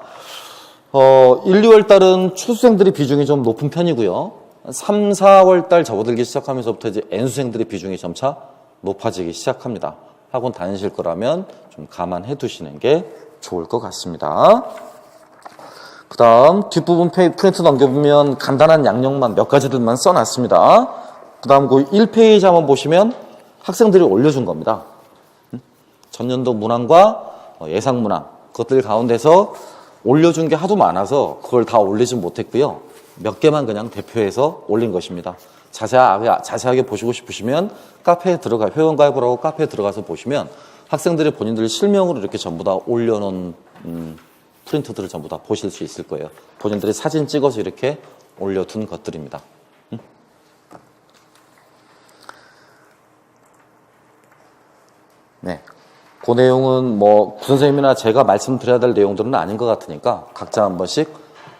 1, 2월 달은 초수생들의 비중이 좀 높은 편이고요. 3, 4월 달 접어들기 시작하면서부터 이제 N수생들의 비중이 점차 높아지기 시작합니다. 학원 다니실 거라면 좀 감안해 두시는 게 좋을 것 같습니다. 그 다음 뒷부분 프린트 넘겨보면 간단한 양력만 몇 가지들만 써놨습니다. 그 다음 그 1페이지 한번 보시면 학생들이 올려준 겁니다. 전년도 문항과 예상 문항 그것들 가운데서 올려준 게 하도 많아서 그걸 다 올리진 못했고요. 몇 개만 그냥 대표해서 올린 것입니다. 자세하게 보시고 싶으시면 카페에 회원가입을 하고 카페에 들어가서 보시면 학생들이 본인들이 실명으로 이렇게 전부 다 올려놓은 프린트들을 전부 다 보실 수 있을 거예요. 본인들이 사진 찍어서 이렇게 올려둔 것들입니다. 네. 그 내용은 뭐 구선생님이나 제가 말씀드려야 될 내용들은 아닌 것 같으니까 각자 한 번씩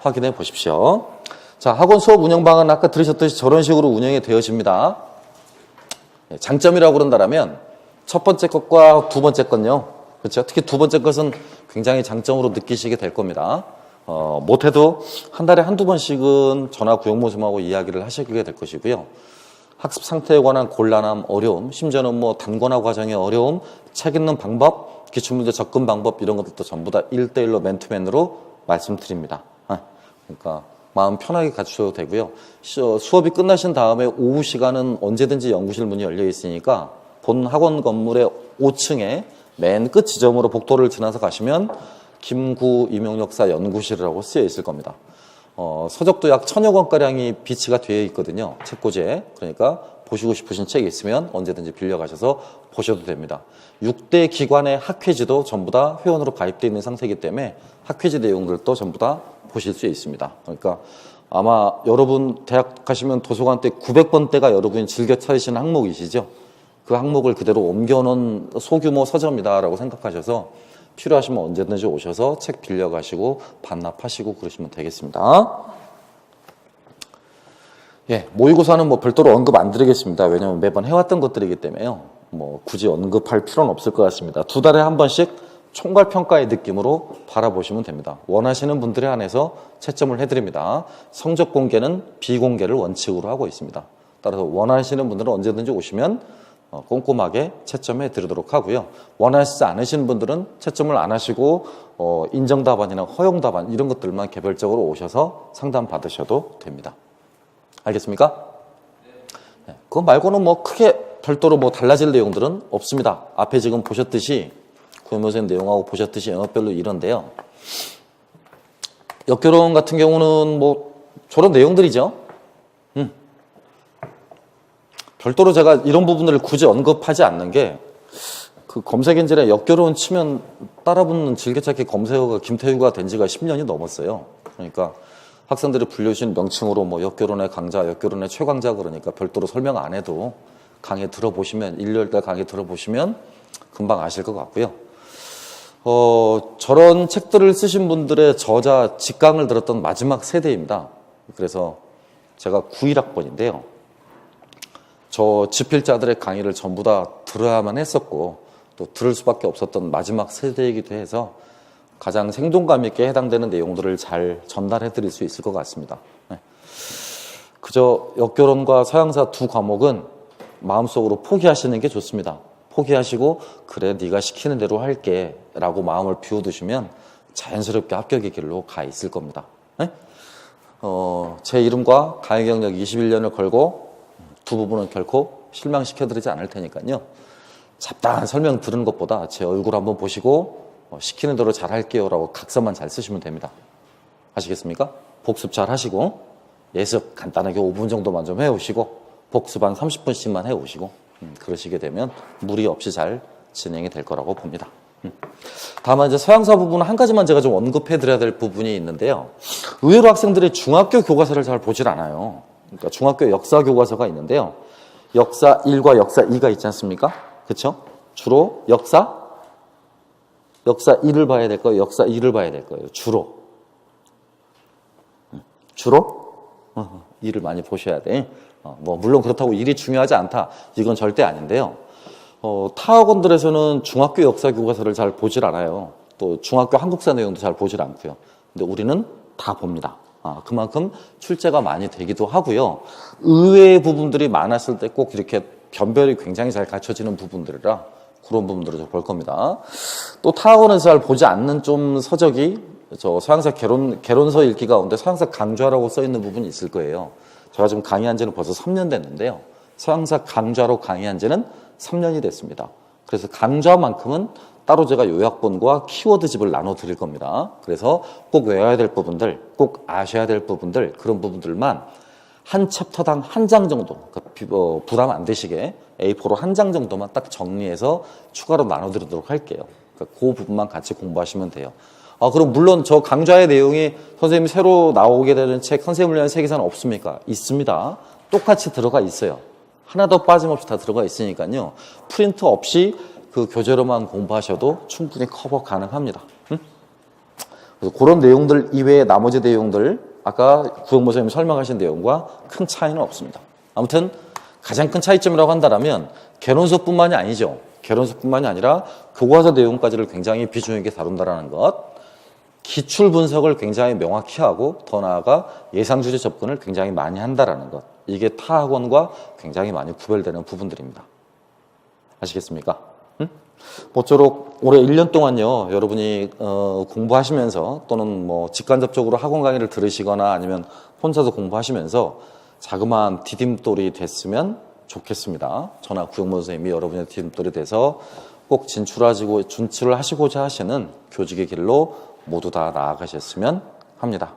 확인해 보십시오. 자, 학원 수업 운영 방안은 아까 들으셨듯이 저런 식으로 운영이 되어집니다. 장점이라고 그런다면 첫 번째 것과 두 번째 건요. 그렇죠? 특히 두 번째 것은 굉장히 장점으로 느끼시게 될 겁니다. 못해도 한 달에 한두 번씩은 전화 구형모쌤하고 이야기를 하시게 될 것이고요. 학습 상태에 관한 곤란함, 어려움, 심지어는 뭐 단권화 과정의 어려움, 책 읽는 방법, 기출문제 접근 방법 이런 것들도 전부 다 1대1로 맨투맨으로 말씀드립니다. 그러니까 마음 편하게 가주셔도 되고요. 수업이 끝나신 다음에 오후 시간은 언제든지 연구실 문이 열려 있으니까 본 학원 건물의 5층에 맨 끝 지점으로 복도를 지나서 가시면 김구 임용역사 연구실이라고 쓰여 있을 겁니다. 서적도 약 1000여 권가량이 비치가 되어 있거든요. 책꽂이에. 그러니까 보시고 싶으신 책이 있으면 언제든지 빌려가셔서 보셔도 됩니다. 6대 기관의 학회지도 전부 다 회원으로 가입되어 있는 상태이기 때문에 학회지 내용들도 전부 다 보실 수 있습니다. 그러니까 아마 여러분 대학 가시면 도서관 때 900번대가 여러분이 즐겨 찾으시는 항목이시죠. 그 항목을 그대로 옮겨놓은 소규모 서점이다라고 생각하셔서 필요하시면 언제든지 오셔서 책 빌려가시고 반납하시고 그러시면 되겠습니다. 예, 모의고사는 뭐 별도로 언급 안 드리겠습니다. 왜냐하면 매번 해왔던 것들이기 때문에요. 뭐 굳이 언급할 필요는 없을 것 같습니다. 2달에 한 번씩 총괄평가의 느낌으로 바라보시면 됩니다. 원하시는 분들에 한해서 채점을 해드립니다. 성적 공개는 비공개를 원칙으로 하고 있습니다. 따라서 원하시는 분들은 언제든지 오시면 꼼꼼하게 채점해 드리도록 하고요. 원하시지 않으시는 분들은 채점을 안 하시고 인정 답안이나 허용 답안 이런 것들만 개별적으로 오셔서 상담 받으셔도 됩니다. 알겠습니까? 네. 그거 말고는 뭐 크게 별도로 뭐 달라질 내용들은 없습니다. 앞에 지금 보셨듯이 구현모생 내용하고 보셨듯이 영역별로 이런데요. 역결혼 같은 경우는 뭐 저런 내용들이죠. 별도로 제가 이런 부분들을 굳이 언급하지 않는 게 그 검색 엔진에 역결혼 치면 따라붙는 즐겨찾기 검색어가 김태우가 된 지가 10년이 넘었어요. 그러니까 학생들이 불려주신 명칭으로 뭐 역결혼의 강자, 역결혼의 최강자 그러니까 별도로 설명 안 해도 강의 들어보시면 1, 2월달 강의 들어보시면 금방 아실 것 같고요. 저런 책들을 쓰신 분들의 저자 직강을 들었던 마지막 세대입니다. 그래서 제가 91학번인데요. 저 집필자들의 강의를 전부 다 들어야만 했었고 또 들을 수밖에 없었던 마지막 세대이기도 해서 가장 생동감 있게 해당되는 내용들을 잘 전달해 드릴 수 있을 것 같습니다. 그저 역결혼과 서양사 두 과목은 마음속으로 포기하시는 게 좋습니다. 포기하시고 그래 네가 시키는 대로 할게 라고 마음을 비워두시면 자연스럽게 합격의 길로 가 있을 겁니다. 제 이름과 강의 경력 21년을 걸고 두 부분은 결코 실망시켜드리지 않을 테니까요. 잡다한 설명 들은 것보다 제 얼굴 한번 보시고 시키는 대로 잘 할게요 라고 각서만 잘 쓰시면 됩니다. 아시겠습니까? 복습 잘 하시고 예습 간단하게 5분 정도만 좀 해오시고 복습 한 30분씩만 해오시고 그러시게 되면 무리 없이 잘 진행이 될 거라고 봅니다. 다만 이제 서양사 부분은 한 가지만 제가 좀 언급해 드려야 될 부분이 있는데요. 의외로 학생들이 중학교 교과서를 잘 보질 않아요. 그러니까 중학교 역사 교과서가 있는데요. 역사 1과 역사 2가 있지 않습니까? 그렇죠? 주로 역사 1을 봐야 될 거예요. 역사 2를 봐야 될 거예요. 주로 2를 많이 보셔야 돼. 뭐 물론 그렇다고 1이 중요하지 않다. 이건 절대 아닌데요. 타 학원들에서는 중학교 역사 교과서를 잘 보질 않아요. 또 중학교 한국사 내용도 잘 보질 않고요. 근데 우리는 다 봅니다. 그만큼 출제가 많이 되기도 하고요. 의외의 부분들이 많았을 때 꼭 이렇게 변별이 굉장히 잘 갖춰지는 부분들이라 그런 부분들을 좀 볼 겁니다. 또 타 학원에서 잘 보지 않는 좀 서적이 저 서양사 개론서 읽기 가운데 서양사 강좌라고 써 있는 부분이 있을 거예요. 제가 지금 강의한 지는 벌써 3년 됐는데요. 서양사 강좌로 강의한 지는 3년이 됐습니다. 그래서 강좌만큼은 따로 제가 요약본과 키워드집을 나눠 드릴 겁니다. 그래서 꼭 외워야 될 부분들, 꼭 아셔야 될 부분들, 그런 부분들만 한 챕터당 한 장 정도, 그러니까 부담 안 되시게 A4로 한 장 정도만 딱 정리해서 추가로 나눠 드리도록 할게요. 그러니까 그 부분만 같이 공부하시면 돼요. 그럼 물론 저 강좌의 내용이 선생님이 새로 나오게 되는 책, 선생님을 위한 세계사는 없습니까? 있습니다. 똑같이 들어가 있어요. 하나도 빠짐없이 다 들어가 있으니까요. 프린트 없이 그 교재로만 공부하셔도 충분히 커버 가능합니다. 그래서 그런 내용들 이외의 나머지 내용들, 아까 구영모 선생님이 설명하신 내용과 큰 차이는 없습니다. 아무튼 가장 큰 차이점이라고 한다면 개론서뿐만이 아니죠. 개론서뿐만이 아니라 교과서 내용까지를 굉장히 비중 있게 다룬다는 것. 기출 분석을 굉장히 명확히 하고 더 나아가 예상주제 접근을 굉장히 많이 한다는 것. 이게 타 학원과 굉장히 많이 구별되는 부분들입니다. 아시겠습니까? 모쪼록 올해 1년 동안요, 여러분이 공부하시면서 또는 뭐 직간접적으로 학원 강의를 들으시거나 아니면 혼자서 공부하시면서 자그마한 디딤돌이 됐으면 좋겠습니다. 저나 구영모 선생님이 여러분의 디딤돌이 돼서 꼭 진출을 하시고자 하시는 교직의 길로 모두 다 나아가셨으면 합니다.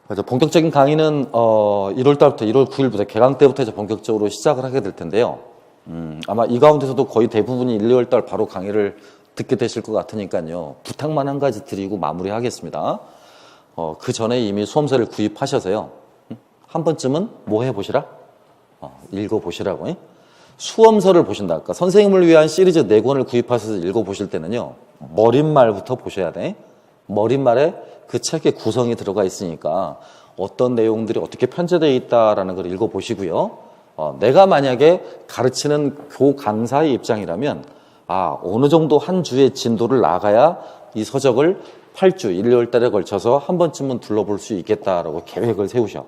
그래서 본격적인 강의는 1월 달부터 1월 9일부터 개강 때부터 이제 본격적으로 시작을 하게 될 텐데요. 아마 이 가운데서도 거의 대부분이 1, 2월 달 바로 강의를 듣게 되실 것 같으니까요. 부탁만 한 가지 드리고 마무리하겠습니다. 그 전에 이미 수험서를 구입하셔서요. 한 번쯤은 뭐 해보시라? 읽어보시라고. 수험서를 보신다. 그러니까 선생님을 위한 시리즈 4권을 구입하셔서 읽어보실 때는요. 머릿말부터 보셔야 돼. 머릿말에 그 책의 구성이 들어가 있으니까 어떤 내용들이 어떻게 편제되어 있다라는 걸 읽어보시고요. 내가 만약에 가르치는 교강사의 입장이라면 어느 정도 한 주의 진도를 나가야 이 서적을 8주, 1월 달에 걸쳐서 한 번쯤은 둘러볼 수 있겠다라고 계획을 세우셔.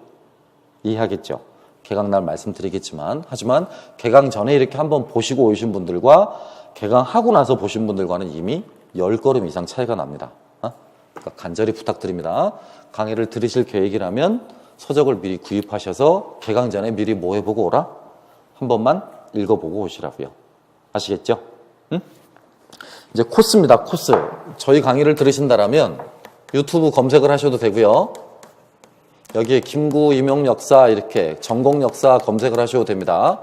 이해하겠죠? 개강날 말씀드리겠지만 하지만 개강 전에 이렇게 한번 보시고 오신 분들과 개강하고 나서 보신 분들과는 이미 10걸음 이상 차이가 납니다. 그러니까 간절히 부탁드립니다. 강의를 들으실 계획이라면 서적을 미리 구입하셔서 개강 전에 미리 뭐 해보고 오라? 한 번만 읽어보고 오시라고요. 아시겠죠? 이제 코스입니다. 코스. 저희 강의를 들으신다라면 유튜브 검색을 하셔도 되고요. 여기에 김구, 임용 역사 이렇게 전공 역사 검색을 하셔도 됩니다.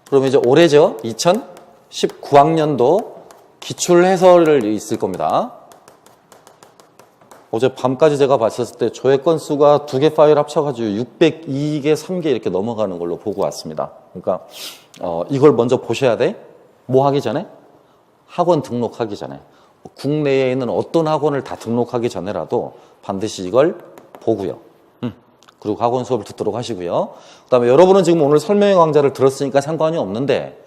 그러면 이제 올해죠. 2019학년도 기출 해설을 있을 겁니다. 어제 밤까지 제가 봤었을 때 조회 건수가 2개 파일 합쳐가지고 602개, 3개 이렇게 넘어가는 걸로 보고 왔습니다. 그러니까 이걸 먼저 보셔야 돼. 뭐 하기 전에? 학원 등록하기 전에. 국내에 있는 어떤 학원을 다 등록하기 전에라도 반드시 이걸 보고요. 그리고 학원 수업을 듣도록 하시고요. 그 다음에 여러분은 지금 오늘 설명회 강좌를 들었으니까 상관이 없는데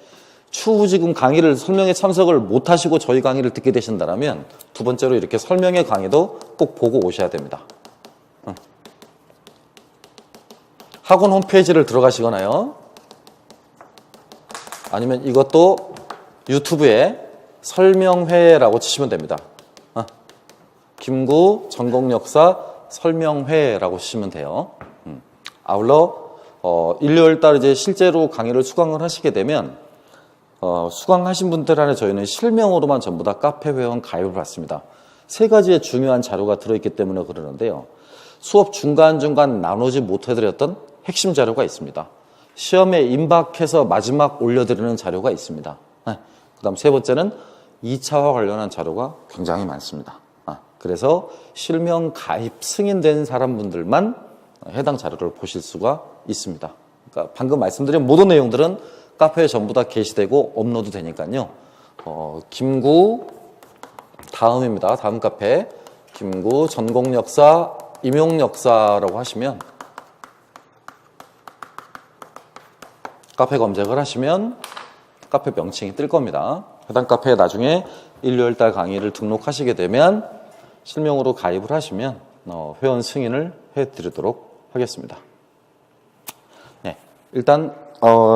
추후 지금 강의를 설명회 참석을 못하시고 저희 강의를 듣게 되신다면 두 번째로 이렇게 설명회 강의도 꼭 보고 오셔야 됩니다. 학원 홈페이지를 들어가시거나요. 아니면 이것도 유튜브에 설명회라고 치시면 됩니다. 김구 전공역사 설명회라고 치시면 돼요. 아울러 1, 2월 달 이제 실제로 강의를 수강을 하시게 되면 수강하신 분들 안에 저희는 실명으로만 전부 다 카페 회원 가입을 받습니다. 3가지의 중요한 자료가 들어있기 때문에 그러는데요. 수업 중간중간 나누지 못해드렸던 핵심 자료가 있습니다. 시험에 임박해서 마지막 올려드리는 자료가 있습니다. 그 다음 3번째는 2차와 관련한 자료가 굉장히 많습니다. 그래서 실명 가입 승인된 사람분들만 해당 자료를 보실 수가 있습니다. 그러니까 방금 말씀드린 모든 내용들은 카페에 전부 다 게시되고 업로드 되니까요. 김구 다음입니다. 다음 카페 김구 전공역사 임용역사라고 하시면 카페 검색을 하시면 카페 명칭이 뜰 겁니다. 해당 카페에 나중에 일요일달 강의를 등록하시게 되면 실명으로 가입을 하시면 회원 승인을 해드리도록 하겠습니다. 네, 일단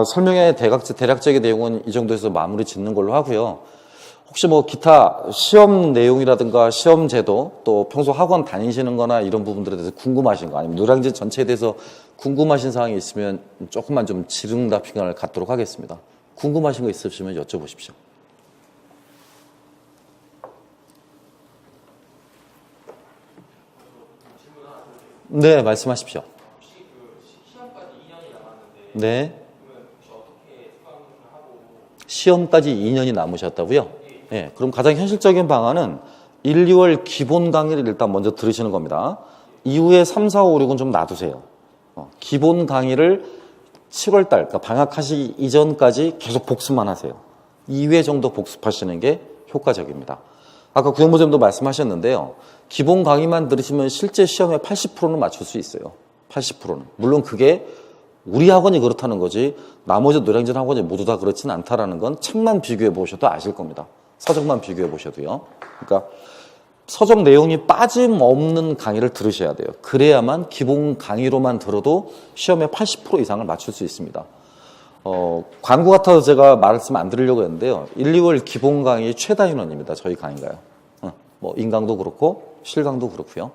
설명의 대략적인 내용은 이 정도에서 마무리 짓는 걸로 하고요. 혹시 뭐 기타 시험 내용이라든가 시험 제도 또 평소 학원 다니시는 거나 이런 부분들에 대해서 궁금하신 거 아니면 노량진 전체에 대해서 궁금하신 사항이 있으면 조금만 좀 질응답 시간을 갖도록 하겠습니다. 궁금하신 거 있으시면 여쭤보십시오. 네, 말씀하십시오. 혹시 시험까지 2년이 남았는데 네. 그러면 혹시 어떻게 수강을 하고 시험까지 2년이 남으셨다고요? 네, 그럼 가장 현실적인 방안은 1, 2월 기본 강의를 일단 먼저 들으시는 겁니다. 이후에 3, 4, 5, 6은 좀 놔두세요. 기본 강의를 7월 달, 그러니까 방학하시기 이전까지 계속 복습만 하세요. 2회 정도 복습하시는 게 효과적입니다. 아까 구영모님도 말씀하셨는데요. 기본 강의만 들으시면 실제 시험에 80%는 맞출 수 있어요. 80%는. 물론 그게 우리 학원이 그렇다는 거지 나머지 노량진 학원이 모두 다 그렇지는 않다라는 건 책만 비교해 보셔도 아실 겁니다. 서적만 비교해 보셔도요. 그러니까 서적 내용이 빠짐없는 강의를 들으셔야 돼요. 그래야만 기본 강의로만 들어도 시험에 80% 이상을 맞출 수 있습니다. 광고 같아서 제가 말씀 안 드리려고 했는데요. 1, 2월 기본 강의 최다 인원입니다. 저희 강의가요. 뭐 인강도 그렇고 실강도 그렇고요.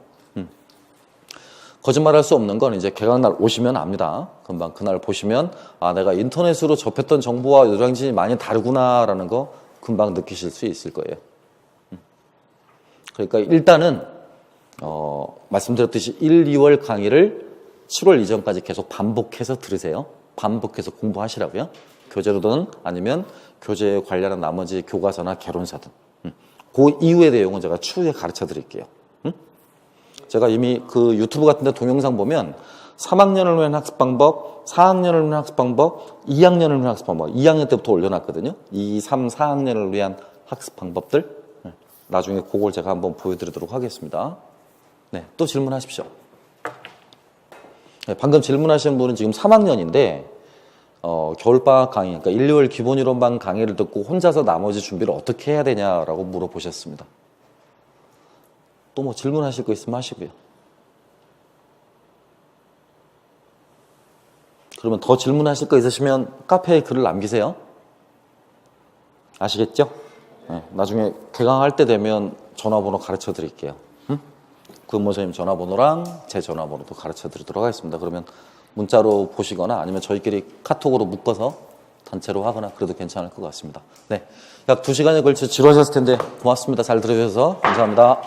거짓말할 수 없는 건 이제 개강날 오시면 압니다. 금방 그날 보시면 내가 인터넷으로 접했던 정보와 노량진이 많이 다르구나라는 거 금방 느끼실 수 있을 거예요. 그러니까 일단은 말씀드렸듯이 1, 2월 강의를 7월 이전까지 계속 반복해서 들으세요. 반복해서 공부하시라고요. 교재로든 아니면 교재에 관련한 나머지 교과서나 개론서든. 그 이후의 내용은 제가 추후에 가르쳐 드릴게요. 제가 이미 그 유튜브 같은 데 동영상 보면 3학년을 위한 학습 방법, 4학년을 위한 학습 방법, 2학년을 위한 학습 방법, 2학년 때부터 올려놨거든요. 2, 3, 4학년을 위한 학습 방법들. 나중에 그걸 제가 한번 보여드리도록 하겠습니다. 네, 또 질문하십시오. 네, 방금 질문하신 분은 지금 3학년인데 겨울방학 강의, 그러니까 1, 2월 기본이론반 강의를 듣고 혼자서 나머지 준비를 어떻게 해야 되냐라고 물어보셨습니다. 또 뭐 질문하실 거 있으면 하시고요. 그러면 더 질문하실 거 있으시면 카페에 글을 남기세요. 아시겠죠? 네, 나중에 개강할 때 되면 전화번호 가르쳐 드릴게요. 구현모 선생님 전화번호랑 제 전화번호도 가르쳐 드리도록 하겠습니다. 그러면 문자로 보시거나 아니면 저희끼리 카톡으로 묶어서 단체로 하거나 그래도 괜찮을 것 같습니다. 네, 약 2시간에 걸쳐 지루하셨을 텐데 고맙습니다. 잘 들어주셔서 감사합니다.